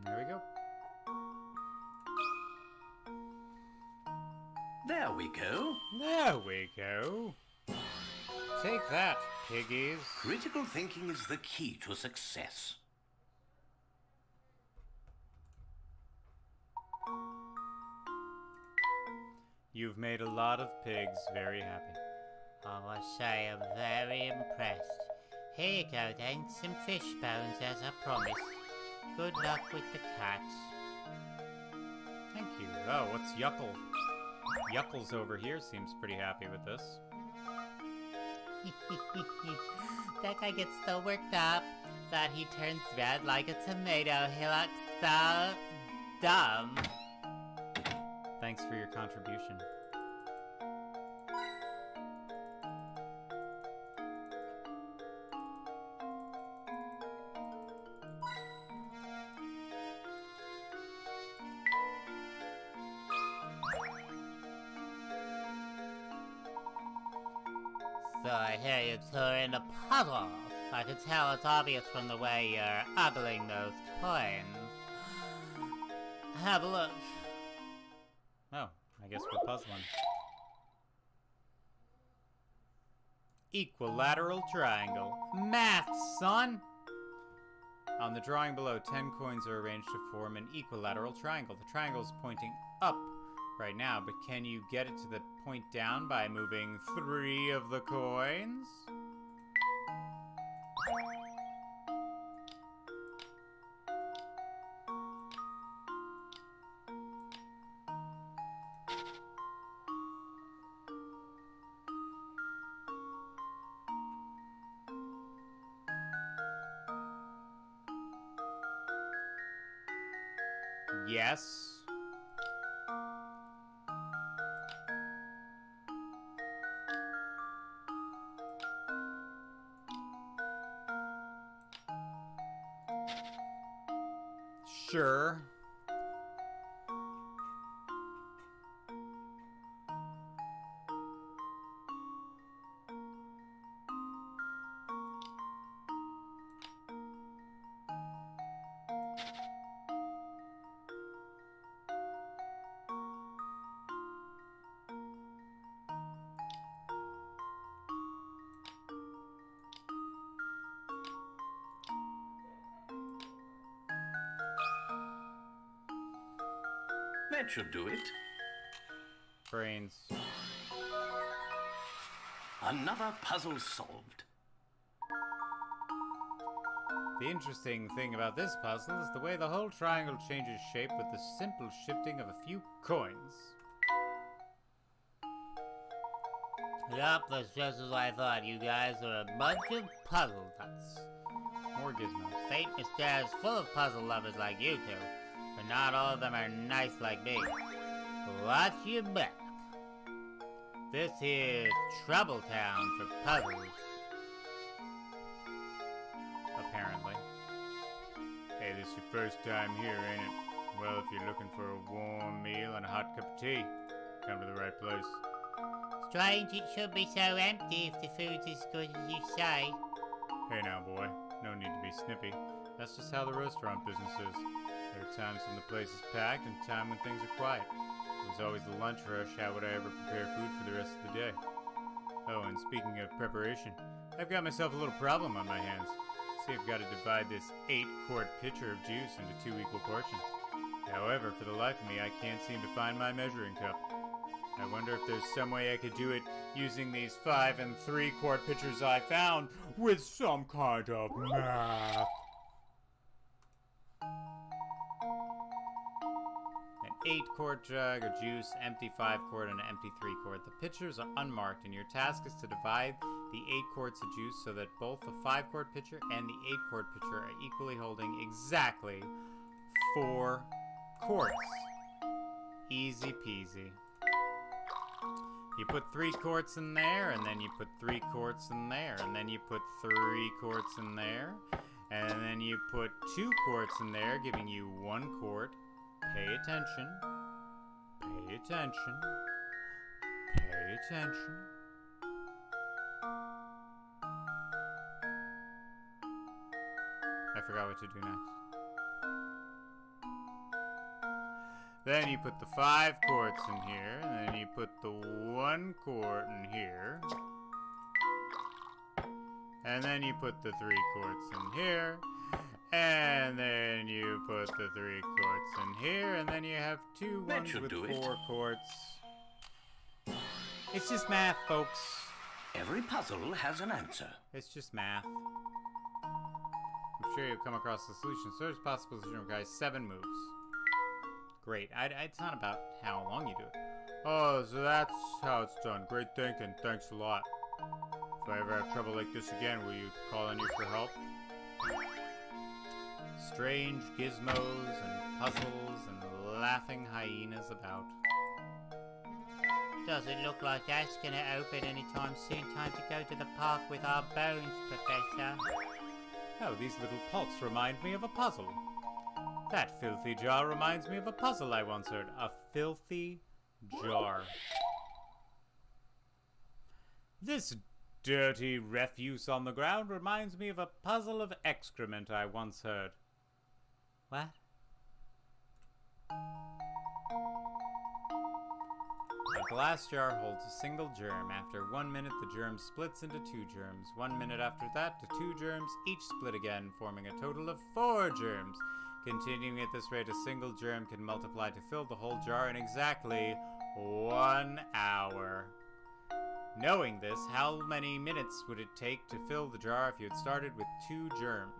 There we go. There we go. There we go. Take that, piggies. Critical thinking is the key to success. You've made a lot of pigs very happy. I must say I'm very impressed. Here you go then, some fish bones as I promised. Good luck with the cats. Thank you. Oh, what's Yuckle? Yuckles over here seems pretty happy with this. That guy gets so worked up that he turns red like a tomato. He looks so dumb. Thanks for your contribution. So I hear you two are in a puzzle. I can tell it's obvious from the way you're uggling those coins. Have a look. Oh, I guess we're puzzling. Equilateral triangle. Math, son! On the drawing below, 10 coins are arranged to form an equilateral triangle. The triangle is pointing up right now, but can you get it to the point down by moving 3 of the coins? Yes. Sure. That should do it. Brains. Another puzzle solved. The interesting thing about this puzzle is the way the whole triangle changes shape with the simple shifting of a few coins. Yup, that's just as I thought. You guys are a bunch of puzzle nuts. More gizmos. Fate Mystere is full of puzzle lovers like you two, but not all of them are nice like me. Watch your back. This here's Trouble Town for puzzles. Apparently. Hey, this your first time here, ain't it? Well, if you're looking for a warm meal and a hot cup of tea, come to the right place. Strange it should be so empty if the food's as good as you say. Hey now, boy. No need to be snippy. That's just how the restaurant business is. There are times when the place is packed and time when things are quiet. There's always the lunch rush. How would I ever prepare food for the rest of the day? Oh, and speaking of preparation, I've got myself a little problem on my hands. See, I've got to divide this 8-quart pitcher of juice into 2 equal portions. However, for the life of me, I can't seem to find my measuring cup. I wonder if there's some way I could do it using these 5 3/4 pitchers I found with some kind of math. An 8-quart jug of juice, empty 5-quart, and an empty 3-quart. The pitchers are unmarked, and your task is to divide the 8 quarts of juice so that both the 5-quart pitcher and the 8-quart pitcher are equally holding exactly 4 quarts. Easy peasy. You put 3 quarts in there, and then you put 3 quarts in there, and then you put 3 quarts in there, and then you put 2 quarts in there, giving you 1 quart. Pay attention. Pay attention. Pay attention. I forgot what to do next. Then you put the 5 quarts in here, and then you put the 1 quart in here. And then you put the 3 quarts in here. And then you put the 3 quarts in here, and then you have 2 ones with 4 quarts. It's just math, folks. Every puzzle has an answer. It's just math. I'm sure you'll come across the solution. So there's possible solution guys. 7 moves. Great. It's not about how long you do it. Oh, so that's how it's done. Great thinking. Thanks a lot. If I ever have trouble like this again, will you call on you for help? Strange gizmos and puzzles and laughing hyenas about. Doesn't look like that's gonna open anytime soon. Time to go to the park with our bones, Professor. Oh, these little pulps remind me of a puzzle. That filthy jar reminds me of a puzzle I once heard. A filthy jar. This dirty refuse on the ground reminds me of a puzzle of excrement I once heard. What? A glass jar holds a single germ. After 1 minute, the germ splits into 2 germs. 1 minute after that, the 2 germs each split again, forming a total of 4 germs. Continuing at this rate, a single germ can multiply to fill the whole jar in exactly 1 hour. Knowing this, how many minutes would it take to fill the jar if you had started with 2 germs?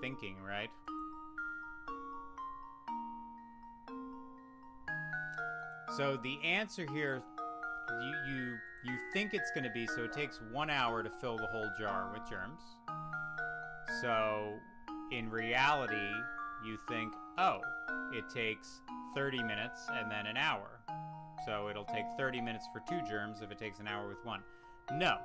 Thinking, right? So the answer here, you think it's going to be, so it takes 1 hour to fill the whole jar with germs. So in reality, you think, oh, it takes 30 minutes and then an hour. So it'll take 30 minutes for 2 germs if it takes an hour with 1. No,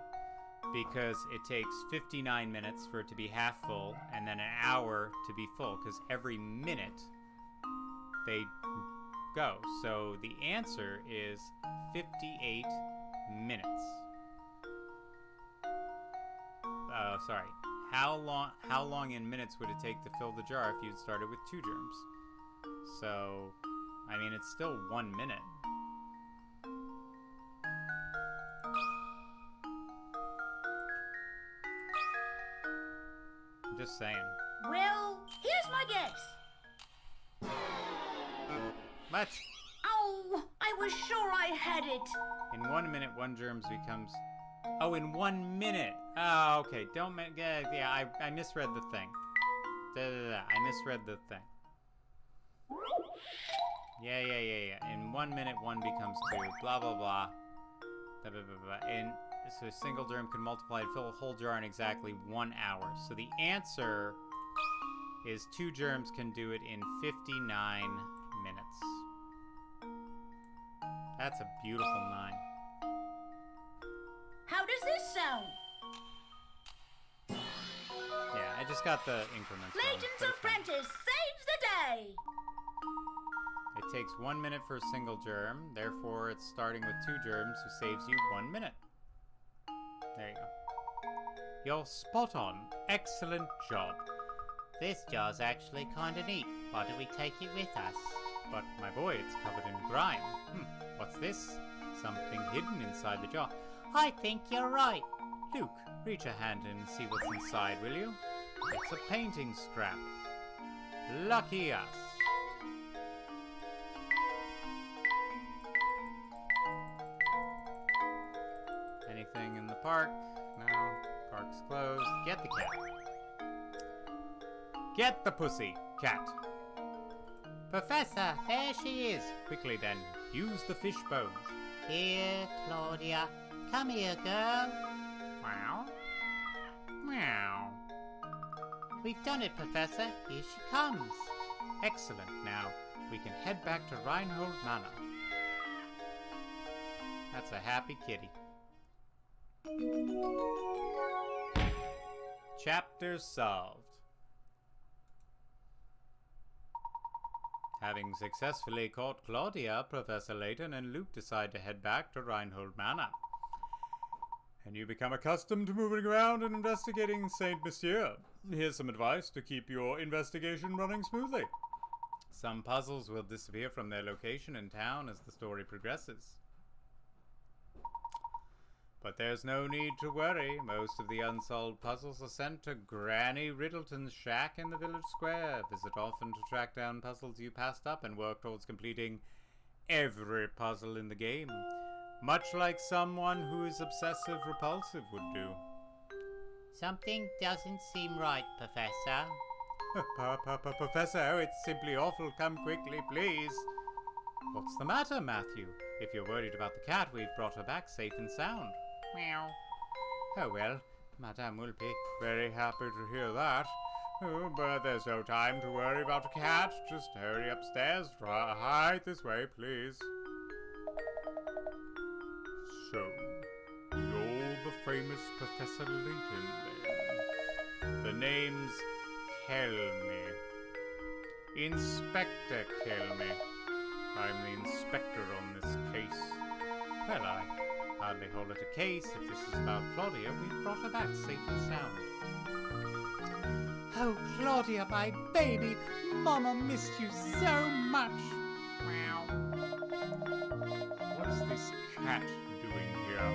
because it takes 59 minutes for it to be half full and then an hour to be full, because every minute they go. So the answer is 58 minutes. Sorry. How long in minutes would it take to fill the jar if you'd started with 2 germs? So, I mean, it's still 1 minute. I'm just saying. Well, here's my guess. What? Oh, I was sure I had it. In 1 minute, 1 germs becomes... Oh, in 1 minute. Oh, okay. Don't make... Yeah, I misread the thing. I misread the thing. Yeah. In 1 minute, 1 becomes 2. Blah, blah, blah. Blah, blah, blah, blah. And so a single germ can multiply and fill a whole jar in exactly 1 hour. So the answer is 2 germs can do it in 59 minutes. That's a beautiful 9. How does this sound? Yeah, I just got the increments wrong, Layton's but it's fine. apprentice saves the day. It takes 1 minute for a single germ, therefore it's starting with 2 germs, who saves you 1 minute. There you go. You're spot on. Excellent job. This jar's actually kinda neat. Why don't we take it with us? But my boy, it's covered in grime. What's this? Something hidden inside the jar. I think you're right. Luke, reach a hand in and see what's inside, will you? It's a painting scrap. Lucky us. Anything in the park? No. Park's closed. Get the cat. Get the pussy, cat. Professor, there she is. Quickly then, use the fish bones. Here, Claudia. Come here, girl. Meow. Meow. We've done it, Professor. Here she comes. Excellent. Now, we can head back to Reinhold Manor. That's a happy kitty. Chapter solved. Having successfully caught Claudia, Professor Layton and Luke decide to head back to Reinhold Manor. And you become accustomed to moving around and investigating Saint Monsieur. Here's some advice to keep your investigation running smoothly. Some puzzles will disappear from their location in town as the story progresses. But there's no need to worry. Most of the unsolved puzzles are sent to Granny Riddleton's shack in the village square. Visit often to track down puzzles you passed up and work towards completing every puzzle in the game. Much like someone who is obsessive-repulsive would do. Something doesn't seem right, Professor. Professor, it's simply awful. Come quickly, please. What's the matter, Matthew? If you're worried about the cat, we've brought her back safe and sound. Meow. Oh well, Madame will be very happy to hear that. Oh, but there's no time to worry about a cat. Just hurry upstairs. Right this way, please. So, you're the famous Professor Layton, then. The name's Kelmy. Inspector Kelmy. I'm the inspector on this case. Well, I hardly call it a case. If this is about Claudia, we brought her back safe and sound. Oh, Claudia, my baby! Mama missed you so much! Meow. What's this cat doing here?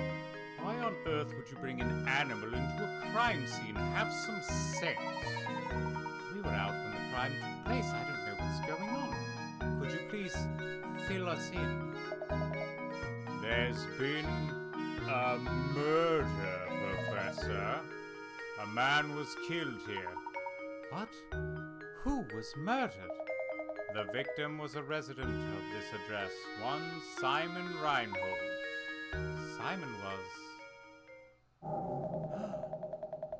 Why on earth would you bring an animal into a crime scene? Have some sense. We were out when the crime took place. I don't know what's going on. Could you please fill us in? There's been a murder, Professor. A man was killed here. What? Who was murdered? The victim was a resident of this address, one Simon Reinhold. Simon was...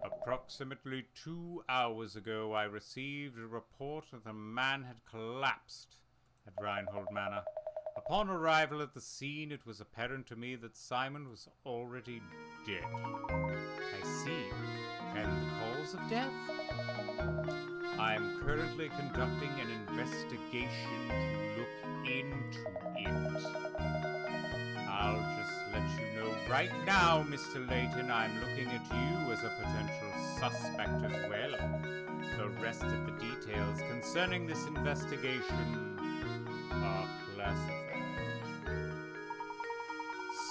Approximately 2 hours ago, I received a report that a man had collapsed at Reinhold Manor. Upon arrival at the scene, it was apparent to me that Simon was already dead. I see. And the cause of death? I am currently conducting an investigation to look into it. I'll just let you know right now, Mr. Layton, I'm looking at you as a potential suspect as well. The rest of the details concerning this investigation are classified.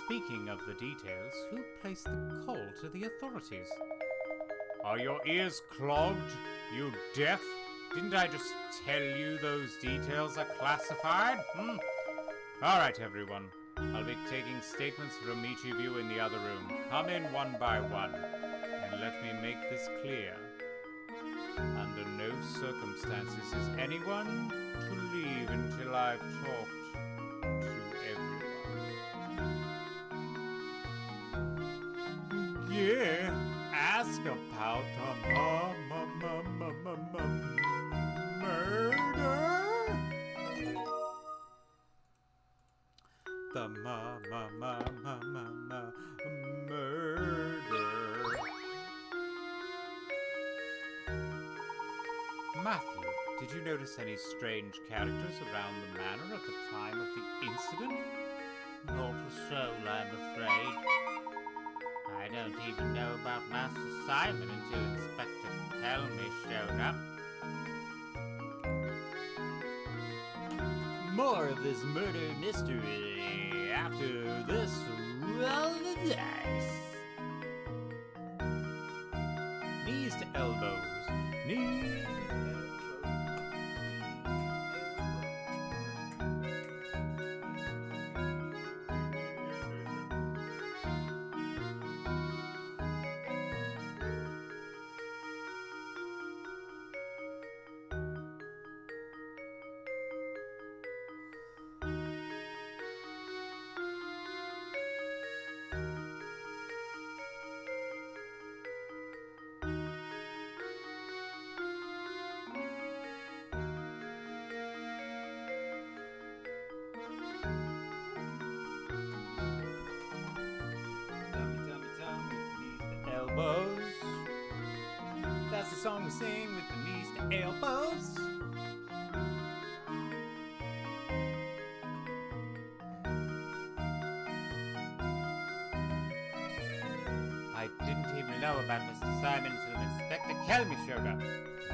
Speaking of the details, who placed the call to the authorities? Are your ears clogged, you deaf? Didn't I just tell you those details are classified? Alright, everyone. I'll be taking statements from each of you in the other room. Come in one by one, and let me make this clear. Under no circumstances is anyone to leave until I've talked to everyone. Yeah, ask about the murder. The murder. Matthew, did you notice any strange characters around the manor at the time of the incident? Not a soul, I'm afraid. I don't even know about Master Simon until Inspector Helmy showed up. More of this murder mystery after this roll of the dice. Knees to elbows. Knees. Elbows. That's the song we sing with the knees to elbows. I didn't even know about Mr. Simon until Inspector Helmy showed up.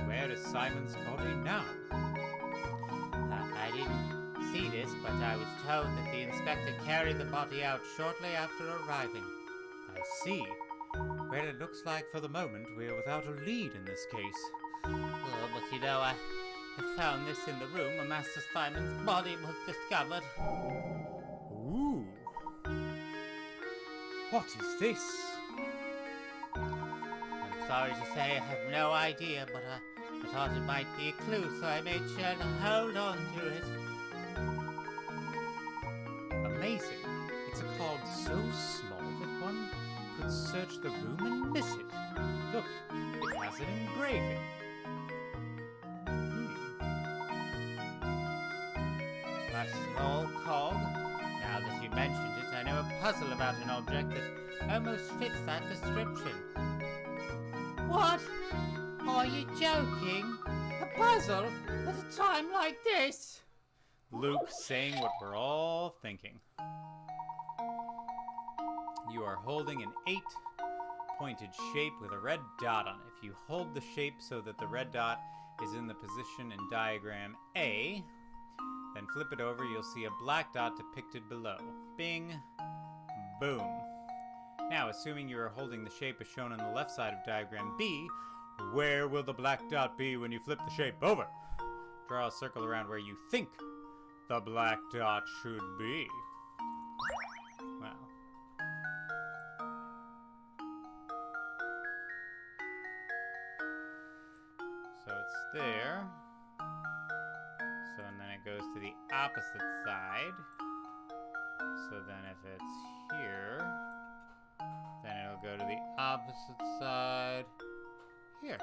Where is Simon's body now? I didn't see this, but I was told that the inspector carried the body out shortly after arriving. I see. Well, it looks like for the moment we're without a lead in this case. Oh, but you know, I found this in the room where Master Simon's body was discovered. Ooh. What is this? I'm sorry to say I have no idea, but I thought it might be a clue, so I made sure to hold on to it. Amazing. It's a card so small that one could search the room and miss it. Look, it has an engraving. A small cog? Now that you mentioned it, I know a puzzle about an object that almost fits that description. What? Are you joking? A puzzle? At a time like this? Luke saying what we're all thinking. You are holding an 8-pointed shape with a red dot on it. If you hold the shape so that the red dot is in the position in diagram A, then flip it over, you'll see a black dot depicted below. Bing. Boom. Now, assuming you are holding the shape as shown on the left side of diagram B, where will the black dot be when you flip the shape over? Draw a circle around where you think the black dot should be. Well. So it's there. So and then it goes to the opposite side. So then if it's here, then it'll go to the opposite side here.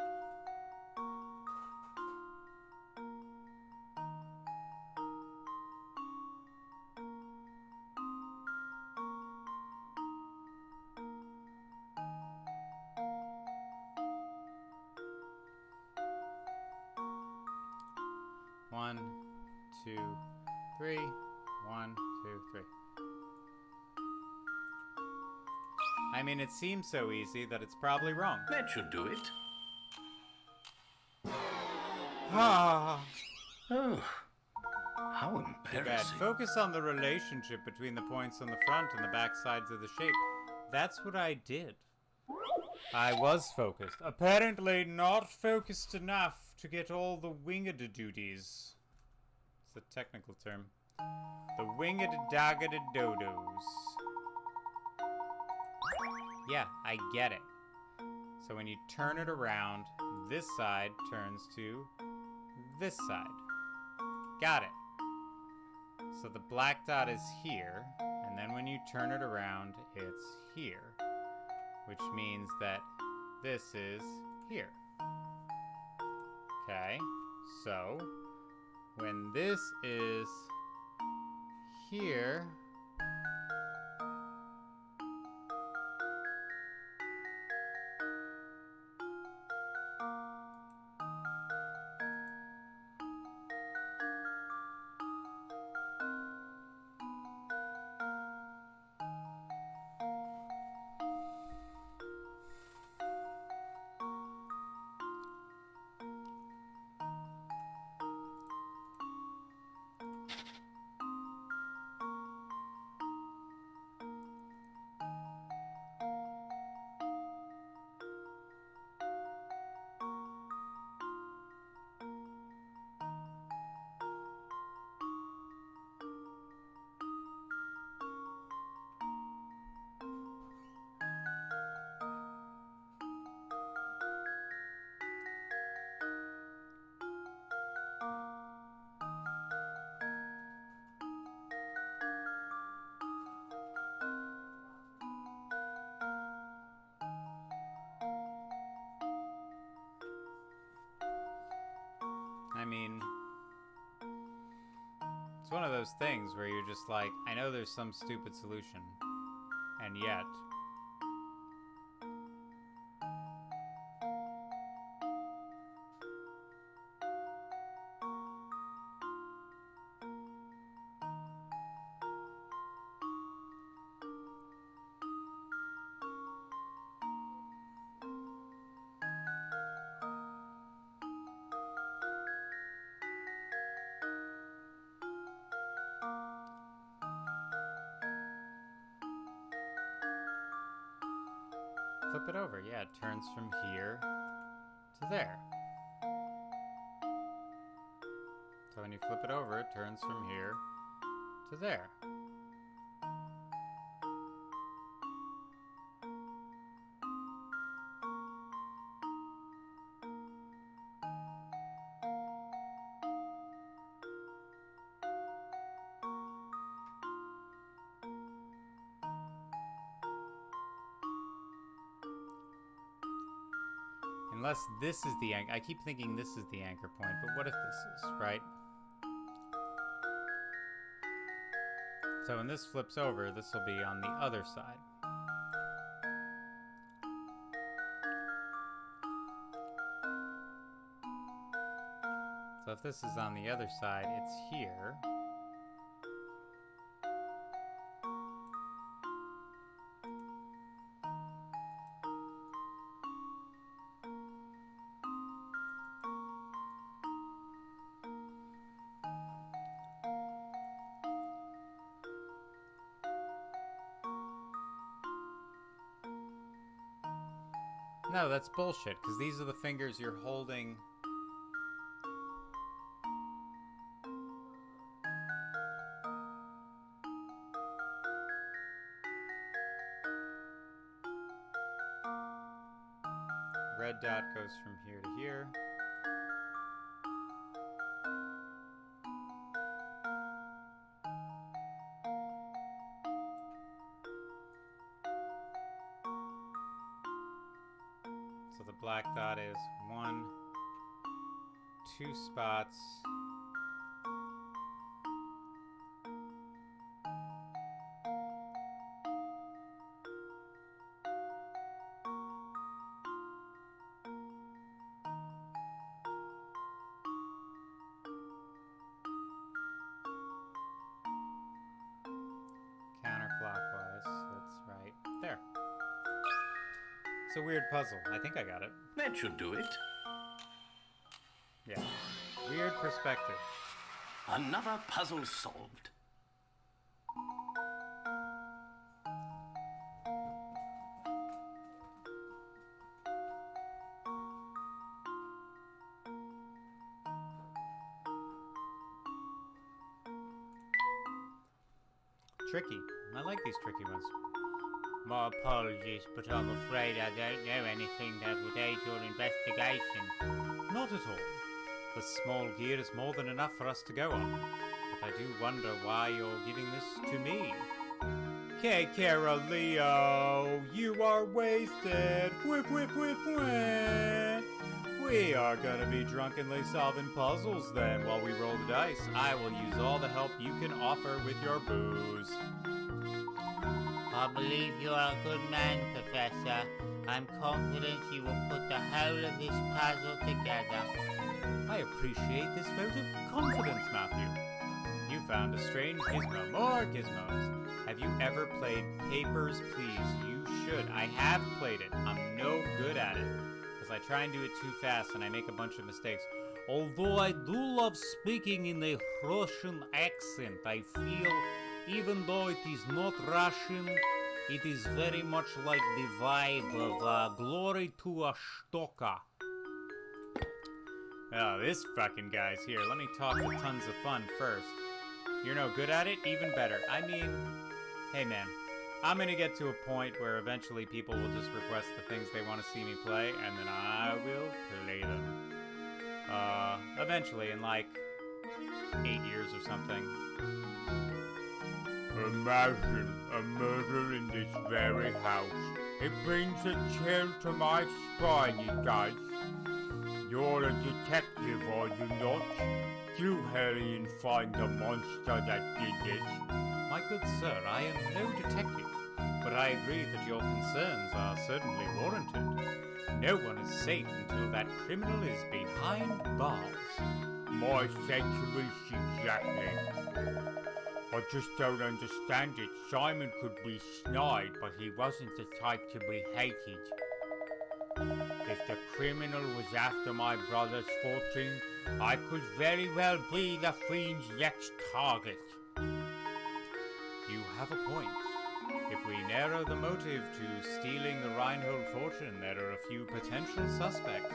One, two, three. 1, 2, 3. I mean, it seems so easy that it's probably wrong. That should do it. Ah. Oh, how Too bad. embarrassing. Focus on the relationship between the points on the front and the back sides of the shape. That's what I did. I was focused. Apparently not focused enough to get all the winged duties. It's a technical term. The winged dagged dodos. Yeah, I get it. So when you turn it around, this side turns to this side. Got it. So the black dot is here, and then when you turn it around, it's here. Which means that this is here. Okay, so when this is here, I mean, it's one of those things where you're just like, I know there's some stupid solution, and yet flip it over. Yeah, it turns from here to there. So when you flip it over, it turns from here to there. Unless this is the anchor. I keep thinking this is the anchor point, but what if this is, right? So when this flips over, this will be on the other side. So if this is on the other side, it's here. No, that's bullshit, because these are the fingers you're holding. Red dot goes from here to here. So the black dot is 1, 2 spots. Counterclockwise, that's right there. It's a weird puzzle. I think I got it. That should do it. Yeah. Weird perspective. Another puzzle solved. tricky. I like these tricky ones. My apologies, but I'm afraid I don't know anything that would aid your investigation. Not at all. The small gear is more than enough for us to go on. But I do wonder why you're giving this to me. Leo, you are wasted. Whip, whip, whip, whip. We are gonna be drunkenly solving puzzles then while we roll the dice. I will use all the help you can offer with your booze. I believe you are a good man, Professor. I'm confident you will put the whole of this puzzle together. I appreciate this vote of confidence, Matthew. You found a strange gizmo. More gizmos. Have you ever played Papers, Please? You should. I have played it. I'm no good at it. Because I try and do it too fast and I make a bunch of mistakes. Although I do love speaking in a Russian accent, I feel even though it is not Russian, it is very much like the vibe of Glory to a Stoka. Oh, this fucking guy's here. Let me talk to Tons of Fun first. You're no good at it? Even better. I mean, hey man, I'm gonna get to a point where eventually people will just request the things they want to see me play, and then I will play them. Eventually, in like 8 years or something. Imagine a murder in this very house. It brings a chill to my spine, it does. You're a detective, are you not? You hurry and find the monster that did this. My good sir, I am no detective, but I agree that your concerns are certainly warranted. No one is safe until that criminal is behind bars. My sentiments exactly. I just don't understand it. Simon could be snide, but he wasn't the type to be hated. If the criminal was after my brother's fortune, I could very well be the fiend's next target. You have a point. If we narrow the motive to stealing the Reinhold fortune, there are a few potential suspects.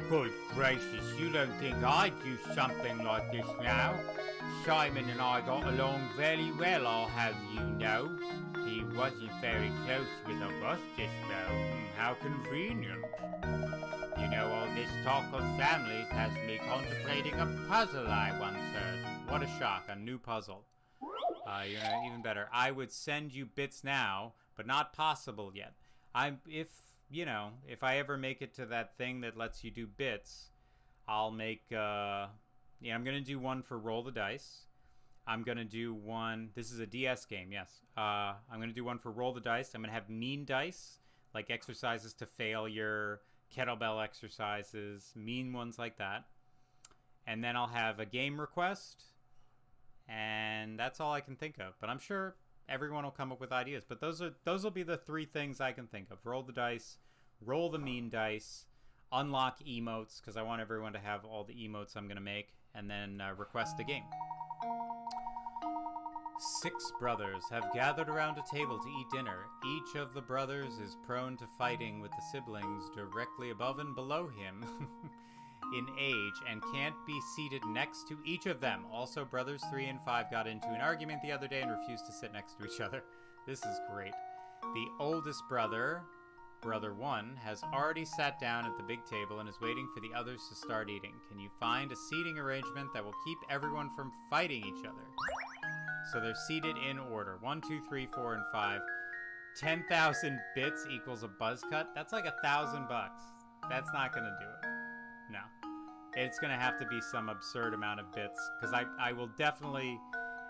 Good gracious, you don't think I'd do something like this now? Simon and I got along very well, I'll have you know. He wasn't very close with Augustus, though. How convenient. You know, all this talk of families has me contemplating a puzzle I once heard. What a shock, a new puzzle. Even better. I would send you bits now, but not possible yet. If I ever make it to that thing that lets you do bits, I'll make, I'm gonna do one for Roll the Dice. I'm gonna do one, this is a DS game, yes. I'm gonna do one for Roll the Dice. I'm gonna have mean dice, like exercises to failure, kettlebell exercises, mean ones like that. And then I'll have a game request, and that's all I can think of. But I'm sure everyone will come up with ideas. But those will be the three things I can think of. Roll the dice, roll the mean dice, unlock emotes, because I want everyone to have all the emotes I'm going to make, and then request a game. 6 brothers have gathered around a table to eat dinner. Each of the brothers is prone to fighting with the siblings directly above and below him in age and can't be seated next to each of them. Also, brothers 3 and 5 got into an argument the other day and refused to sit next to each other. This is great. The oldest brother, Brother 1, has already sat down at the big table and is waiting for the others to start eating. Can you find a seating arrangement that will keep everyone from fighting each other? So they're seated in order. 1, 2, 3, 4, and 5. 10,000 bits equals a buzz cut. That's like $1,000 bucks. That's not gonna do it. No. It's gonna have to be some absurd amount of bits, because I will definitely,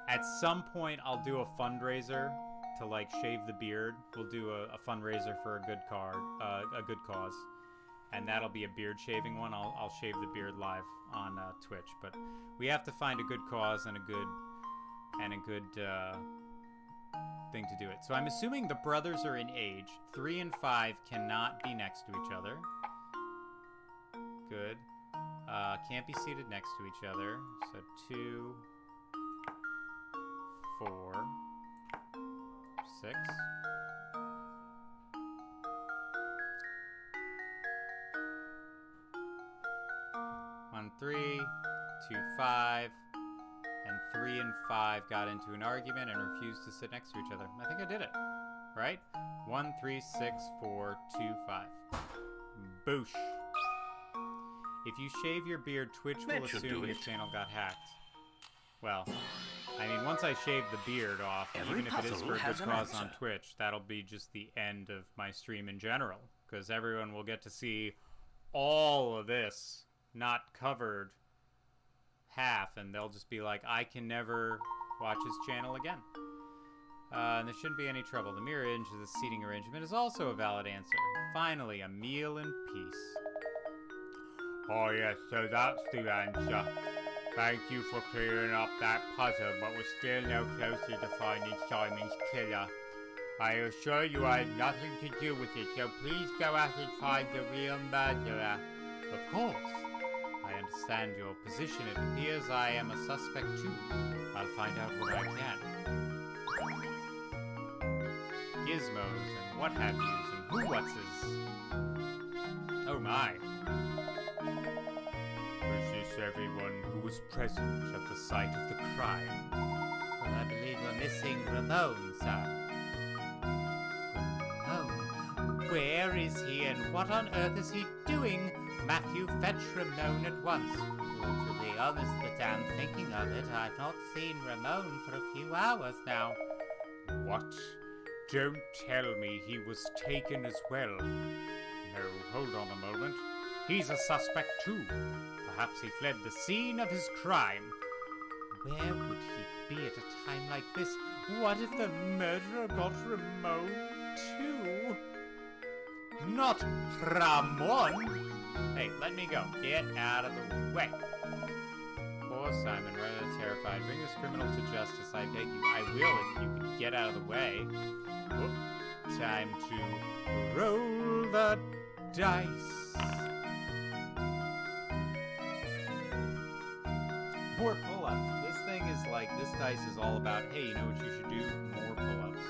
at some point, I'll do a fundraiser to like shave the beard. We'll do a fundraiser for a good cause, and that'll be a beard shaving one. I'll shave the beard live on Twitch, but we have to find a good cause and a good thing to do it. So I'm assuming the brothers are in age. 3 and 5 cannot be next to each other. Good. Can't be seated next to each other. So 2, 4, 6. One, 3, 2, 5, and 3 and 5 got into an argument and refused to sit next to each other. I think I did it. Right? 1, 3, 6, 4, 2, 5. Boosh. If you shave your beard, Twitch will assume your channel got hacked. Well, I mean, once I shave the beard off, even if it is for a good cause on Twitch, that'll be just the end of my stream in general. Because everyone will get to see all of this, not covered half, and they'll just be like, I can never watch his channel again. And there shouldn't be any trouble. The mirror image of the seating arrangement is also a valid answer. Finally, a meal in peace. Oh yes, so that's the answer. Thank you for clearing up that puzzle, but we're still no closer to finding Simon's killer. I assure you I had nothing to do with it, so please go out and find the real murderer. Of course. I understand your position. It appears I am a suspect too. I'll find out what I can. Gizmos and what have yous and who-whatses. Oh my. Was this everyone who was present at the site of the crime? Well, I believe we're missing Ramon, sir. Ramon? Where is he and what on earth is he doing? Matthew, fetch Ramon at once. Well, to be honest, madame, thinking of it, I've not seen Ramon for a few hours now. What? Don't tell me he was taken as well. No, hold on a moment. He's a suspect too. Perhaps he fled the scene of his crime. Where would he be at a time like this? What if the murderer got Ramon too? Not Ramon! Hey, let me go. Get out of the way. Poor Simon, rather terrified. Bring this criminal to justice, I beg you. I will if you could get out of the way. Whoop. Time to roll the dice. More pull-ups. This thing is like, this dice is all about, hey, you know what you should do? More pull-ups.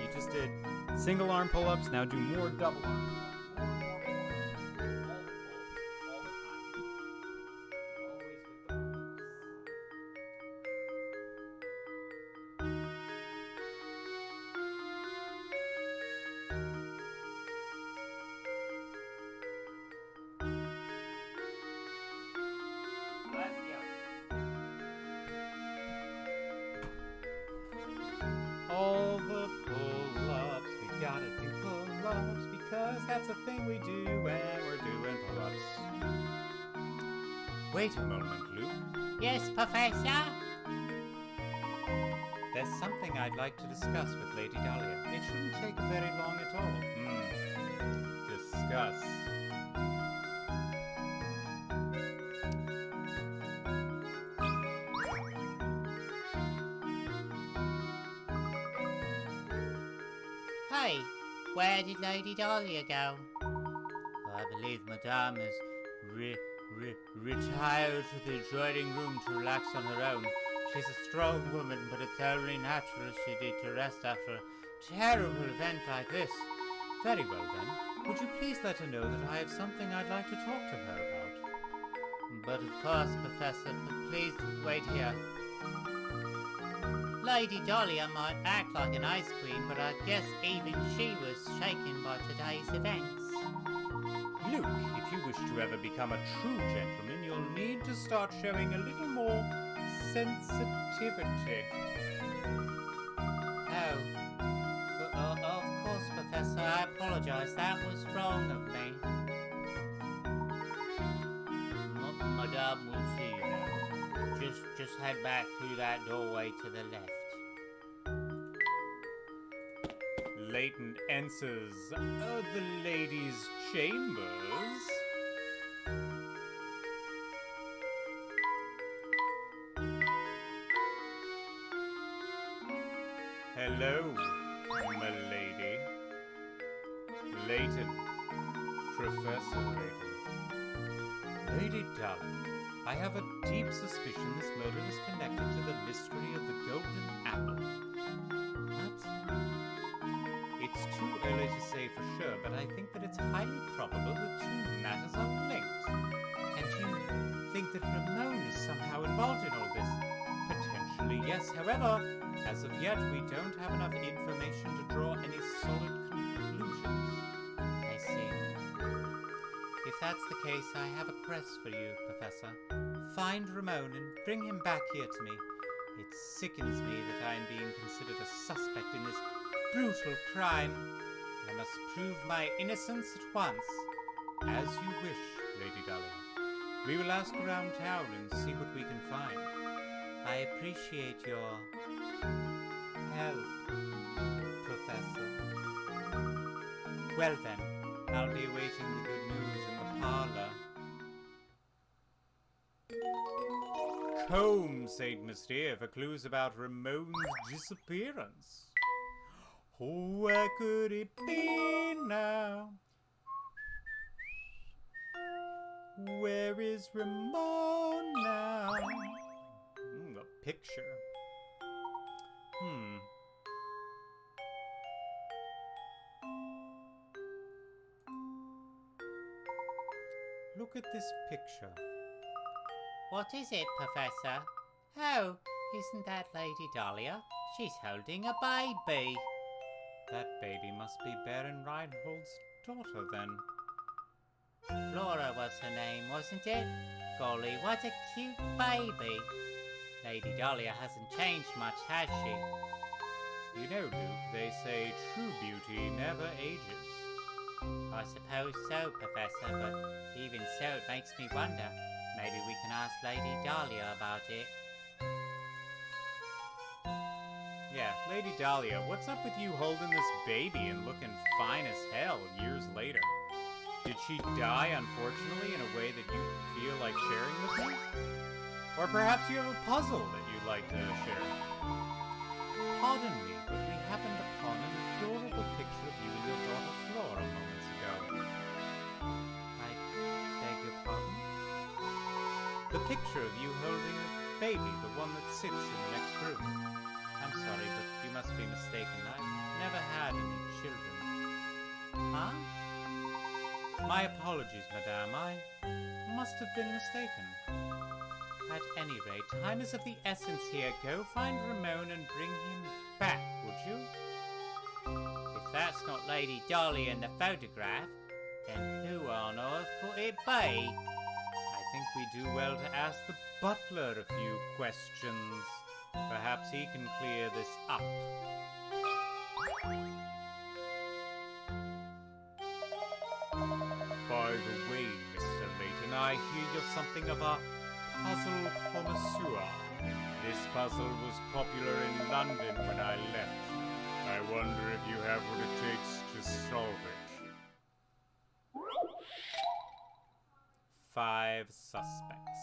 You just did single arm pull-ups, now do more double arm pull-ups. All the pull-ups, we gotta do pull-ups because that's a thing we do when we're doing pull-ups. Wait a moment, Luke. Yes, Professor? There's something I'd like to discuss with Lady Dahlia. It shouldn't take very long at all. Discuss. Hey, where did Lady Dahlia go? I believe Madame is retired to the adjoining room to relax on her own. She's a strong woman, but it's only natural she need to rest after a terrible event like this. Very well then. Would you please let her know that I have something I'd like to talk to her about? But of course, Professor, but please wait here. Lady Dahlia might act like an ice queen, but I guess even she was shaken by today's events. Luke, if you wish to ever become a true gentleman, you'll need to start showing a little more sensitivity. Oh. Of course, Professor, I apologize. That was wrong of me. Madame will see you now. Just head back through that doorway to the left. Layton enters the ladies' chambers. Hello, my lady. Layton. Professor Layton. Lady Dahlia, I have a deep suspicion this murder is connected to the mystery of the Golden Apple. What? It's too early to say for sure, but I think that it's highly probable the two matters are linked. And you think that Ramon is somehow involved in all this? Potentially. Absolutely, yes. However, as of yet, we don't have enough information to draw any solid conclusions. I see. If that's the case, I have a quest for you, Professor. Find Ramon and bring him back here to me. It sickens me that I am being considered a suspect in this brutal crime. I must prove my innocence at once. As you wish, Lady Dahlia. We will ask around town and see what we can find. I appreciate your help, Professor. Well then, I'll be awaiting the good news in the parlor. Comb, Saint Mystere, for clues about Ramon's disappearance. Oh, where could it be now? Where is Ramon now? A picture. Look at this picture. What is it, Professor? Oh, isn't that Lady Dahlia? She's holding a baby. That baby must be Baron Reinhold's daughter, then. Flora was her name, wasn't it? Golly, what a cute baby. Lady Dahlia hasn't changed much, has she? You know, Luke, they say true beauty never ages. I suppose so, Professor, but even so it makes me wonder. Maybe we can ask Lady Dahlia about it. Yeah, Lady Dahlia, what's up with you holding this baby and looking fine as hell years later? Did she die, unfortunately, in a way that you feel like sharing with me? Or perhaps you have a puzzle that you'd like to share? Pardon me, but we happened upon an adorable picture of you and your daughter Flora moments ago. I beg your pardon? The picture of you holding the baby, the one that sits in the next room. I'm sorry, but you must be mistaken. I've never had any children. Huh? My apologies, madame. I must have been mistaken. At any rate, time is of the essence here. Go find Ramon and bring him back, would you? If that's not Lady Dahlia in the photograph, then who on earth could it be? I think we do well to ask the butler a few questions. Perhaps he can clear this up. By the way, Mr. Layton, I hear you're something of a puzzle connoisseur. This puzzle was popular in London when I left. I wonder if you have what it takes to solve it. 5 suspects.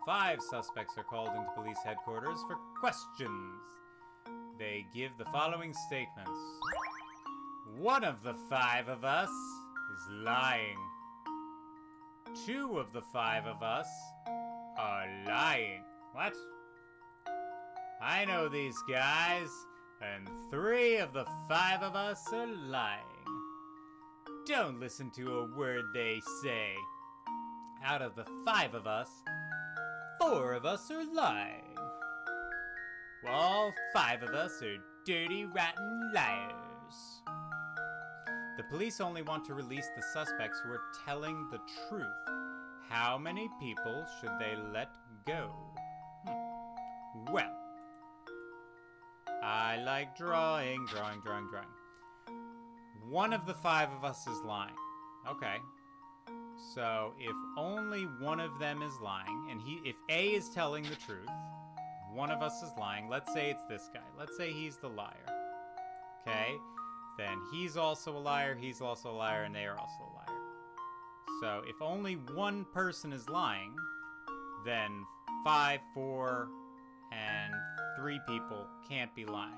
5 suspects are called into police headquarters for questions. They give the following statements. One of the 5 of us is lying. 2 of the 5 of us are lying. What? I know these guys, and 3 of the 5 of us are lying. Don't listen to a word they say. Out of the 5 of us, 4 of us are lying. All 5 of us are dirty, rotten liars. The police only want to release the suspects who are telling the truth. How many people should they let go? Well, I like drawing. One of the 5 of us is lying. Okay. So if only one of them is lying, and if A is telling the truth, one of us is lying. Let's say it's this guy. Let's say he's the liar. Okay? Then he's also a liar, he's also a liar, and they are also a liar. So if only one person is lying, then 5, 4, and 3 people can't be lying.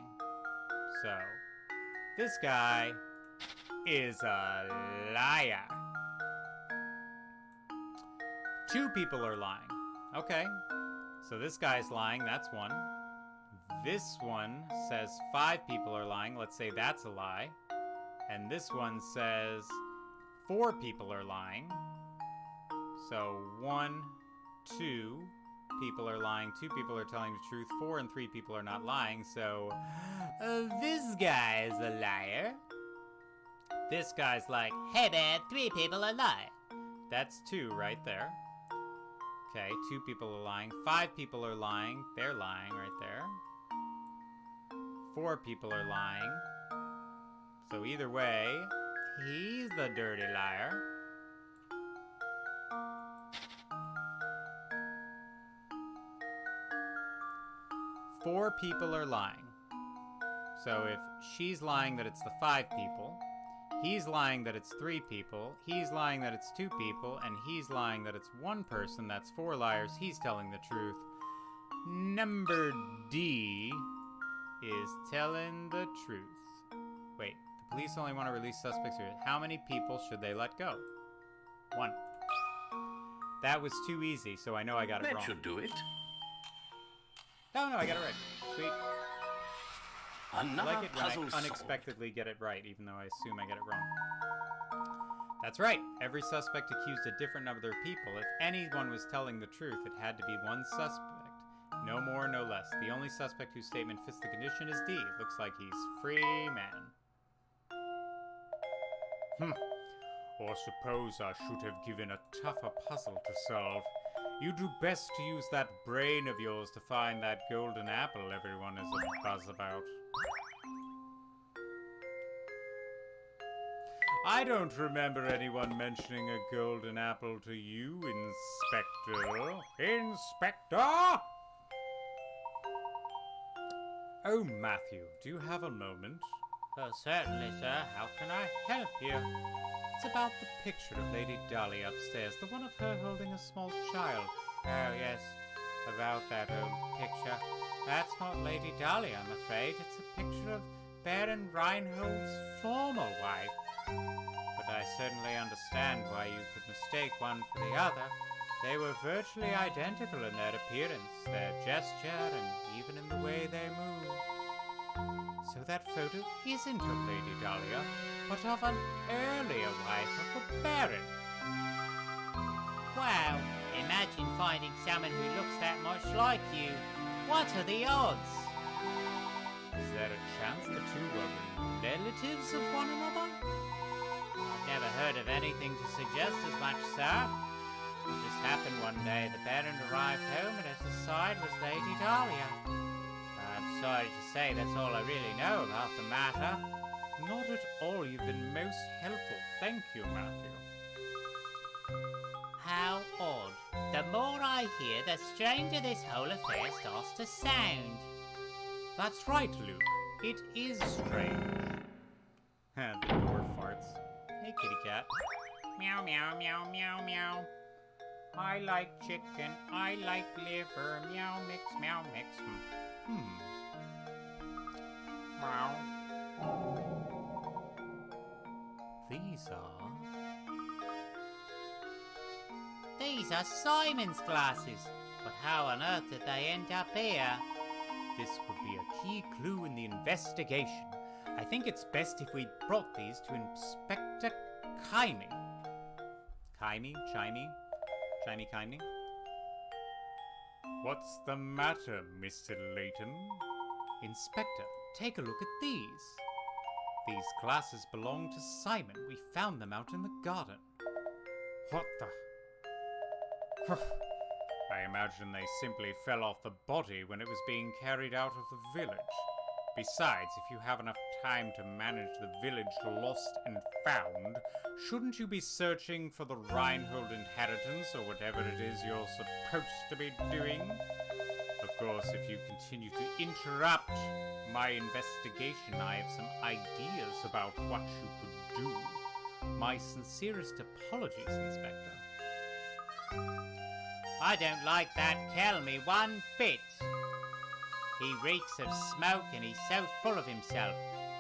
So this guy is a liar. 2 people are lying. Okay. So this guy's lying, that's 1. This one says 5 people are lying. Let's say that's a lie. And this one says 4 people are lying. So 1, 2, people are lying, 2 people are telling the truth, 4 and 3 people are not lying, so this guy is a liar. This guy's like, Hey man, 3 people are lying. that's 2 right there. Okay, 2 people are lying, 5 people are lying, they're lying right there. 4 people are lying. So either way, he's the dirty liar. Four people are lying. So if she's lying that it's the 5 people, he's lying that it's 3 people, he's lying that it's 2 people, and he's lying that it's 1 person, that's 4 liars, he's telling the truth. Number D is telling the truth. Wait, the police only want to release suspects here. How many people should they let go? 1. That was too easy, so I know I got it wrong. That should do it. No, I got it right. Sweet. Another I like it when puzzle I solved. unexpectedly get it right, even though I assume I get it wrong. That's right. Every suspect accused a different number of people. If anyone was telling the truth, it had to be 1 suspect. No more, no less. The only suspect whose statement fits the condition is D. It looks like he's free man. Or suppose I should have given a tougher puzzle to solve. You do best to use that brain of yours to find that golden apple everyone is a buzz about. I don't remember anyone mentioning a golden apple to you, Inspector. Inspector! Oh, Matthew, do you have a moment? Oh, certainly, sir. How can I help you? It's about the picture of Lady Dolly upstairs, the one of her holding a small child. Oh, yes. About that old picture. That's not Lady Dolly, I'm afraid. It's a picture of Baron Reinhold's former wife. But I certainly understand why you could mistake one for the other. They were virtually identical in their appearance, their gesture, and even in the way they moved. So that photo isn't of Lady Dahlia, but of an earlier wife of the Baron. Wow, imagine finding someone who looks that much like you. What are the odds? Is there a chance the 2 were relatives of one another? I've never heard of anything to suggest as much, sir. It just happened one day. The Baron arrived home and at his side was Lady Dahlia. I'm sorry to say that's all I really know about the matter. Not at all. You've been most helpful. Thank you, Matthew. How odd. The more I hear, the stranger this whole affair starts to sound. That's right, Luke. It is strange. And the door farts. Hey, kitty cat. Meow, meow, meow, meow, meow. I like chicken, I like liver, meow mix, meow mix. Meow. These are Simon's glasses. But how on earth did they end up here? This could be a key clue in the investigation. I think it's best if we brought these to Inspector Kimey. Kimey? What's the matter, Mr. Layton? Inspector, take a look at these. These glasses belong to Simon. We found them out in the garden. What the? I imagine they simply fell off the body when it was being carried out of the village. Besides, if you have enough time to manage the village lost and found, shouldn't you be searching for the Reinhold inheritance or whatever it is you're supposed to be doing? Of course, if you continue to interrupt my investigation, I have some ideas about what you could do. My sincerest apologies, Inspector. I don't like that Kelmy one bit. He reeks of smoke and he's so full of himself.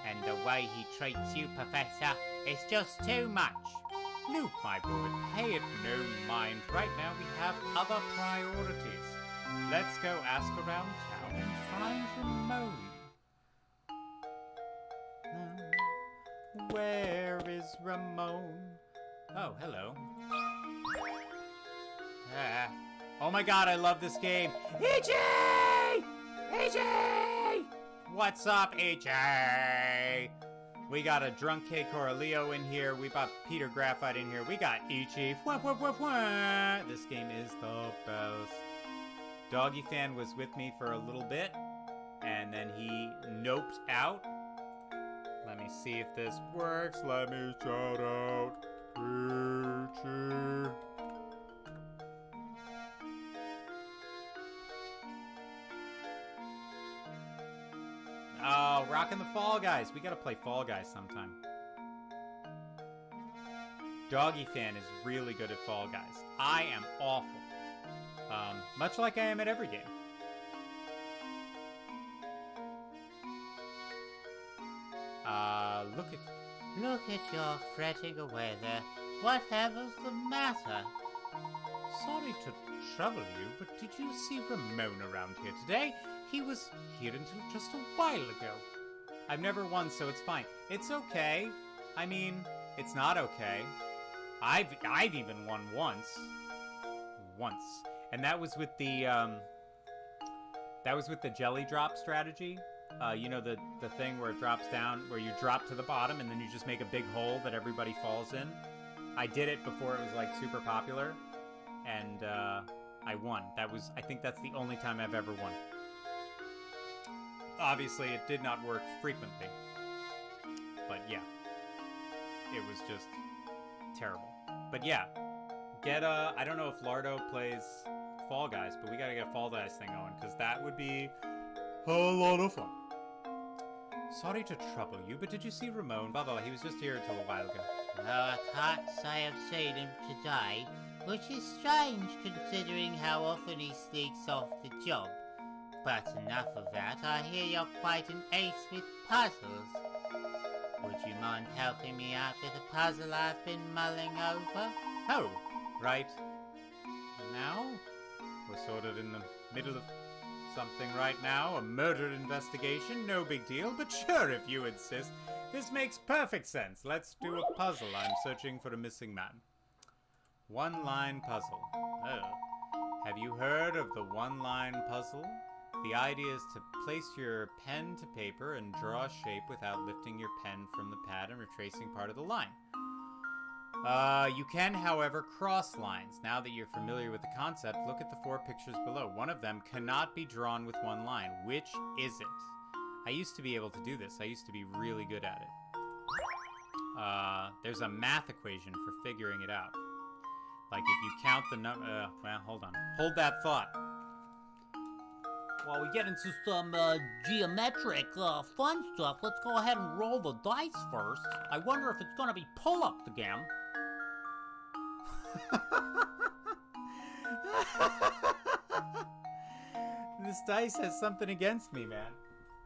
And the way he treats you, Professor, is just too much. Luke, my boy, pay it no mind. Right now we have other priorities. Let's go ask around town and find Ramon. Where is Ramon? Oh, hello. Oh my god, I love this game. EJ! EJ! What's up, EJ? We got a drunk K Coraleo in here. We got Peter Graphite in here. We got Ichi. This game is the best. Doggy Fan was with me for a little bit, and then he noped out. Let me see if this works. Let me shout out Ichi. Oh, rocking the Fall Guys. We gotta play Fall Guys sometime. Doggy Fan is really good at Fall Guys. I am awful. Much like I am at every game. Look at your fretting away there. Whatever's the matter? Sorry to trouble you, but did you see Ramon around here today? He was here until just a while ago. I've never won, so it's fine. It's okay. I mean, it's not okay. I've even won once. And that was with the jelly drop strategy. You know, the thing where it drops down, where you drop to the bottom and then you just make a big hole that everybody falls in. I did it before it was like super popular, and I won. I think that's the only time I've ever won. Obviously, it did not work frequently, but yeah, it was just terrible. But yeah, I don't know if Lardo plays Fall Guys, but we gotta get a Fall Guys thing going, because that would be a lot of fun. Sorry to trouble you, but did you see Ramon? Blah, blah, he was just here until a while ago. No, I can't say I've seen him today, which is strange considering how often he sneaks off the job. But enough of that, I hear you're quite an ace with puzzles. Would you mind helping me out with a puzzle I've been mulling over? Oh, right. Now? We're sort of in the middle of something right now, a murder investigation, no big deal, but sure if you insist. This makes perfect sense. Let's do a puzzle. I'm searching for a missing man. One-line puzzle. Oh. Have you heard of the one-line puzzle? The idea is to place your pen to paper and draw a shape without lifting your pen from the pad and retracing part of the line. You can, however, cross lines. Now that you're familiar with the concept, look at the 4 pictures below. One of them cannot be drawn with one line. Which is it? I used to be able to do this. I used to be really good at it. There's a math equation for figuring it out. Like if you count the number... well, hold on. Hold that thought. While we get into some geometric fun stuff, let's go ahead and roll the dice first. I wonder if it's going to be pull-ups again. This dice has something against me, man.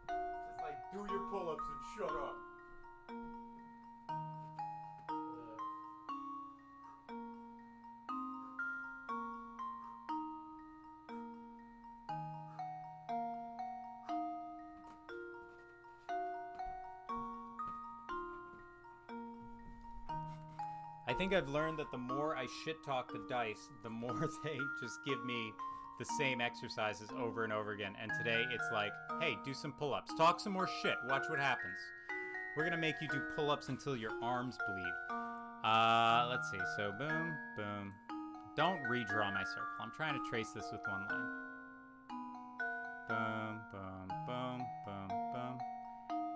Just like, do your pull-ups and shut up. I think I've learned that the more I shit-talk the dice, the more they just give me the same exercises over and over again. And today it's like, hey, do some pull-ups. Talk some more shit. Watch what happens. We're gonna make you do pull-ups until your arms bleed. Let's see. So boom, boom. Don't redraw my circle. I'm trying to trace this with one line. Boom, boom, boom, boom, boom.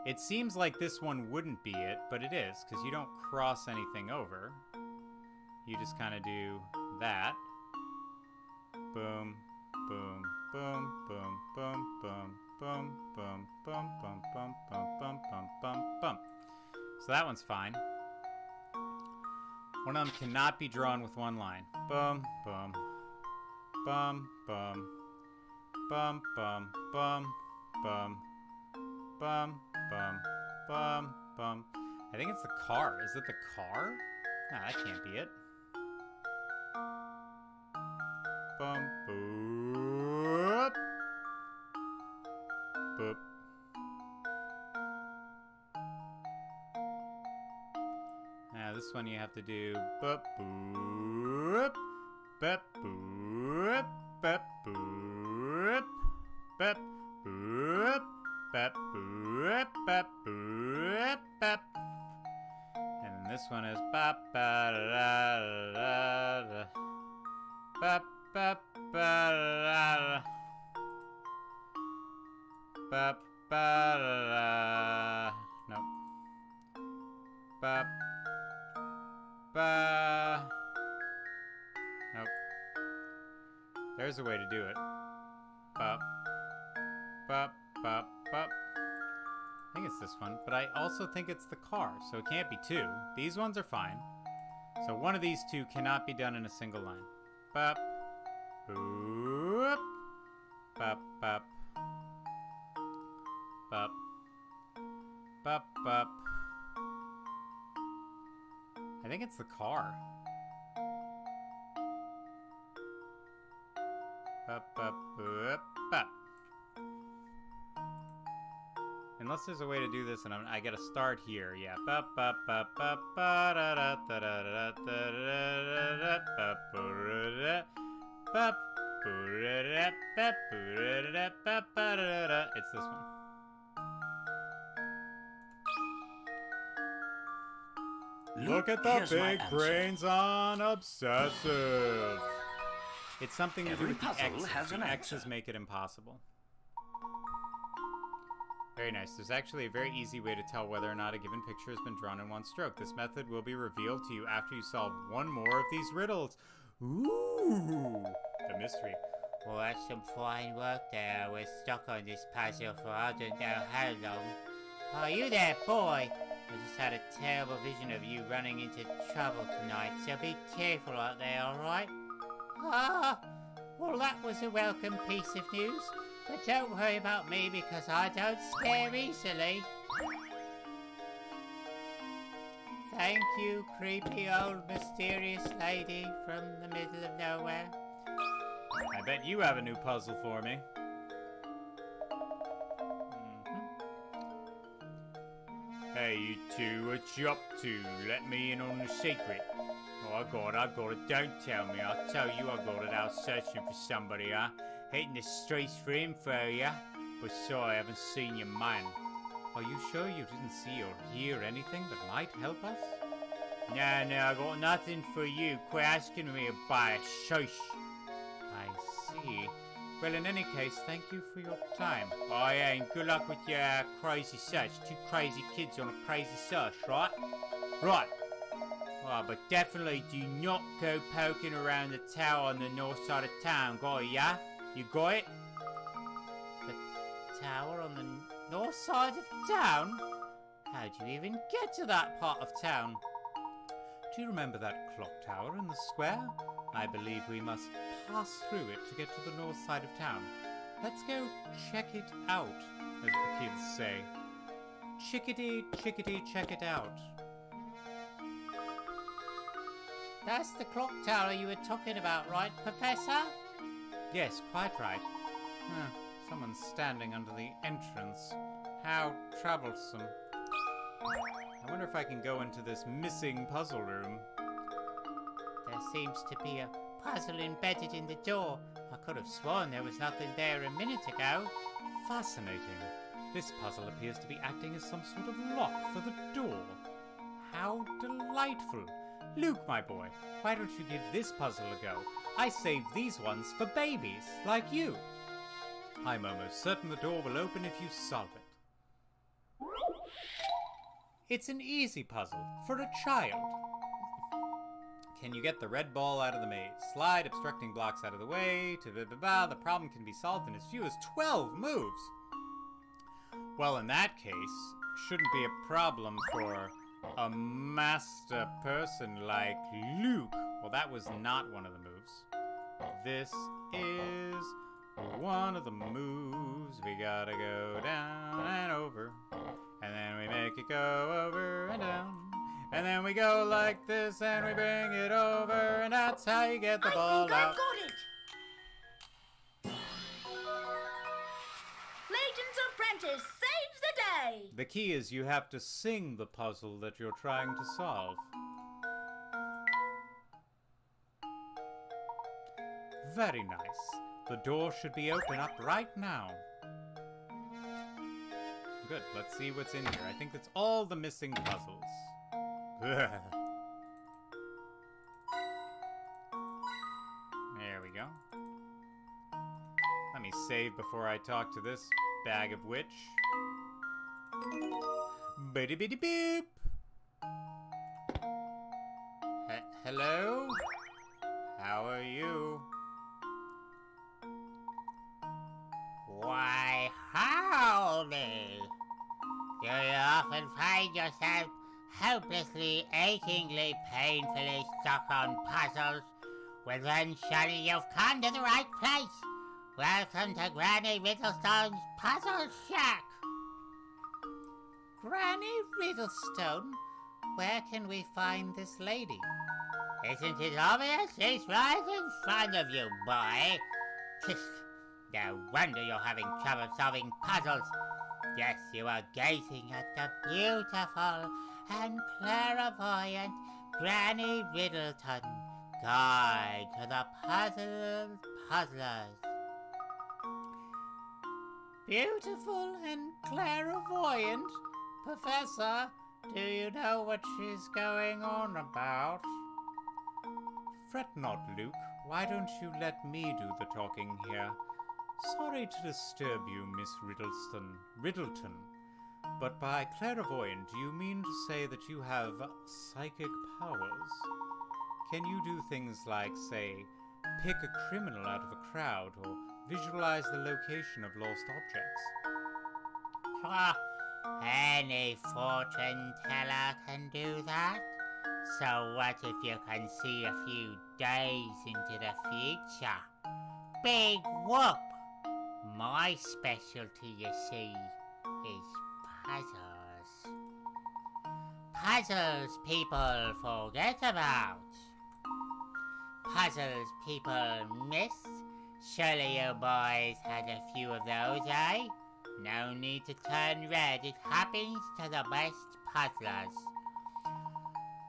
It seems like this one wouldn't be it, but it is, because you don't cross anything over. You just kind of do that. Boom, boom, boom, boom, boom, boom, boom, boom, boom, boom, boom, boom, boom, boom, boom, boom. So that one's fine. One of them cannot be drawn with one line. Boom, boom, boom, boom, boom, boom, boom, boom, boom, boom, boom, boom. I think it's the car. Is it the car? No, that can't be it. Boom, boop, boop. Now this one you have to do boop, boop, boop, boop, bep, boop, bep, boop, bep, boop, bep, boop, bep. And this one is ba ba da da da. Ba ba ba da. Ba ba da. Nope. Ba ba. Nope. There's a way to do it. Bop. Bop. Bop. Bop. I think it's this one, but I also think it's the car, so it can't be two. These ones are fine. So one of these two cannot be done in a single line. Bop. Boop. Bop. Bop. Bop. Bop. Bop. I think it's the car. Bop. Bop. Boop. Bop. Unless there's a way to do this, and I gotta start here. Yeah. Ba ba ba ba ba da da da da da da da da ba ba. It's this one. Look at the big brains on obsessive. It's something to do with the X's. The X's make it impossible. Very nice. There's actually a very easy way to tell whether or not a given picture has been drawn in one stroke. This method will be revealed to you after you solve one more of these riddles. Ooh, the mystery. Well, that's some fine work there. We're stuck on this puzzle for I don't know how long. Oh, you there, boy? I just had a terrible vision of you running into trouble tonight, so be careful out there, alright? Ah, well, that was a welcome piece of news. But don't worry about me because I don't scare easily. Thank you, creepy old mysterious lady from the middle of nowhere. I bet you have a new puzzle for me. Hey, you two, what you up to? Let me in on the secret. Oh, I got it. Don't tell me. I'll tell you I got it. Out searching for somebody, huh? Hitting the streets for info, yeah? But sorry, I haven't seen your man. Are you sure you didn't see or hear anything that might help us? No, I got nothing for you. Quit asking me about it. Shush. I see. Well, in any case, thank you for your time. Oh, yeah, and good luck with your crazy search. Two crazy kids on a crazy search, right? Right. Oh, but definitely do not go poking around the tower on the north side of town, got it, yeah? You got it? The tower on the north side of town? How'd you even get to that part of town? Do you remember that clock tower in the square? I believe we must pass through it to get to the north side of town. Let's go check it out, as the kids say. Chickadee, chickadee, check it out. That's the clock tower you were talking about, right, Professor? Yes, quite right. Someone's standing under the entrance. How troublesome. I wonder if I can go into this missing puzzle room. There seems to be a puzzle embedded in the door. I could have sworn there was nothing there a minute ago. Fascinating. This puzzle appears to be acting as some sort of lock for the door. How delightful. Luke, my boy, why don't you give this puzzle a go? I saved these ones for babies, like you. I'm almost certain the door will open if you solve it. It's an easy puzzle for a child. Can you get the red ball out of the maze? Slide obstructing blocks out of the way. The problem can be solved in as few as 12 moves. Well, in that case, shouldn't be a problem for a master person like Luke. Well, that was not one of the moves. This is one of the moves. We gotta go down and over. And then we make it go over and down. And then we go like this and we bring it over. And that's how you get the ball out. I got it! Layton's apprentice saves the day! The key is you have to sing the puzzle that you're trying to solve. Very nice. The door should be open up right now. Good, let's see what's in here. I think that's all the missing puzzles. There we go. Let me save before I talk to this bag of witch. Bitty bitty beep! Hello? How are you? Why, howdy! Do you often find yourself hopelessly, achingly, painfully stuck on puzzles? Well then, surely you've come to the right place. Welcome to Granny Riddlestone's Puzzle Shack. Granny Riddlestone? Where can we find this lady? Isn't it obvious? She's right in front of you, boy. No wonder you're having trouble solving puzzles. Yes, you are gazing at the beautiful and clairvoyant Granny Riddleton, guide to the puzzlers. Beautiful and clairvoyant? Professor, do you know what she's going on about? Fret not, Luke. Why don't you let me do the talking here? Sorry to disturb you, Miss Riddleton. But by clairvoyant, do you mean to say that you have psychic powers? Can you do things like, say, pick a criminal out of a crowd, or visualize the location of lost objects? Any fortune teller can do that. So what if you can see a few days into the future? Big whoop! My specialty, you see, is puzzles. Puzzles people forget about. Puzzles people miss. Surely you boys had a few of those, eh? No need to turn red, it happens to the best puzzlers.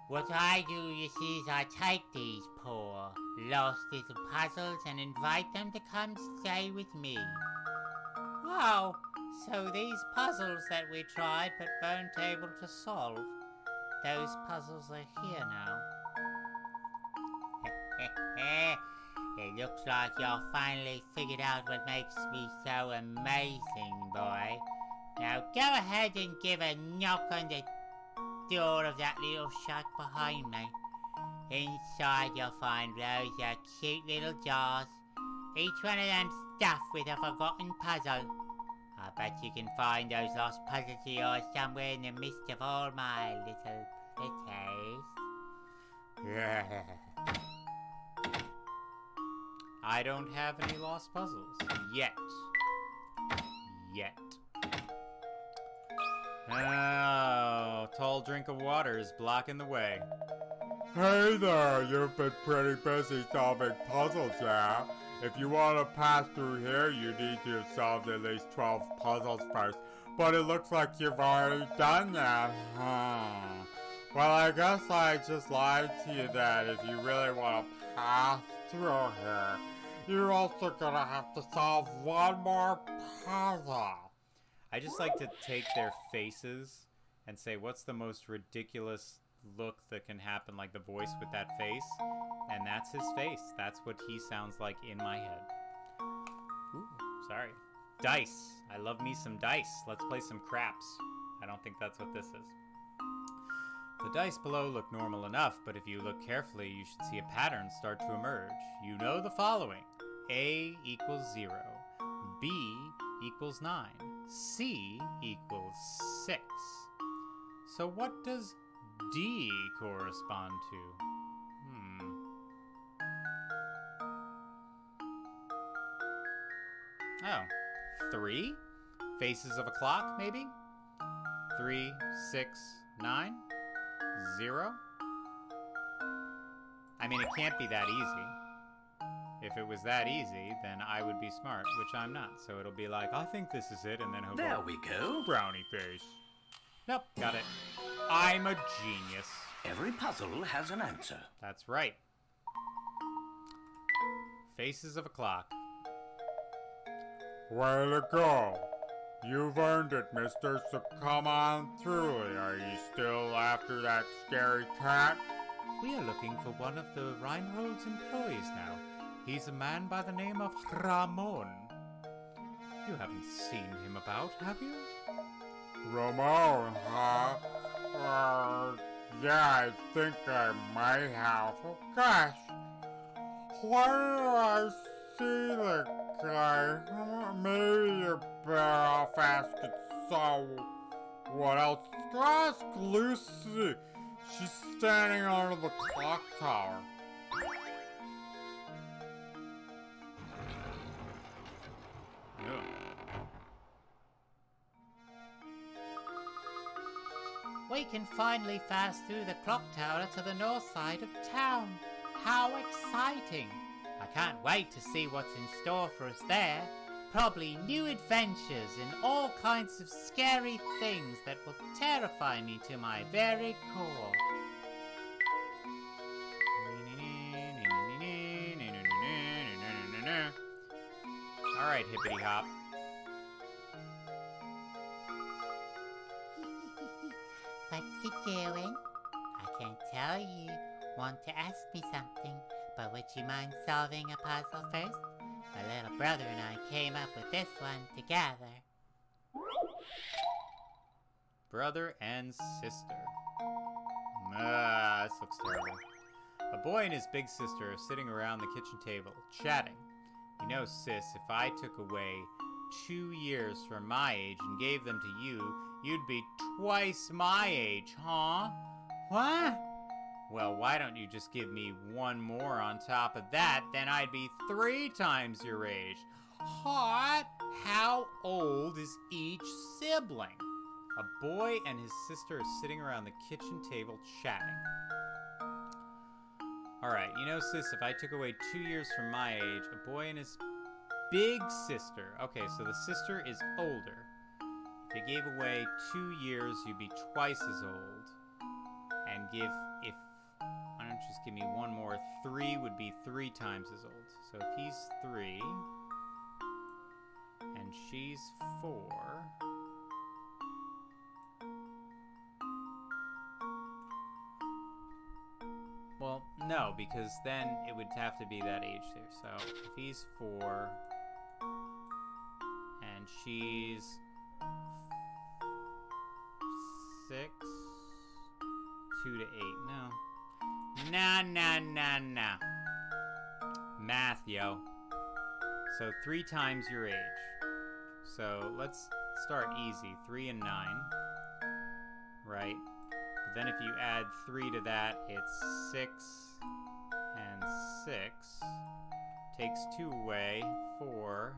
What I do, you see, is I take these poor, lost little puzzles and invite them to come stay with me. Wow, so these puzzles that we tried but weren't able to solve, those puzzles are here now. It looks like you've finally figured out what makes me so amazing, boy. Now go ahead and give a knock on the door of that little shack behind me. Inside you'll find rows of cute little jars, each one of them stuffed with a forgotten puzzle. I bet you can find those lost puzzles of yours somewhere in the midst of all my little pretties. I don't have any lost puzzles. Yet. Oh, tall drink of water is blocking the way. Hey there, you've been pretty busy solving puzzles, yeah? If you want to pass through here, you need to have solved at least 12 puzzles first. But it looks like you've already done that, huh? Well, I guess I just lied to you that if you really want to pass through here, you're also gonna have to solve one more puzzle. I just like to take their faces and say, what's the most ridiculous look that can happen, like the voice with that face? And that's his face. That's what he sounds like in my head. Ooh, sorry. Dice. I love me some dice. Let's play some craps. I don't think that's what this is. The dice below look normal enough, but if you look carefully, you should see a pattern start to emerge. You know the following. A equals 0. B equals 9. C equals 6. So what does D correspond to? Oh, 3? Faces of a clock, maybe? 3, 6, 9? 0? I mean, it can't be that easy. If it was that easy, then I would be smart, which I'm not. So it'll be like, I think this is it, and then he'll There go, we go. brownie face. Nope, got it. I'm a genius. Every puzzle has an answer. That's right. Faces of a clock. Way to go. You've earned it, mister, so come on through it. Are you still after that scary cat? We are looking for one of the Reinhold's employees now. He's a man by the name of Ramon. You haven't seen him about, have you? Ramon, huh? Yeah, I think I might have. Oh, gosh. Why did I see the guy? Maybe you're better off asking someone else. Ask Lucy. She's standing under the clock tower. We can finally pass through the clock tower to the north side of town. How exciting! I can't wait to see what's in store for us there. Probably new adventures and all kinds of scary things that will terrify me to my very core. Alright, hippity hop. What you doing? I can't tell you. Want to ask me something, but would you mind solving a puzzle first? My little brother and I came up with this one together. Brother and sister. This looks terrible. A boy and his big sister are sitting around the kitchen table, chatting. You know, sis, if I took away 2 years from my age and gave them to you, you'd be twice my age, huh? What? Well, why don't you just give me 1 more on top of that, then I'd be 3 times your age. Hot? How old is each sibling? A boy and his sister are sitting around the kitchen table chatting. Alright, you know, sis, if I took away 2 years from my age, a boy and his big sister. Okay, so the sister is older. If you gave away 2 years, you'd be twice as old. And why don't you just give me 1 more? 3 would be 3 times as old. So if he's 3, and she's 4... Well, no, because then it would have to be that age there. So if he's 4, and she's 6, 2 to 8. No. Nah. Math, yo. So 3 times your age. So let's start easy. 3 and 9. Right. But then if you add 3 to that, it's 6 and 6. Takes 2 away. 4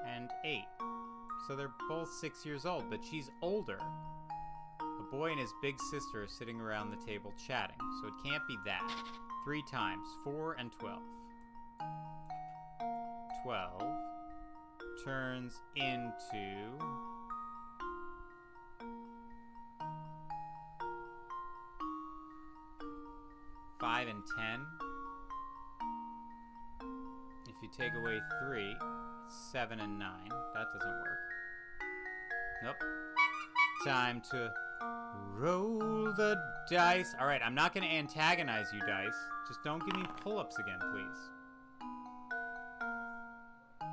and 8. So they're both 6 years old, but she's older. A boy and his big sister are sitting around the table chatting, so it can't be that. 3 times. 4 and 12. 12 turns into... 5 and 10. If you take away 3, it's 7 and 9. That doesn't work. Nope. Time to roll the dice. Alright, I'm not going to antagonize you, dice. Just don't give me pull-ups again, please.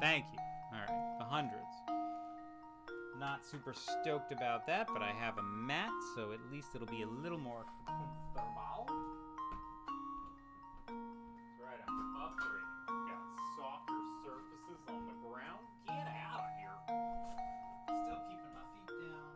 Thank you. Alright, the hundreds. Not super stoked about that, but I have a mat, so at least it'll be a little more comfortable. Right, I'm upgrading. Got softer surfaces on the ground. Get out of here. Still keeping my feet down.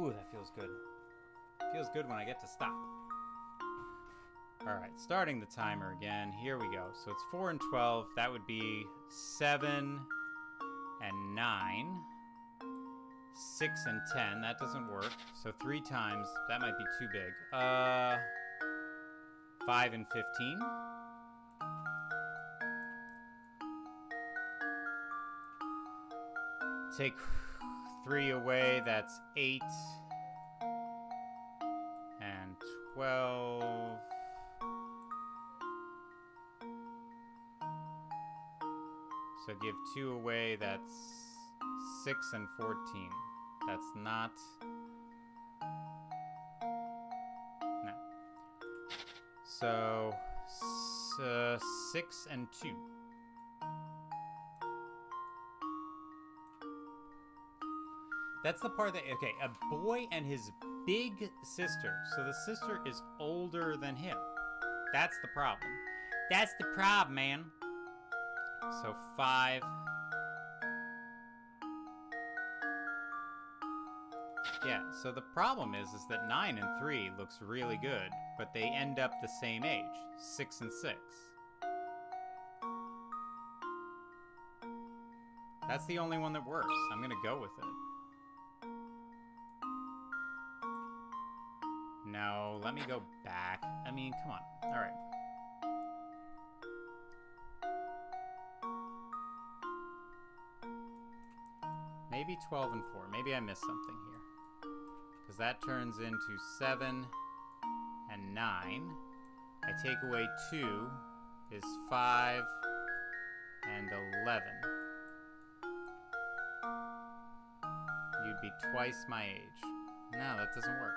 Ooh, that feels good. Feels good when I get to stop. Alright, starting the timer again. Here we go. So it's 4 and 12. That would be 7 and 9. 6 and 10. That doesn't work. So 3 times. That might be too big. 5 and 15. Take 3 away. That's 8. And 12. So give 2 away, that's 6 and 14. That's not... No. So, 6 and 2. That's the part that... Okay, a boy and his big sister. So the sister is older than him. That's the problem. That's the problem, man. So 5. Yeah, so the problem is that 9 and 3 looks really good, but they end up the same age, 6 and 6. That's the only one that works. I'm gonna go with it. No, let me go back. I mean, come on. All right. Maybe 12 and 4. Maybe I missed something here. Because that turns into 7 and 9. I take away 2 is 5 and 11. You'd be twice my age. No, that doesn't work.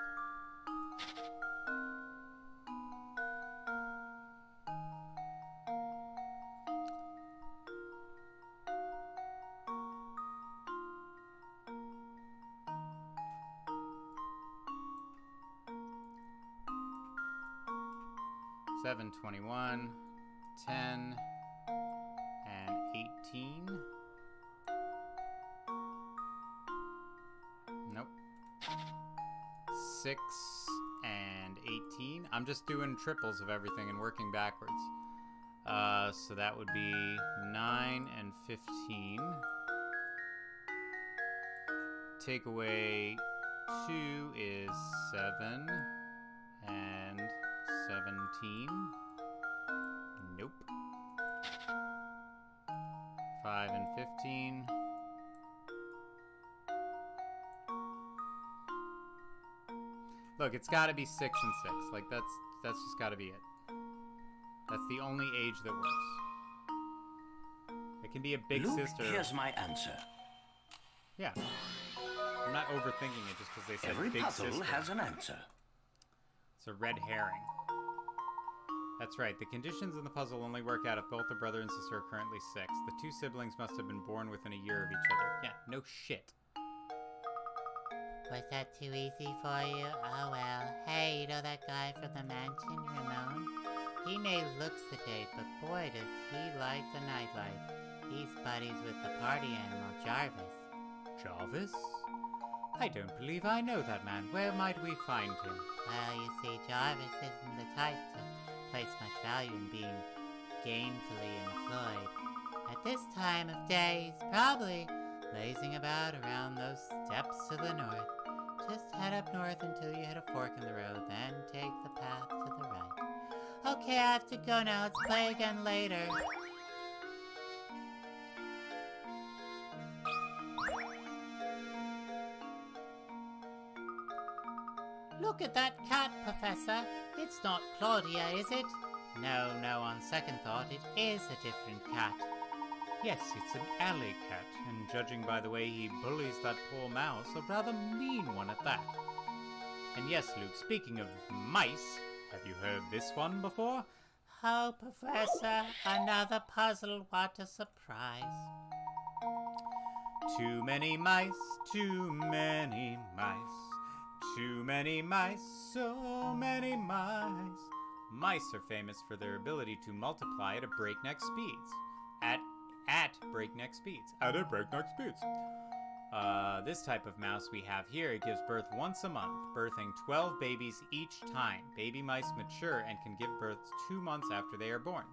Seven, 21, 10, and 18. Nope. 6 and 18. I'm just doing triples of everything and working backwards. So that would be 9 and 15. Take away 2 is 7 and 17. Nope. 5 and 15. Look, it's got to be 6 and 6. Like that's just got to be it. That's the only age that works. It can be a big Luke, sister. here's my answer. Yeah. I'm not overthinking it just because they said Every big puzzle sister. has an answer. It's a red herring. That's right. The conditions in the puzzle only work out if both the brother and sister are currently 6. The 2 siblings must have been born within a year of each other. Yeah, no shit. Was that too easy for you? Oh well. Hey, you know that guy from the mansion, Ramon? He may looks the date, but boy does he like the nightlife. He's buddies with the party animal, Jarvis. Jarvis? I don't believe I know that man. Where might we find him? Well, you see, Jarvis isn't the type to place much value in being gainfully employed. At this time of day, he's probably lazing about around those steps to the north. Just head up north until you hit a fork in the road, then take the path to the right. Okay, I have to go now. Let's play again later. Look at that cat, Professor. It's not Claudia, is it? No, on second thought, it is a different cat. Yes, it's an alley cat, and judging by the way he bullies that poor mouse, a rather mean one at that. And yes, Luke, speaking of mice, have you heard this one before? Oh, Professor, another puzzle. What a surprise. Too many mice, too many mice. Too many mice, so many mice. Mice are famous for their ability to multiply at a breakneck speeds. At breakneck speeds. At a breakneck speeds. This type of mouse we have here, it gives birth once a month, birthing 12 babies each time. Baby mice mature and can give birth 2 months after they are born.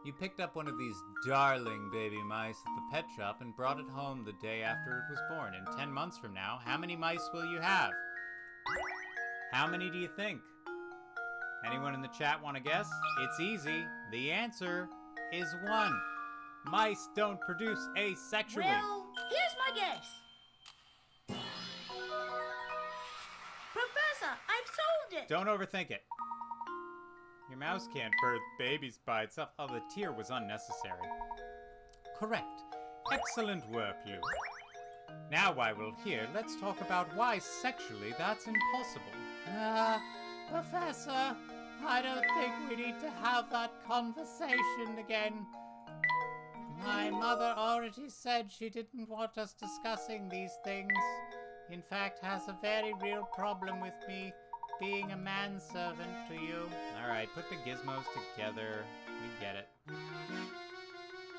You picked up one of these darling baby mice at the pet shop and brought it home the day after it was born. In 10 months from now, how many mice will you have? How many do you think? Anyone in the chat want to guess? It's easy. The answer is 1. Mice don't produce asexually. Well, here's my guess. Professor, I've solved it. Don't overthink it. Your mouse can't birth babies by itself. Oh, the tear was unnecessary. Correct. Excellent work, Lou. Now while we're here, let's talk about why sexually that's impossible. Professor, I don't think we need to have that conversation again. My mother already said she didn't want us discussing these things. In fact, has a very real problem with me being a manservant to you. Alright, put the gizmos together. We get it.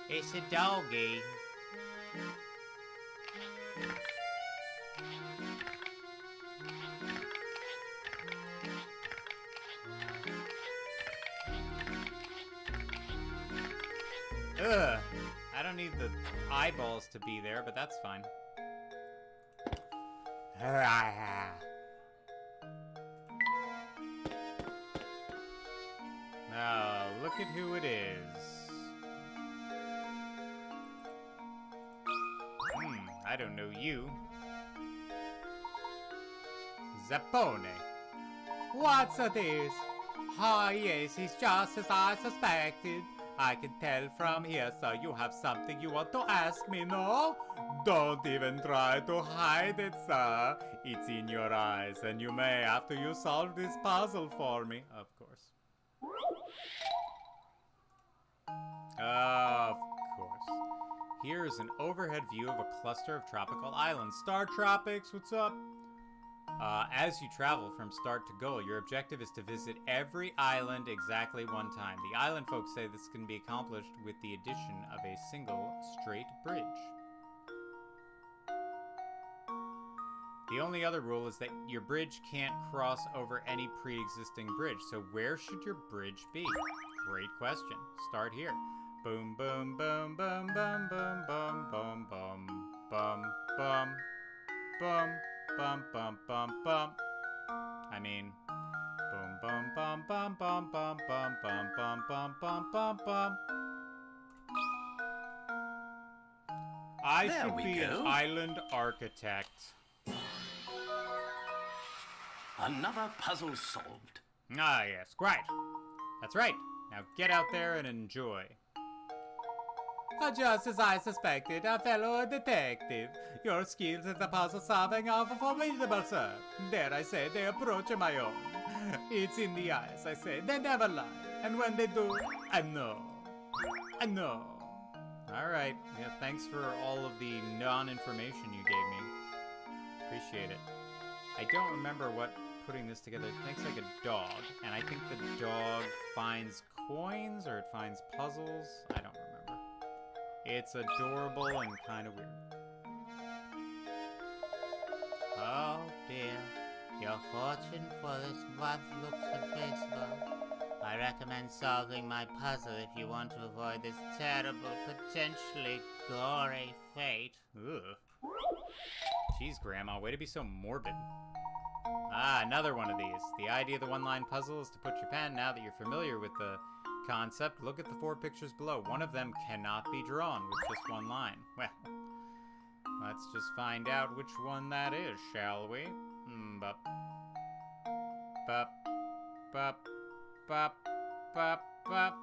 It's a doggy. Ugh! I don't need the eyeballs to be there, but that's fine. Now, look at who it is. I don't know you. Zappone. What's this? Ah, yes, it's just as I suspected. I can tell from here, so you have something you want to ask me, no? Don't even try to hide it, sir. It's in your eyes, and you may after you solve this puzzle for me. Of course. Of course. Here's an overhead view of a cluster of tropical islands. Star Tropics, what's up? As you travel from start to goal, your objective is to visit every island exactly one time. The island folks say this can be accomplished with the addition of a single straight bridge. The only other rule is that your bridge can't cross over any pre-existing bridge. So where should your bridge be? Great question. Start here. Boom, boom, boom, boom, boom, boom, boom, boom, boom, boom, boom, boom. Bum bum bum bum. I mean, boom bum bum bum bum bum bum bum bum bum bum bum bum. I should be an island architect. Another puzzle solved. Ah yes, great. That's right. Now get out there and enjoy. Just as I suspected, a fellow detective. Your skills at the puzzle solving are formidable, sir. Dare I say they approach my own. It's in the eyes, I say. They never lie. And when they do, I know. I know. Alright. Yeah, thanks for all of the non-information you gave me. Appreciate it. I don't remember what putting this together. It makes like a dog. And I think the dog finds coins or it finds puzzles. I don't remember. It's adorable and kind of weird. Oh dear, your fortune for this month looks abysmal. I recommend solving my puzzle if you want to avoid this terrible, potentially gory fate. Ugh. Jeez, Grandma, way to be so morbid. Ah, another one of these. The idea of the one-line puzzle is to put your pen, now that you're familiar with the concept, look at the 4 pictures below. One of them cannot be drawn with just one line. Well, let's just find out which one that is, shall we? Bup. Bup. Bup. Bup. Bup. Bup.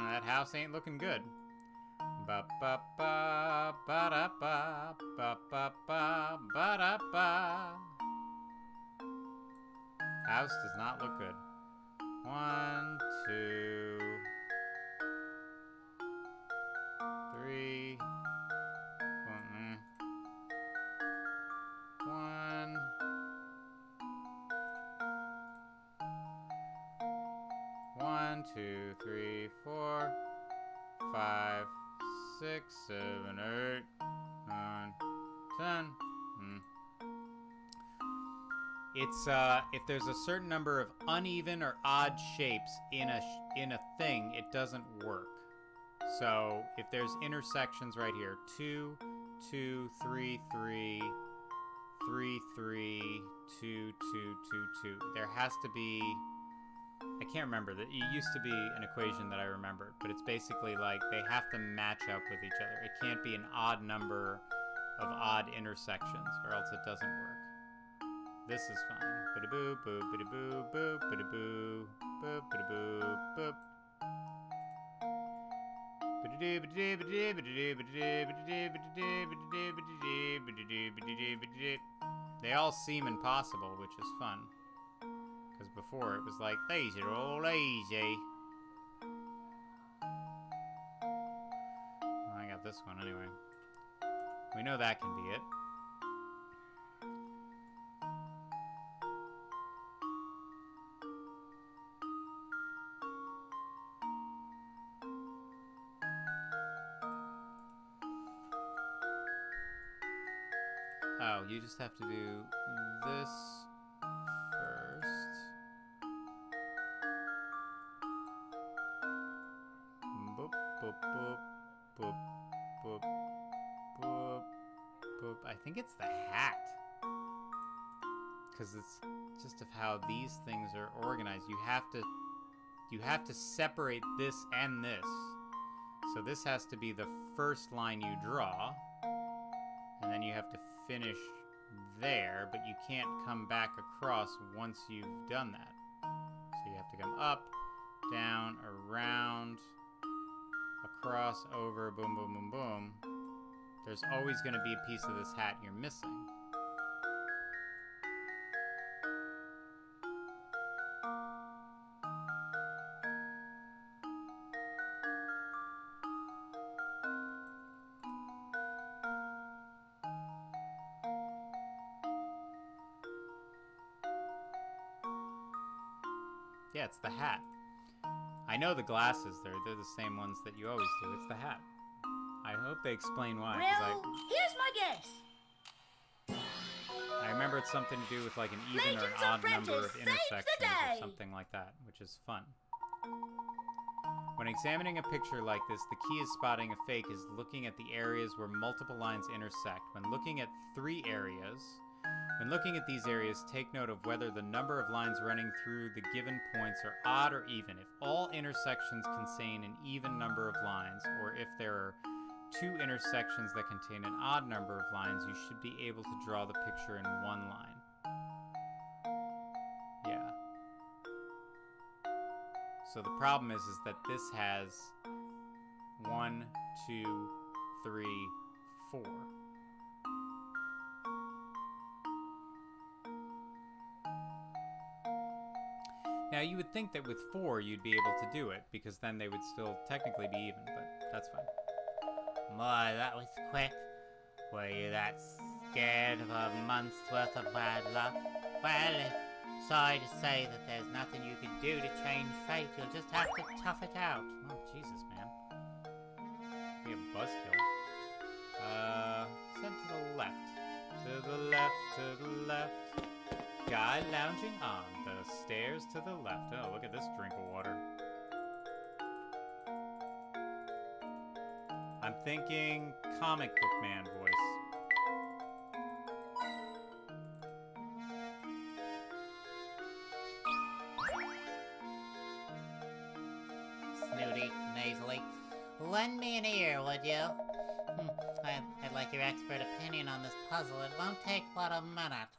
That house ain't looking good. Bup. Bup. Bup. Ba-da-ba. Bup. Bup. Bup. Ba-da-ba. House does not look good. 1, 2, 3. 1. 1, 2, 3, 4, 5, 6, 7, 8, 9, 10. It's if there's a certain number of uneven or odd shapes in a thing, it doesn't work. So if there's intersections right here, 2, 2, 3, 3, 3, 3, 2, 2, 2, 2. There has to be. I can't remember. It used to be an equation that I remembered, but it's basically like they have to match up with each other. It can't be an odd number of odd intersections, or else it doesn't work. This is fine. Biddy-boo, boop, biddy-boo, boop, biddy-boo, boop, biddy-boo, boop. They all seem impossible, which is fun. Because before it was like, these are all easy. Well, I got this one anyway. We know that can be it. Oh, you just have to do this first. Boop, boop, boop, boop, boop, boop, boop. I think it's the hat. Because it's just of how these things are organized. You have to separate this and this. So this has to be the first line you draw. And then you have to finish there, but you can't come back across once you've done that. So you have to come up, down, around, across, over, boom, boom, boom, boom. There's always going to be a piece of this hat you're missing. Yeah, it's the hat. I know the glasses, they're the same ones that you always do. It's the hat. I hope they explain why. Well, here's my guess. I remember it's something to do with like an even or an Layton's odd number of apprentice saves the intersections day. or something like that, which is fun. When examining a picture like this, the key is spotting a fake is looking at the areas where multiple lines intersect. When looking at these areas, take note of whether the number of lines running through the given points are odd or even. If all intersections contain an even number of lines, or if there are two intersections that contain an odd number of lines, you should be able to draw the picture in one line. Yeah. So the problem is that this has 1, 2, 3, 4. Now, you would think that with 4 you'd be able to do it, because then they would still technically be even, but that's fine. Boy, that was quick. Were you that scared of a month's worth of bad luck? Well, sorry to say that there's nothing you can do to change fate. You'll just have to tough it out. Oh, Jesus, man. Be a buzzkill. Send to the left. To the left, to the left. Guy lounging on the stairs to the left. Oh, look at this drink of water. I'm thinking comic book man voice. Snooty, nasally. Lend me an ear, would you? I'd like your expert opinion on this puzzle. It won't take but a minute.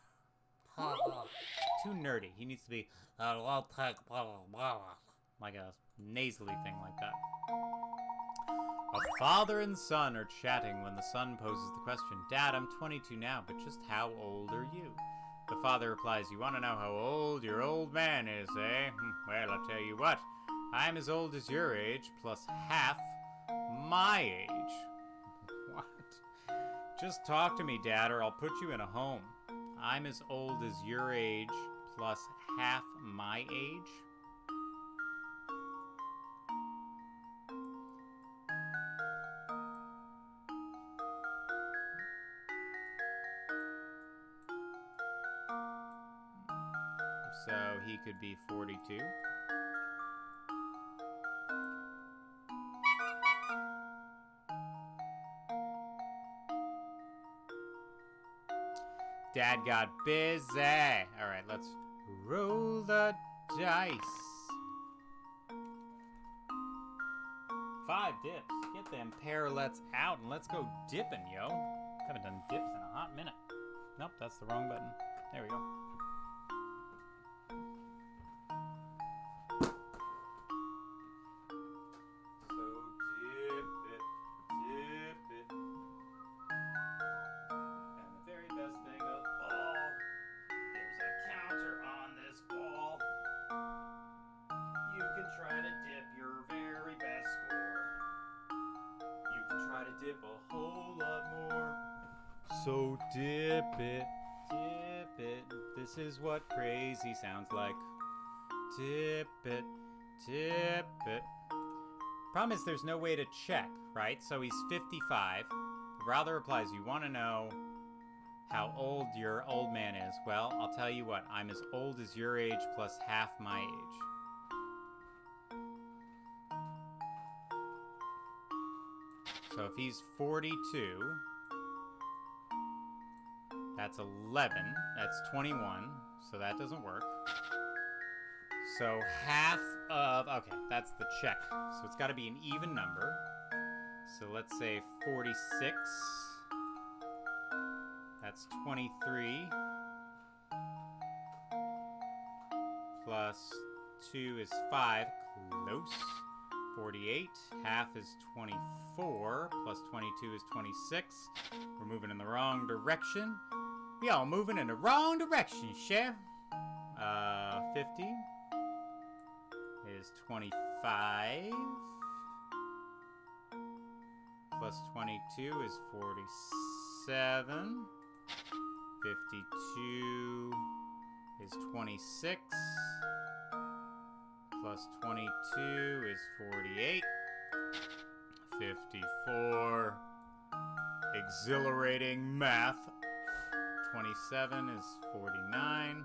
Too nerdy. He needs to be I'll take blah, blah, blah. like a nasally thing like that. A father and son are chatting when the son poses the question, Dad, I'm 22 now, but just how old are you? The father replies, you want to know how old your old man is, eh? Well, I'll tell you what. I'm as old as your age, plus half my age. What? Just talk to me, Dad, or I'll put you in a home. I'm as old as your age, plus half my age? So he could be 42. Dad got busy. All right, let's roll the dice. 5 dips. Get them parallettes out and let's go dipping, yo. Haven't done dips in a hot minute. Nope, that's the wrong button. There we go. So dip it, dip it. And the very best thing of all, there's a counter on this ball. You can try to dip your very best score. You can try to dip a whole lot more. So dip it, dip it. This is what crazy sounds like. Dip it, dip it. Problem is there's no way to check, right? So he's 55. The brother replies, you want to know how old your old man is? Well, I'll tell you what, I'm as old as your age plus half my age. So if he's 42, that's 11, that's 21, so that doesn't work. So half of, okay, that's the check. So it's got to be an even number. So let's say 46, that's 23, plus 2 is 5, close. 48, half is 24, plus 22 is 26. We're moving in the wrong direction. We all moving in the wrong direction, Chef. 50 is 25, plus 22 is 47. 52 is 26. Plus 22 is 48. 54. Exhilarating math. 27 is 49.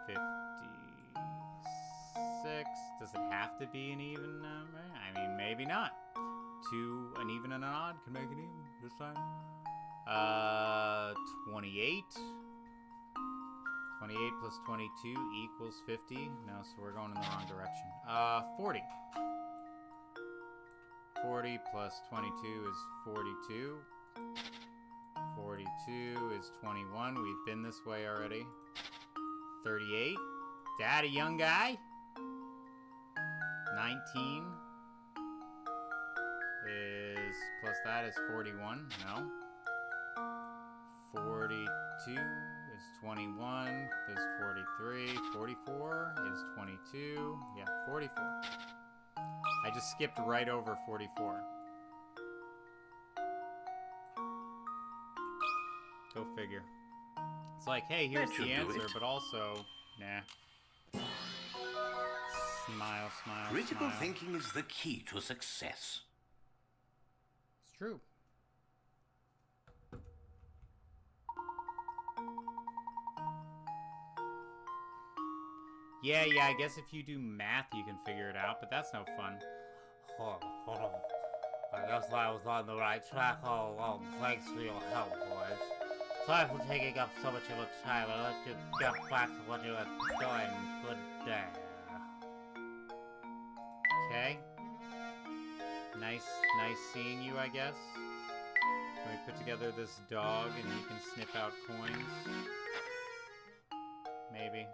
56. Does it have to be an even number? I mean, maybe not. 2, an even and an odd can make it even this time. 28. 28 plus 22 equals 50. No, so we're going in the wrong direction. 40. 40 plus 22 is 42. 42 is 21. We've been this way already. 38. Daddy, young guy. 19 is, plus that is 41. No. 42 is 21. There's 43. 44 is 22. Yeah, 44. I just skipped right over 44. Go figure. It's like, hey, here's the answer, but also, nah. Smile, smile, Critical smile. thinking is the key to success. It's true. Yeah, I guess if you do math, you can figure it out, but that's no fun. Hold on. I guess I was on the right track all along. Thanks for your help, boys. Sorry for taking up so much of your time. I'll let you get back to what you were doing. Good day. Okay. Nice seeing you, I guess. Can we put together this dog and you can sniff out coins? Maybe.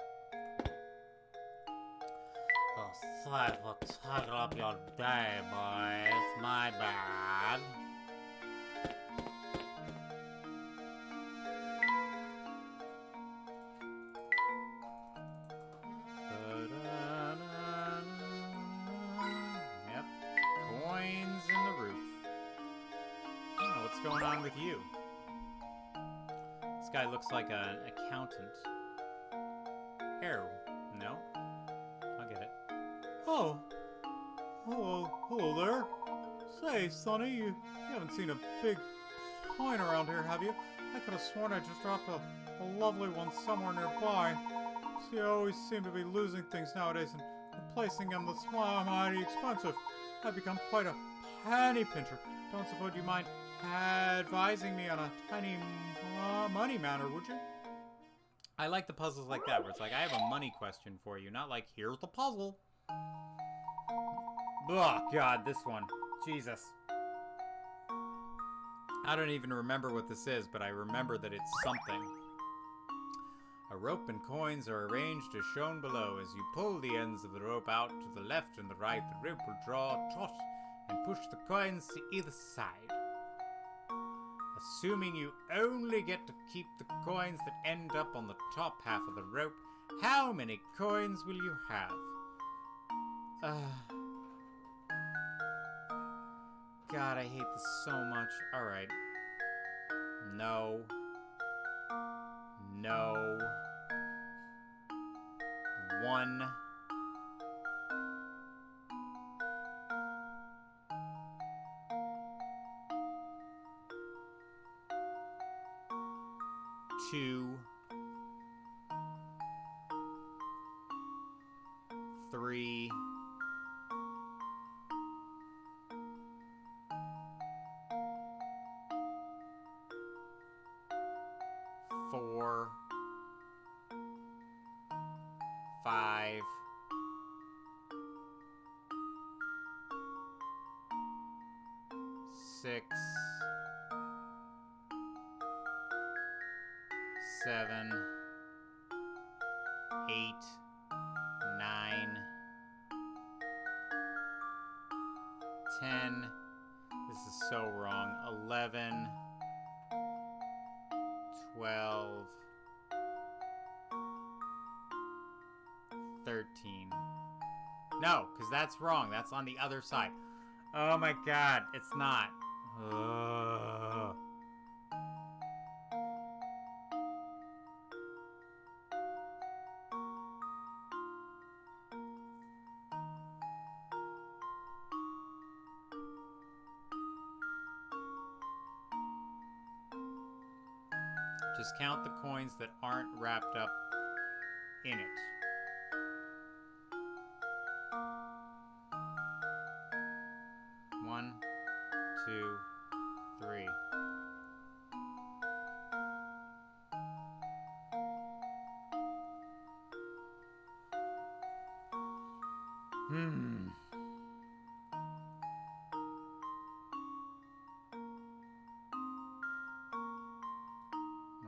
Oh, sorry for taking up your day, boys. My bad. Yep. Coins in the roof. Oh, what's going on with you? This guy looks like an accountant. Arrow. No? I'll get it. Oh. Hello there. Say, Sonny, you haven't seen a big pine around here, have you? I could have sworn I just dropped a lovely one somewhere nearby. You always seem to be losing things nowadays and replacing them with mighty expensive. I've become quite a penny pincher. Don't suppose you mind advising me on a tiny money matter, would you? I like the puzzles like that, where it's like, I have a money question for you, not like, here's the puzzle. Oh, God, this one. Jesus. I don't even remember what this is, but I remember that it's something. A rope and coins are arranged as shown below. As you pull the ends of the rope out to the left and the right, the rope will draw taut and push the coins to either side. Assuming you only get to keep the coins that end up on the top half of the rope, how many coins will you have? God, I hate this so much. Alright. No. No. 1. 2. 3. 4. 5. 6. 7. 8. 9. 10. This is so wrong. 11. 12. 13. No, because that's wrong. That's on the other side. Oh my god, it's not. Ugh. Just count the coins that aren't wrapped up in it. One, 2, 3. Hmm.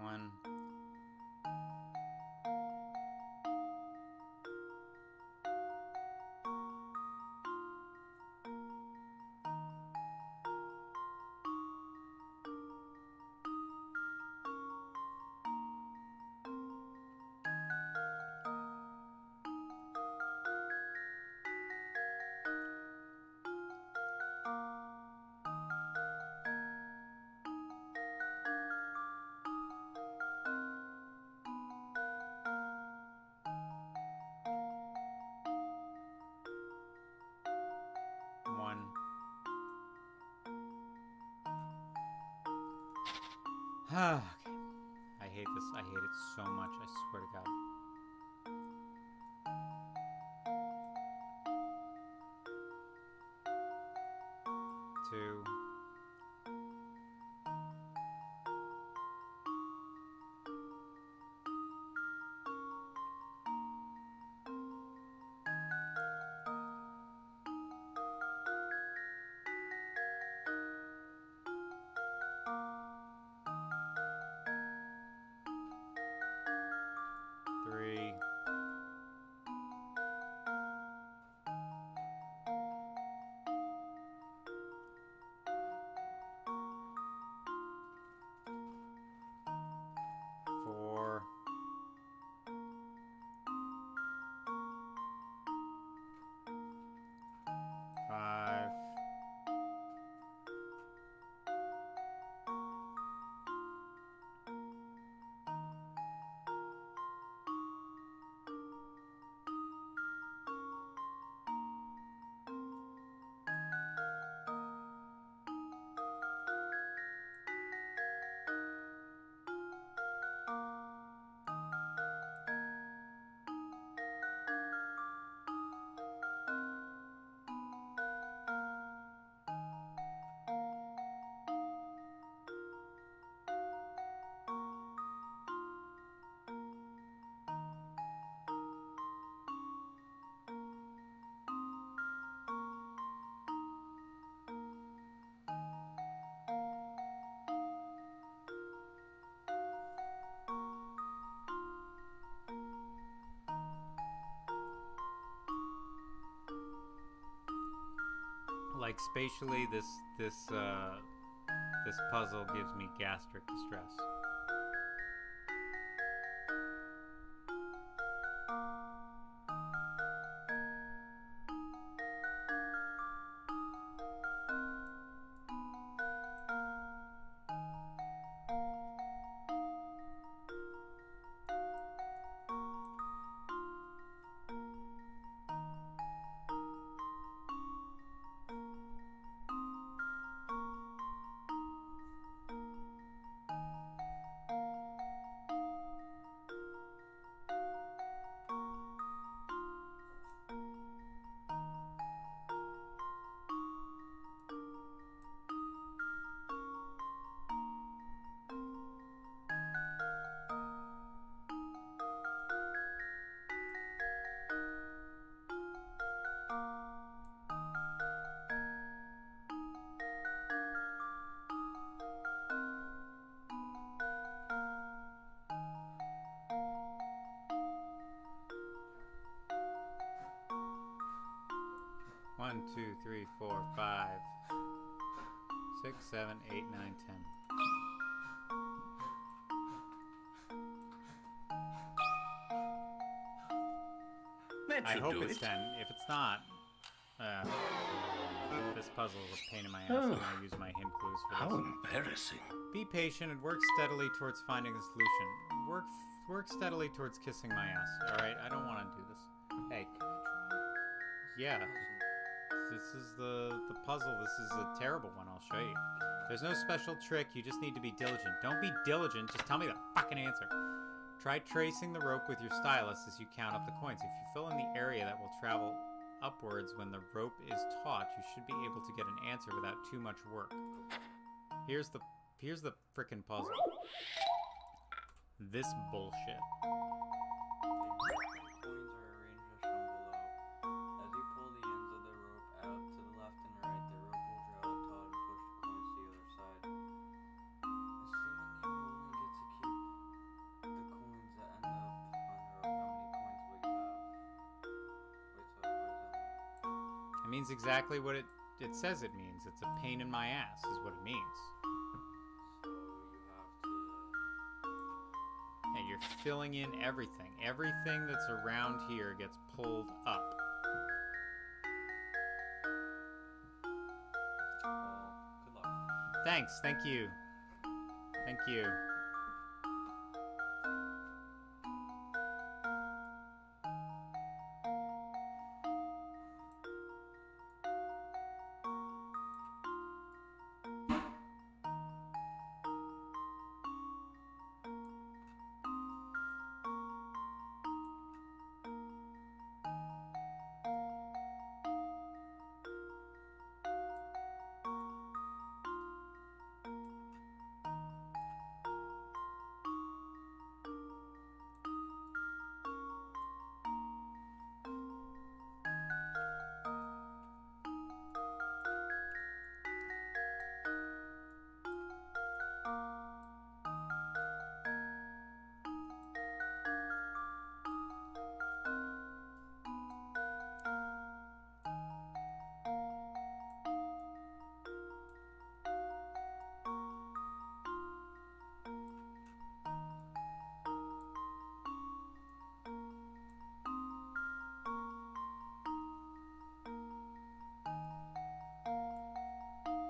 One. One. Okay. I hate this. I hate it so much. I swear to God. Two. 3. 4. like spatially, this puzzle gives me gastric distress. One, 2, 3, 4, 5, 6, 7, 8, 9, 10. I hope it's 10. If it's not, this puzzle is a pain in my ass. I'm gonna use my hint clues for this. How embarrassing. Be patient and work steadily towards finding a solution. Work steadily towards kissing my ass. Alright, I don't want to do this. Hey. Yeah. This is the puzzle. This is a terrible one. I'll show you. There's no special trick. You just need to be diligent. Don't be diligent. Just tell me the fucking answer. Try tracing the rope with your stylus as you count up the coins. If you fill in the area that will travel upwards when the rope is taut, you should be able to get an answer without too much work. Here's the frickin' puzzle. This bullshit. It means exactly what it says it means. It's a pain in my ass is what it means. And you're filling in everything. Everything that's around here gets pulled up. Good luck. Thanks. Thank you. Thank you.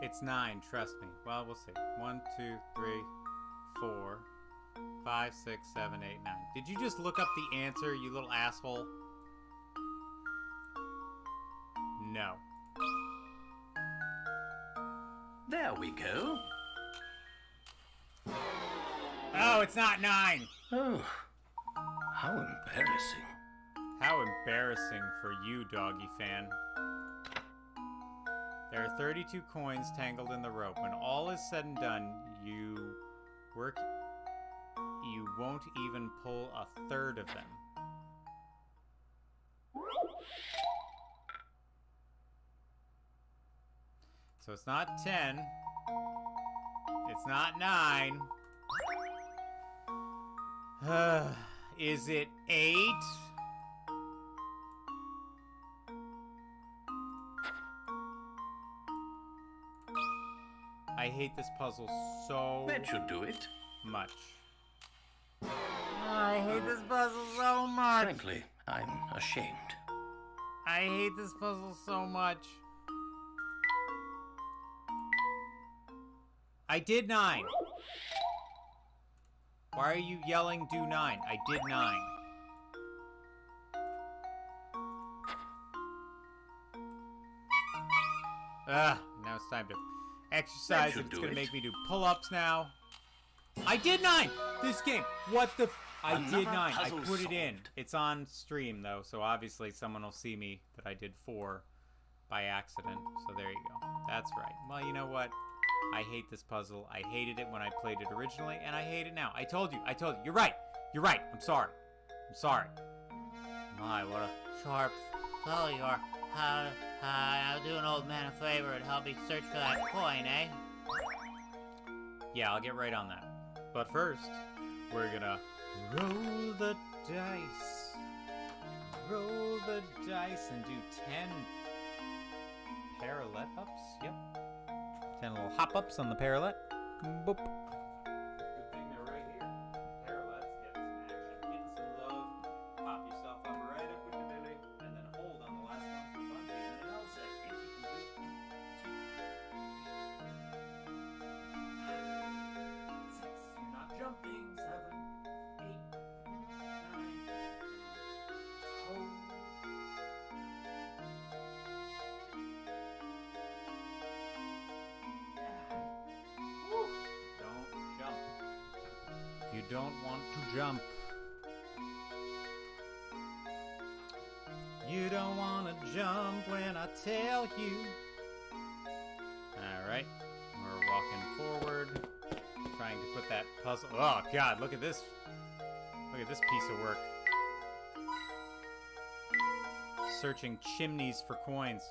It's 9, trust me. Well, we'll see. 1, 2, 3, 4, 5, 6, 7, 8, 9. Did you just look up the answer, you little asshole? No. There we go. Oh, it's not 9! Oh, how embarrassing. How embarrassing for you, doggy fan. There are 32 coins tangled in the rope. When all is said and done, you won't even pull a third of them. So it's not 10. It's not 9. Is it 8? I hate this puzzle so That should do it. much. I hate this puzzle so much. Frankly, I'm ashamed. I hate this puzzle so much. I did 9. Why are you yelling do 9? I did 9. Now it's time to exercise. should It's do gonna it. make me do pull-ups now. I did 9! This game! What the I did Another 9. I puzzle put it in. solved. It's on stream, though, so obviously someone will see me that I did 4 by accident. So there you go. That's right. Well, you know what? I hate this puzzle. I hated it when I played it originally, and I hate it now. I told you. You're right. You're right. I'm sorry. I'm sorry. My, what a sharp fellow you are. I'll do an old man a favor and help me search for that coin, eh? Yeah, I'll get right on that. But first, we're gonna roll the dice. Roll the dice and do 10 parallel ups. Yep. 10 little hop ups on the parallel. Boop. Good thing they're right here. Parallels, get some action, get some love. Pop yourself up right up with the belly, and then hold on the last one for fun. And then I'll say, if you can do it. 6, you're not jumping. 7, 8, 9, hold. Don't jump. You don't want to jump. You don't want to jump when I tell you. Alright, we're walking forward, trying to put that puzzle. Oh god, look at this. Look at this piece of work. Searching chimneys for coins.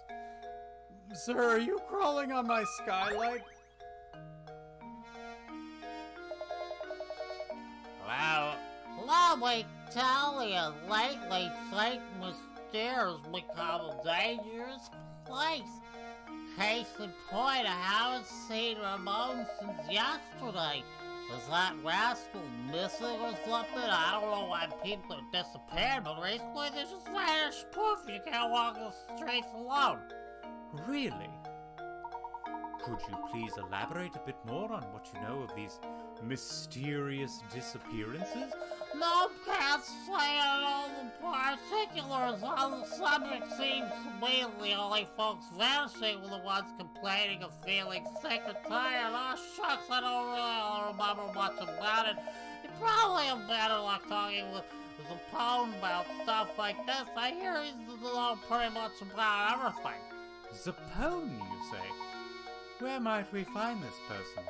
Sir, are you crawling on my skylight? Well, let me tell you, lately St. Mysterio's become a dangerous place. Case in point, I haven't seen Ramon since yesterday. Is that rascal missing or something? I don't know why people are disappearing, but recently they just vanished. Poof, you can't walk the streets alone. Really? Could you please elaborate a bit more on what you know of these mysterious disappearances? No, can't say I know the particulars on the subject. Seems to me the only folks vanishing were the ones complaining of feeling sick or tired. Oh, shucks, I don't really remember much about it. You probably have better luck talking with Zapone about stuff like this. I hear he's know pretty much about everything. Zapone, you say? Where might we find this person?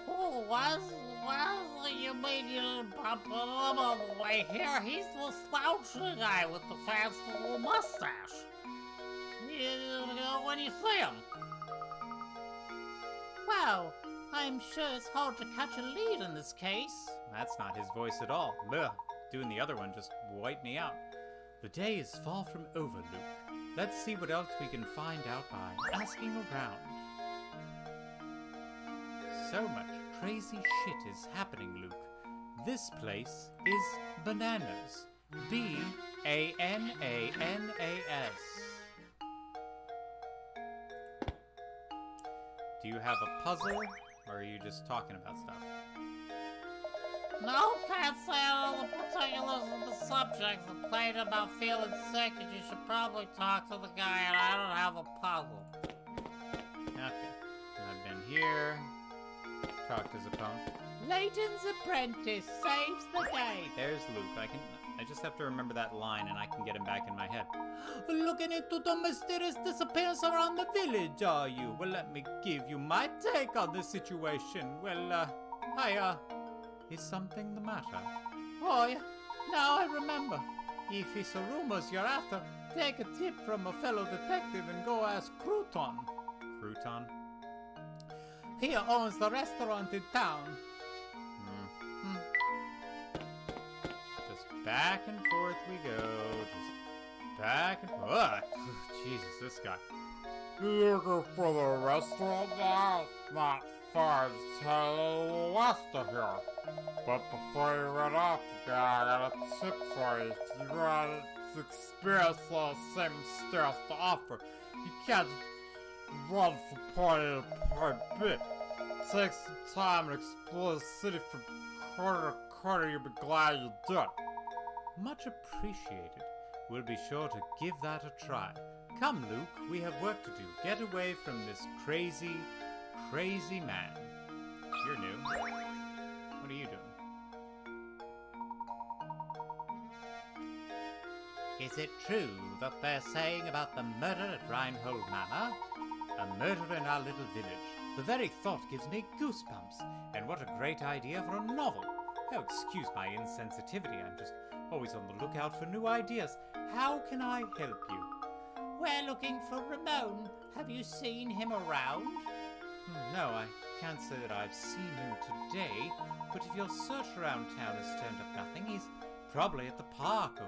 Oh, Wesley, you mean you didn't bump into him on the way here? He's the slouchy guy with the fancy little mustache. You know when you see him. Well, I'm sure it's hard to catch a lead in this case. That's not his voice at all. Ugh, doing the other one just wiped me out. The day is far from over, Luke. Let's see what else we can find out by asking around. So much crazy shit is happening, Luke. This place is bananas. B-A-N-A-N-A-S. Do you have a puzzle, or are you just talking about stuff? No, can't say all the particulars of the subject. Complained about feeling sick, and you should probably talk to the guy, and I don't have a puzzle. Okay. I've been here. Talk to Zapone. Layton's apprentice saves the day. There's Luke. I just have to remember that line, and I can get him back in my head. Looking into the mysterious disappearance around the village, are you? Well, let me give you my take on the situation. Well, Is something the matter? oh, yeah, now I remember. If it's the rumors you're after, take a tip from a fellow detective and go ask Crouton. Crouton? He owns the restaurant in town. Just back and forth we go. Just back and forth. Jesus, this guy. Looking for the restaurant now? Not far to the west of here. But before you run off, I got a tip for you. If you want to experience the same stuff to offer, you can't just run from point A to point B. Take some time and explore the city from corner to corner. You'll be glad you did. Much appreciated. We'll be sure to give that a try. Come, Luke, we have work to do. Get away from this crazy, crazy man. You're new. What are you doing? Is it true that they're saying about the murder at Reinhold Manor? A murder in our little village. The very thought gives me goosebumps. And what a great idea for a novel. Oh, excuse my insensitivity. I'm just always on the lookout for new ideas. How can I help you? We're looking for Ramon. Have you seen him around? No, I can't say that I've seen him today, but if your search around town has turned up nothing, he's probably at the park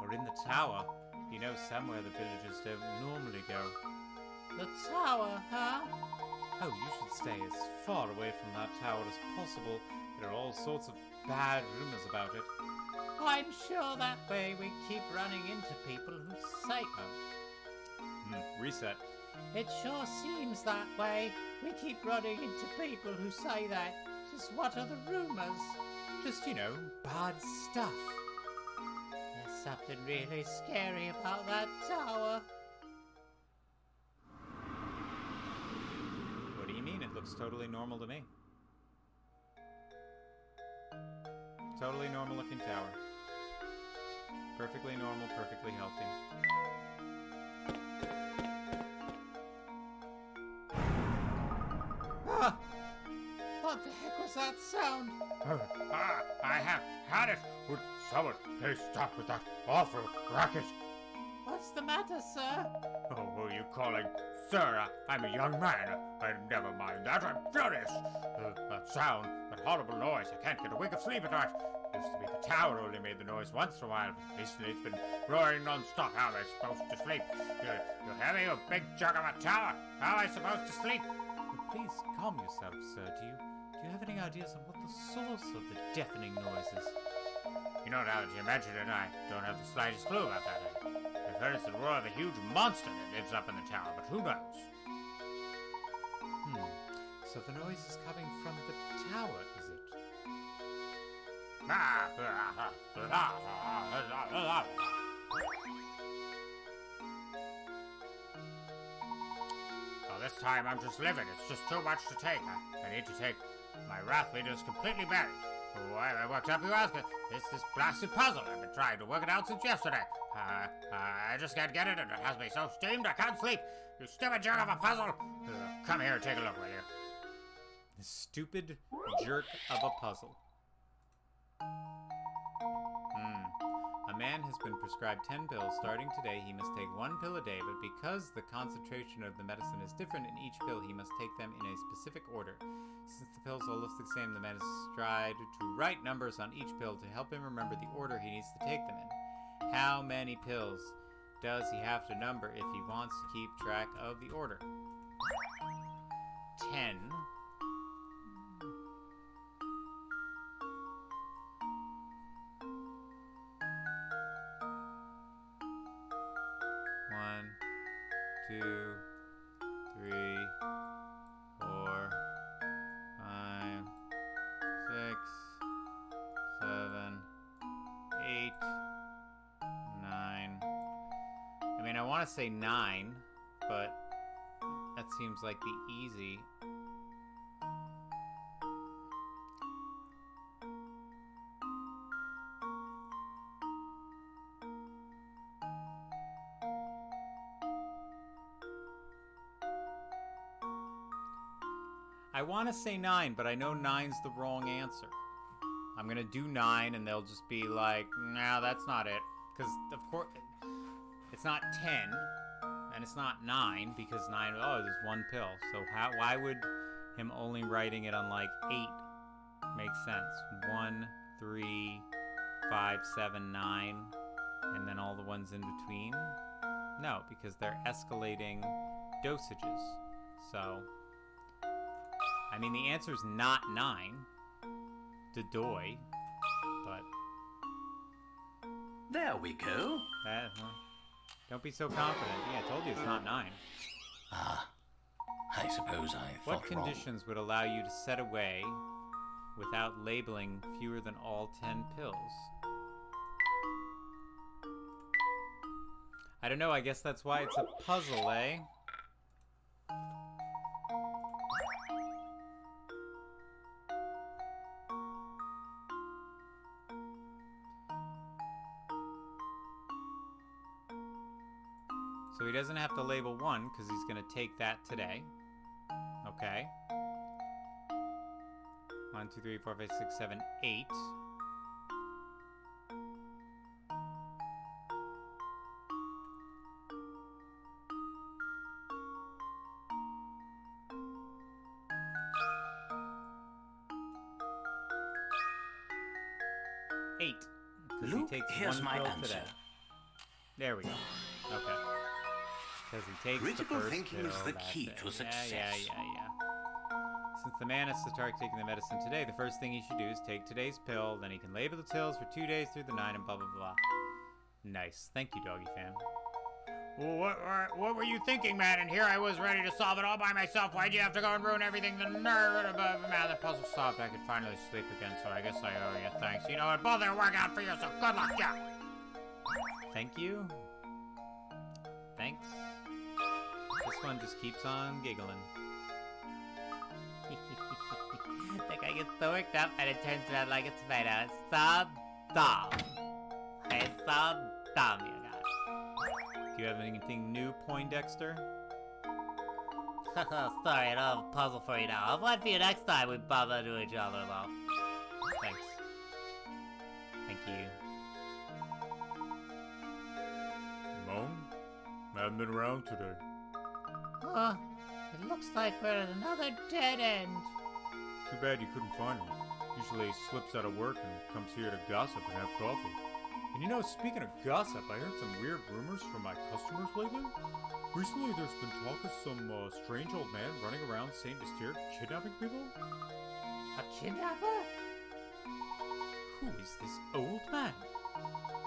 or in the tower. You know, somewhere the villagers don't normally go. The tower, huh? Oh, you should stay as far away from that tower as possible. There are all sorts of bad rumors about it. I'm sure that way we keep running into people who say... Reset. It sure seems that way. We keep running into people who say that. Just what are the rumors? Just, you know, bad stuff. There's something really scary about that tower. What do you mean? It looks totally normal to me. Totally normal looking tower. Perfectly normal, perfectly healthy. Ah! What the heck was that sound? I have had it. Would someone please stop with that awful racket? What's the matter, sir? Oh, who are you calling? Sir, I'm a young man. Never mind that. I'm furious. That sound, that horrible noise. I can't get a wink of sleep at night. Used to be the tower only made the noise once in a while. Recently it's been roaring non-stop. How am I supposed to sleep? You're heavy, you big jug of a tower. How am I supposed to sleep? Please calm yourself, sir. Do you have any ideas on what the source of the deafening noise is? You know, now that you mention it, I don't have the slightest clue about that. I've heard it's the roar of a huge monster that lives up in the tower, but who knows? So the noise is coming from the tower, is it? Well, this time I'm just living. It's just too much to take. I need to take... My wrath meter is completely buried. Why have I worked up, you ask? It's this blasted puzzle. I've been trying to work it out since yesterday. I just can't get it, and it has me so steamed I can't sleep. You stupid jerk of a puzzle. Come here and take a look, will you? The stupid jerk of a puzzle. A man has been prescribed 10 pills. Starting today, he must take 1 pill a day, but because the concentration of the medicine is different in each pill, he must take them in a specific order. Since the pills all look the same, the man has tried to write numbers on each pill to help him remember the order he needs to take them in. How many pills does he have to number if he wants to keep track of the order? 10. One, 2, 3, 4, 5, 6, 7, 8, 9. I mean, I want to say 9, but that seems like the easy. I want to say 9, but I know 9's the wrong answer. I'm going to do 9, and they'll just be like, nah, that's not it. Because, of course, it's not 10, and it's not 9, because 9, oh, there's 1 pill. So why would him only writing it on, like, 8 make sense? 1, 3, 5, 7, 9. And then all the ones in between? No, because they're escalating dosages. So, I mean, the answer's not 9. Dodoy. But... There we go. Don't be so confident. Yeah, I told you it's not 9. Ah, I suppose I thought What conditions would allow you to set away without labeling fewer than all 10 pills? I don't know, I guess that's why it's a puzzle, eh? So he doesn't have to label 1 because he's going to take that today. Okay. 1, 2, 3, 4, 5, 6, 7, 8. Luke, here's my answer. Today. There we go. Okay. Because he takes Critical the first thinking pill is the that key day. to success. Yeah. Since the man has to start taking the medicine today, the first thing he should do is take today's pill. Then he can label the pills for 2 days through the 9 and blah, blah, blah. Nice. Thank you, doggy fan. Well, what were you thinking, man? And here I was ready to solve it all by myself. Why'd you have to go and ruin everything? The nerve above. Now the puzzle solved. I could finally sleep again, so I guess I owe you thanks. You know what? Both will work out for you, so good luck, yeah. Thank you. Thanks. This one just keeps on giggling. The guy gets so worked up and it turns around like a tomato. It's so dumb. It's so dumb, you guys. Do you have anything new, Poindexter? Sorry, I don't have a puzzle for you now. I'll have one for you next time we bump into each other, though. Thanks. Thank you. Mom? I haven't been around today. It looks like we're at another dead end. Too bad you couldn't find him. Usually he slips out of work and comes here to gossip and have coffee. And you know, speaking of gossip, I heard some weird rumors from my customers lately. Recently there's been talk of some strange old man running around St. Mystere kidnapping people. A kidnapper? Who is this old man?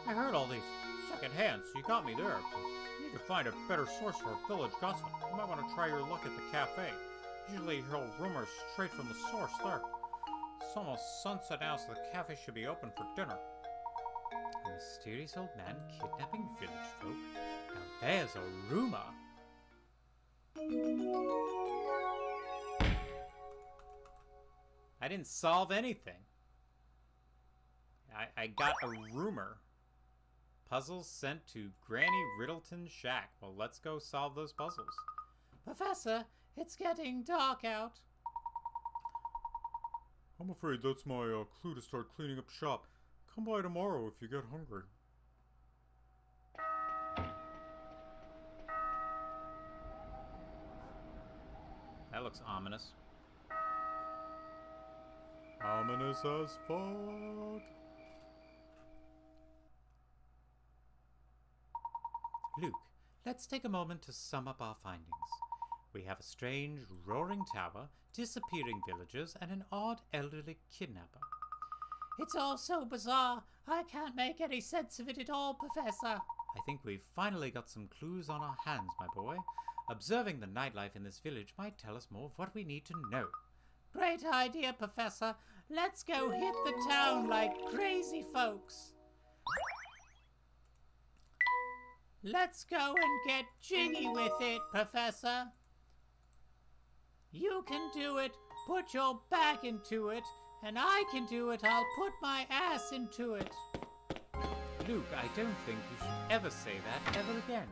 I heard all these second-hand, so you got me there. You need to find a better source for village gossip. You might want to try your luck at the cafe. Usually you hear rumors straight from the source there. It's almost sunset now, so the cafe should be open for dinner. A mysterious old man kidnapping village folk? Now there's a rumor. I didn't solve anything. I got a rumor. Puzzles sent to Granny Riddleton's shack. Well, let's go solve those puzzles. Professor, it's getting dark out. I'm afraid that's my clue to start cleaning up shop. Come by tomorrow if you get hungry. That looks ominous. Ominous as fuck. Luke, let's take a moment to sum up our findings. We have a strange, roaring tower, disappearing villagers, and an odd elderly kidnapper. It's all so bizarre. I can't make any sense of it at all, Professor. I think we've finally got some clues on our hands, my boy. Observing the nightlife in this village might tell us more of what we need to know. Great idea, Professor. Let's go hit the town like crazy folks. Let's go and get jiggy with it, Professor. You can do it. Put your back into it. And I can do it. I'll put my ass into it. Luke, I don't think you should ever say that ever again.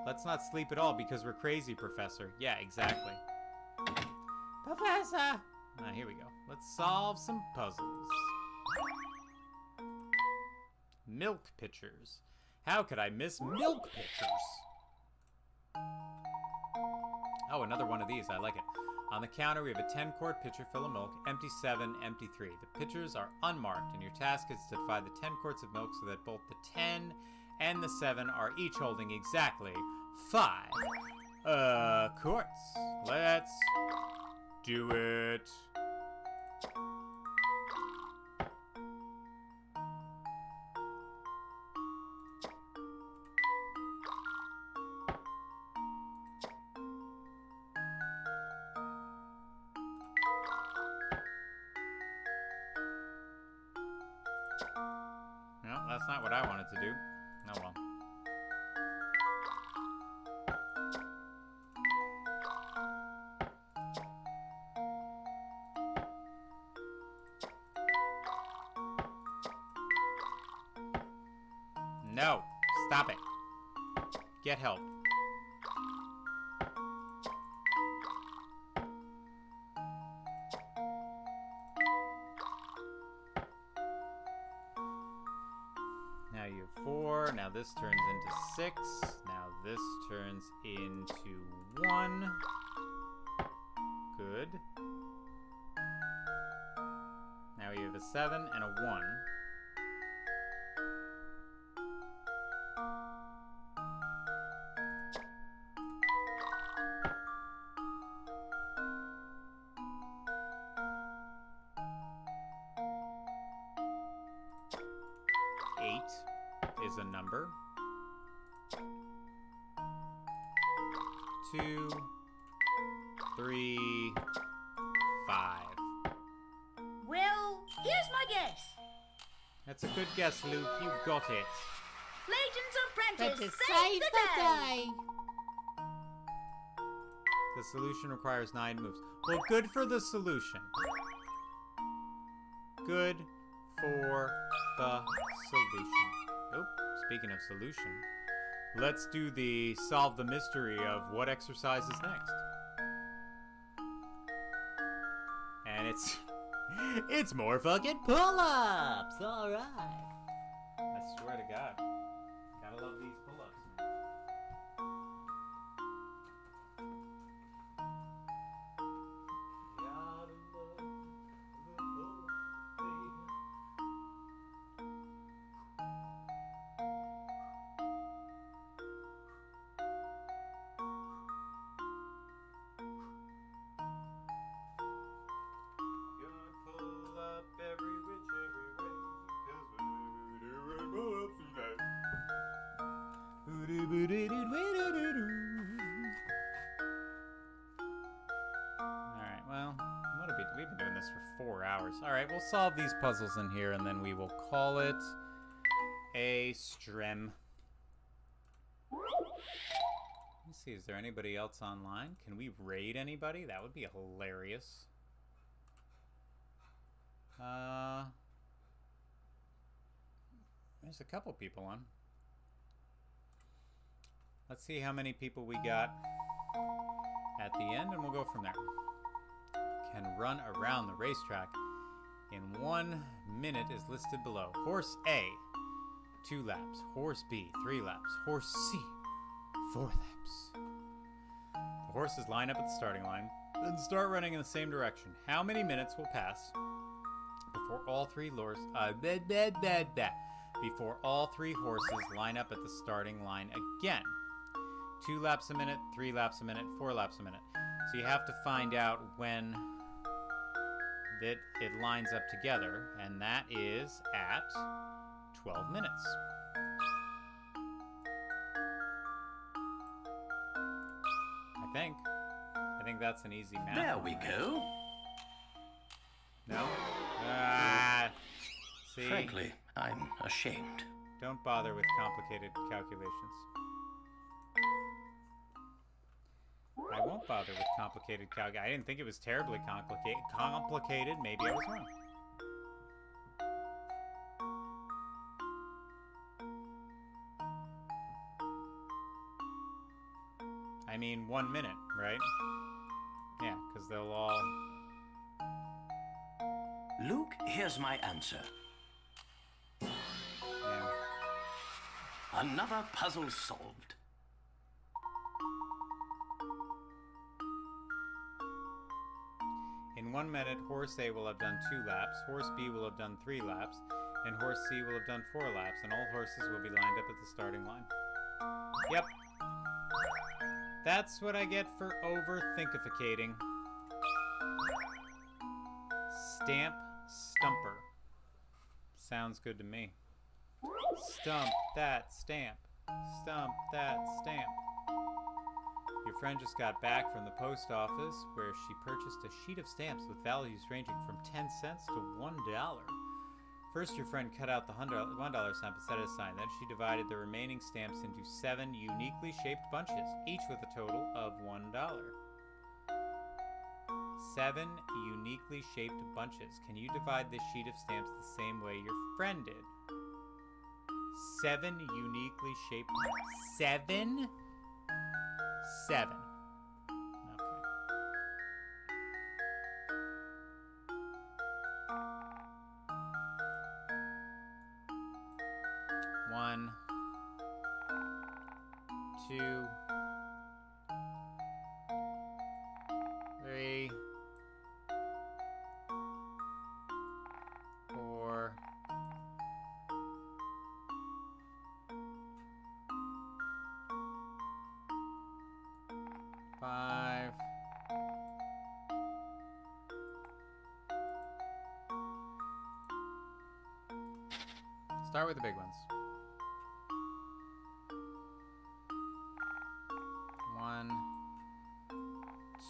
Let's not sleep at all because we're crazy, Professor. Yeah, exactly. Professor! Here we go. Let's solve some puzzles. Milk pitchers. How could I miss milk pitchers? Oh, another one of these. I like it. On the counter, we have a 10-quart pitcher full of milk, empty 7, empty 3. The pitchers are unmarked, and your task is to divide the 10 quarts of milk so that both the 10 and the 7 are each holding exactly 5 quarts. Let's do it. No, that's not what I wanted to do. Oh well. No, stop it. Get help. Now you have 4. Now this turns into 6. Now this turns into 1. Good. Now you have a 7 and a 1. Is a number. 2, 3, 5. Well, here's my guess. That's a good guess, Luke. You got it. Layton's apprentice Let's saved the day. The solution requires 9 moves. Well, good for the solution. Good for the solution. Oh, speaking of solution, let's do the solve the mystery of what exercise is next. And it's more fucking pull-ups. All right. I swear to God, gotta love these pull-ups. Alright, well, we've been doing this for 4 hours. Alright, we'll solve these puzzles in here and then we will call it a stream. Let's see, is there anybody else online? Can we raid anybody? That would be hilarious. There's a couple people on. Let's see how many people we got at the end, and we'll go from there. Can run around the racetrack in 1 minute is listed below. Horse A, 2 laps. Horse B, 3 laps. Horse C, 4 laps. The horses line up at the starting line, then start running in the same direction. How many minutes will pass before all 3 before all 3 horses line up at the starting line again? 2 laps a minute, 3 laps a minute, 4 laps a minute. So you have to find out when it lines up together, and that is at 12 minutes. I think that's an easy math. There we go. No? See? Frankly, I'm ashamed. Don't bother with complicated calculations. I won't bother with complicated I didn't think it was terribly complicated. Maybe I was wrong. I mean, 1 minute, right? Yeah, because they'll all... Luke, here's my answer. Yeah. Another puzzle solved. 1 minute, horse A will have done 2 laps, horse B will have done 3 laps, and horse C will have done 4 laps, and all horses will be lined up at the starting line. Yep. That's what I get for overthinkificating. Stamp Stumper. Sounds good to me. Stump that stamp. Stump that stamp. Your friend just got back from the post office where she purchased a sheet of stamps with values ranging from 10 cents to $1. First, your friend cut out the $1 stamp and set it aside. Then she divided the remaining stamps into 7 uniquely shaped bunches, each with a total of $1. 7 uniquely shaped bunches. Can you divide this sheet of stamps the same way your friend did? 7 uniquely shaped. 7? 7. Okay. One, 2, 3, 4, 5, 6. Start with the big ones. 1,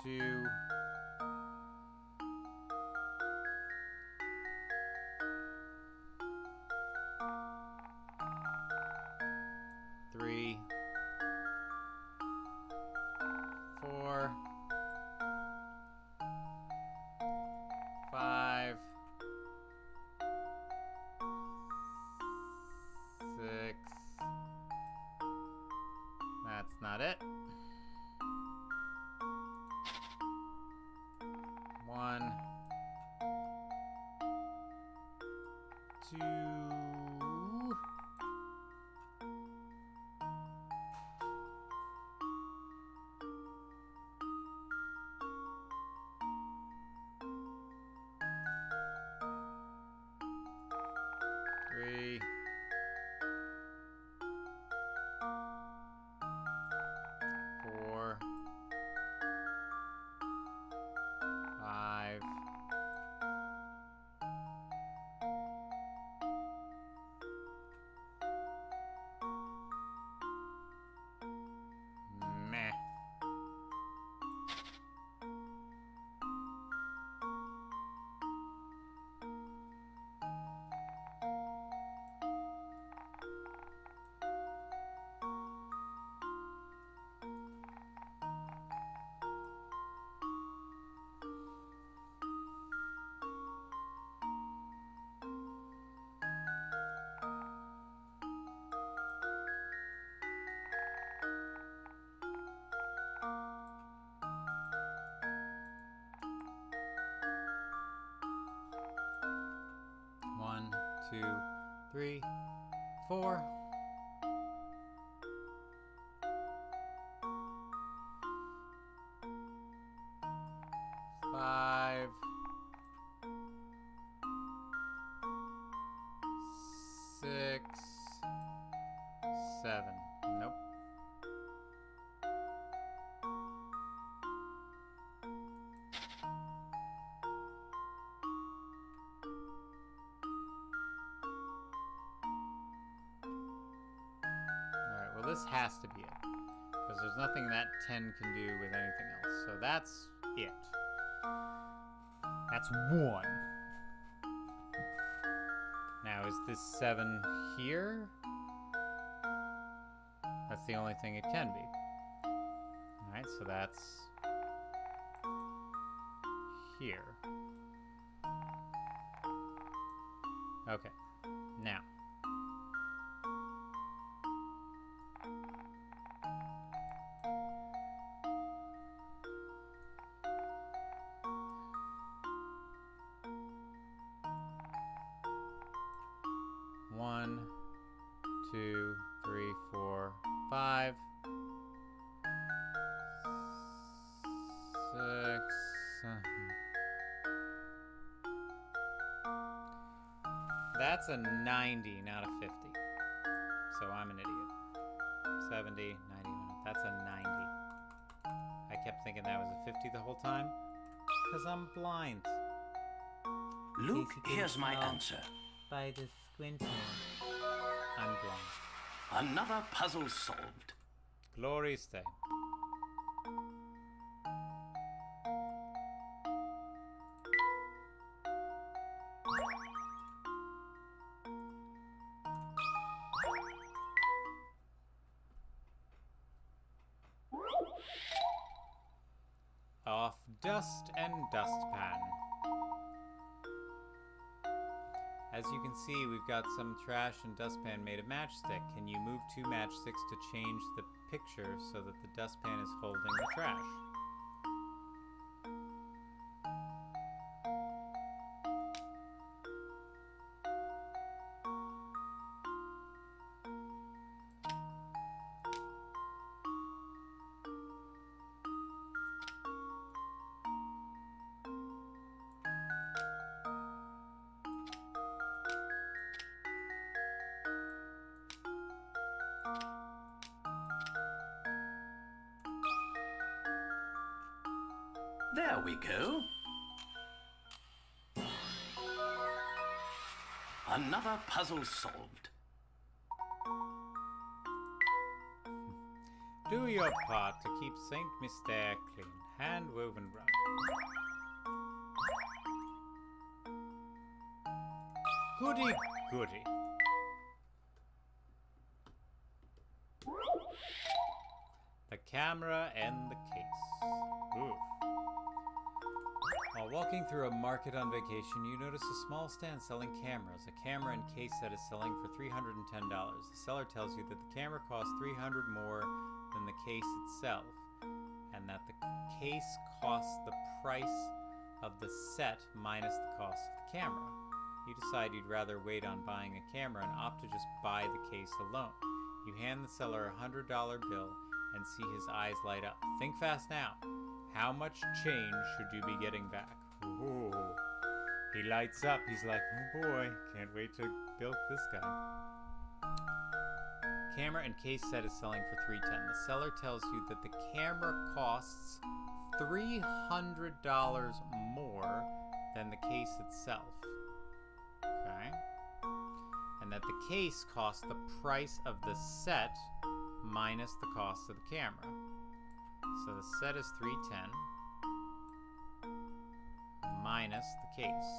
2, 3, 4, 5, 6. That's not it. 1, 2, 3, 4, 5, 1, 2, 3, 4. 5, 6, 7. Nope. Alright, well this has to be it. Because there's nothing that 10 can do with anything else. So that's it. That's 1. Now, is this 7 here? That's the only thing it can be. Alright, so that's here. Okay, now. One, 2, 3, 4, 5, 6, That's a 90, not a 50. So I'm an idiot. 70, 90, that's a 90. I kept thinking that was a 50 the whole time. Because I'm blind. Luke, here's my answer. By the squinting. I'm blind. Another puzzle solved. Glory stay. Off dust and dustpan. As you can see, we've got some trash and dustpan made of matchstick. Can you move 2 matchsticks to change the picture so that the dustpan is holding the trash? There we go. Another puzzle solved. Do your part to keep Saint Mystère clean. Hand-woven rug. Goody, goody. The camera and the case. Oof. While walking through a market on vacation, you notice a small stand selling cameras. A camera and case set is selling for $310. The seller tells you that the camera costs $300 more than the case itself, and that the case costs the price of the set minus the cost of the camera. You decide you'd rather wait on buying a camera and opt to just buy the case alone. You hand the seller a $100 bill and see his eyes light up. Think fast now. How much change should you be getting back? Ooh. He lights up. He's like, oh boy, can't wait to bilk this guy. Camera and case set is selling for $310. The seller tells you that the camera costs $300 more than the case itself. Okay? And that the case costs the price of the set minus the cost of the camera. So the set is $310 minus the case.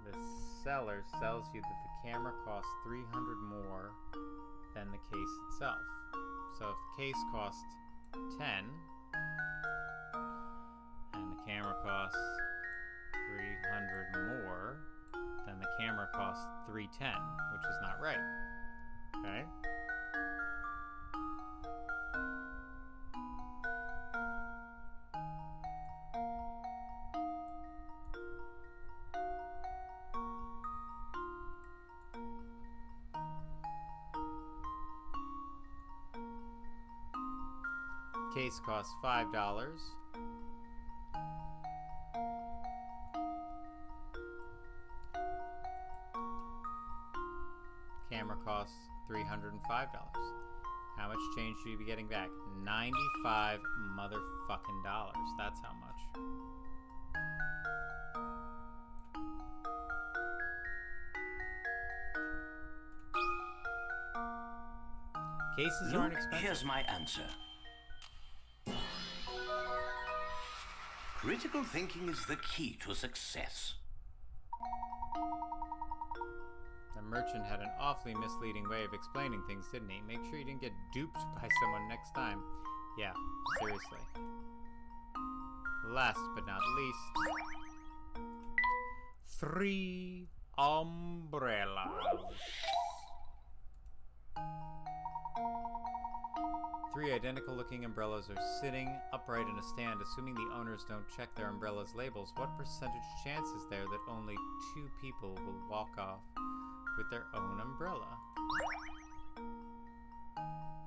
The seller sells you that the camera costs $300 more than the case itself. So if the case costs $10 and the camera costs $300 more, then the camera costs $310, which is not right. Okay? Case costs $5. Camera costs $305. How much change should you be getting back? 95 motherfucking dollars. That's how much. Cases Luke, aren't expensive. here's my answer. Critical thinking is the key to success. The merchant had an awfully misleading way of explaining things, didn't he? Make sure you didn't get duped by someone next time. Yeah, seriously. Last but not least, 3 umbrellas. 3 identical-looking umbrellas are sitting upright in a stand. Assuming the owners don't check their umbrellas' labels, what percentage chance is there that only 2 people will walk off with their own umbrella?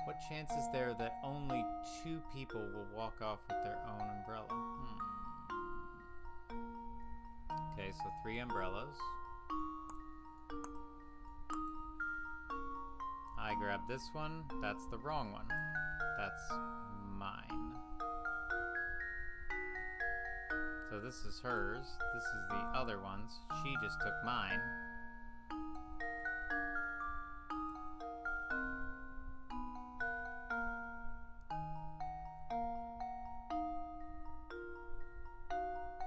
What chance is there that only 2 people will walk off with their own umbrella? Okay, so 3 umbrellas. I grab this one. That's the wrong one. That's mine. So this is hers. This is the other one's. She just took mine.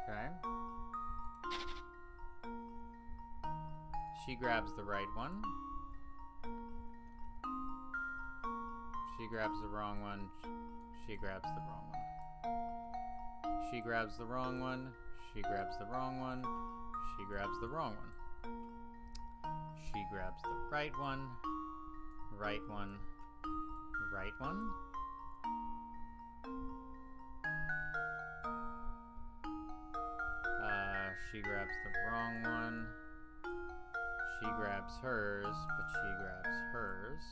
Okay. She grabs the right one. She grabs the wrong one. She grabs the wrong one. She grabs the wrong one. She grabs the wrong one. She grabs the wrong one. She grabs the right one. Right one. Right one. She grabs the wrong one. She grabs hers, but she grabs hers.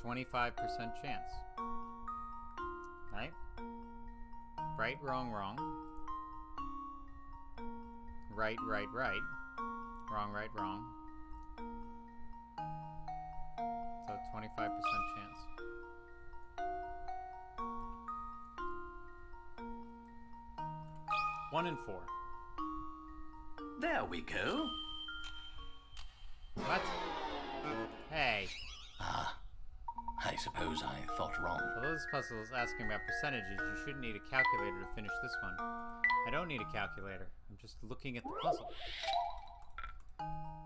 .25% chance. Right? Right, wrong, wrong. Right, right, right. Wrong, right, wrong. So 25% chance. One in 4. There we go. What? Hey. Ah, I suppose I thought wrong. Although this puzzle is asking about percentages, you shouldn't need a calculator to finish this one. I don't need a calculator. I'm just looking at the puzzle. I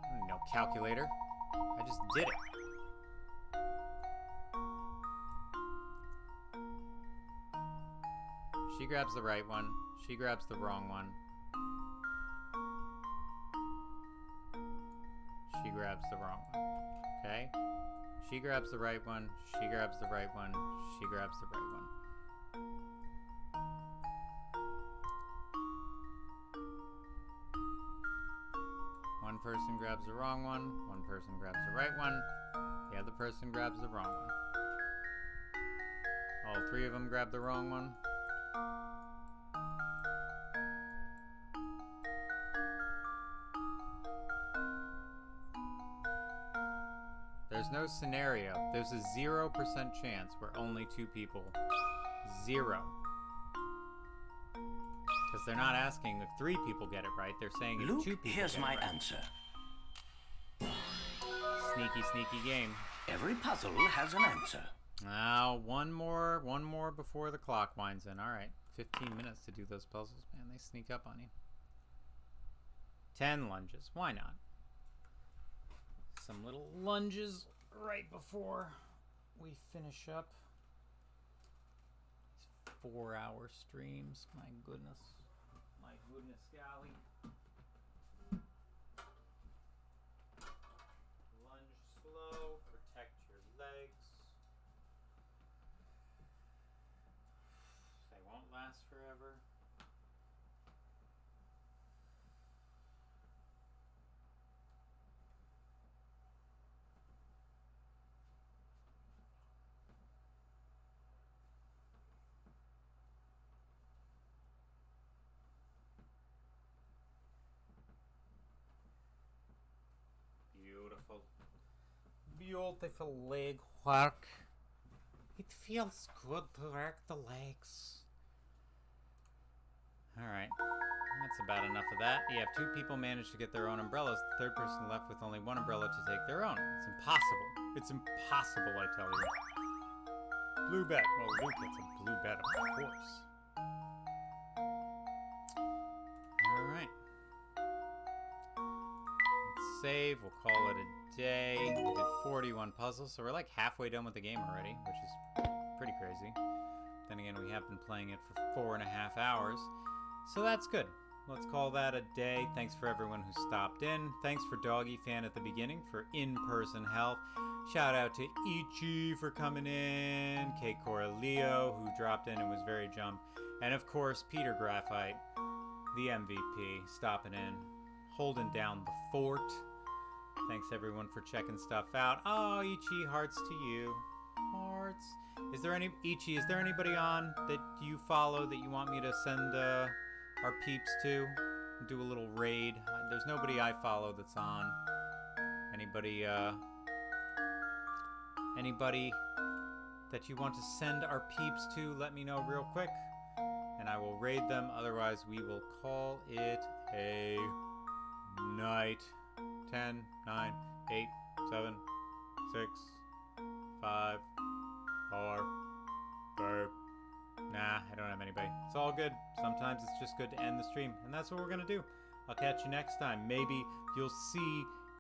don't need no calculator. I just did it. She grabs the right one. She grabs the wrong one. She grabs the wrong one. Okay? She grabs the right one. She grabs the right one. She grabs the right one. One person grabs the wrong one. One person grabs the right one. The other person grabs the wrong one. All 3 of them grab the wrong one. There's no scenario. There's a 0% chance where only 2 people. 0. Because they're not asking if 3 people get it right. They're saying if Luke, 2 people here's get my it right. answer. Sneaky, sneaky game. Every puzzle has an answer. Now, one more before the clock winds in. All right, 15 minutes to do those puzzles. Man, they sneak up on you. 10 lunges. Why not? Some little lunges right before we finish up these 4-hour streams. My goodness. My goodness, golly. Lunge slow. Protect your legs. They won't last forever. Beautiful. Beautiful leg work. It feels good to work the legs. Alright. That's about enough of that. You have 2 people manage to get their own umbrellas. The 3rd person left with only 1 umbrella to take their own. It's impossible. It's impossible, I tell you. Blue bet. Well, Luke gets a blue bet, of course. Alright. Let's save. We'll call it a day. We did 41 puzzles, so we're like halfway done with the game already, which is pretty crazy. Then again, we have been playing it for 4.5 hours, so that's good. Let's call that a day. Thanks for everyone who stopped in. Thanks for Doggy Fan at the beginning for in-person help. Shout out to Ichi for coming in, K. Cora Leo, who dropped in and was very jumped, and of course Peter Graphite, the MVP, stopping in, holding down the fort. Thanks everyone for checking stuff out. Oh, Ichi, hearts to you. Hearts. Is there anybody on that you follow that you want me to send our peeps to? Do a little raid. There's nobody I follow that's on. Anybody that you want to send our peeps to, let me know real quick, and I will raid them. Otherwise, we will call it a night. 10, 9, 8, 7, 6, 5, 4, 3. Nah, I don't have anybody. It's all good. Sometimes it's just good to end the stream, and that's what we're gonna do. I'll catch you next time. Maybe you'll see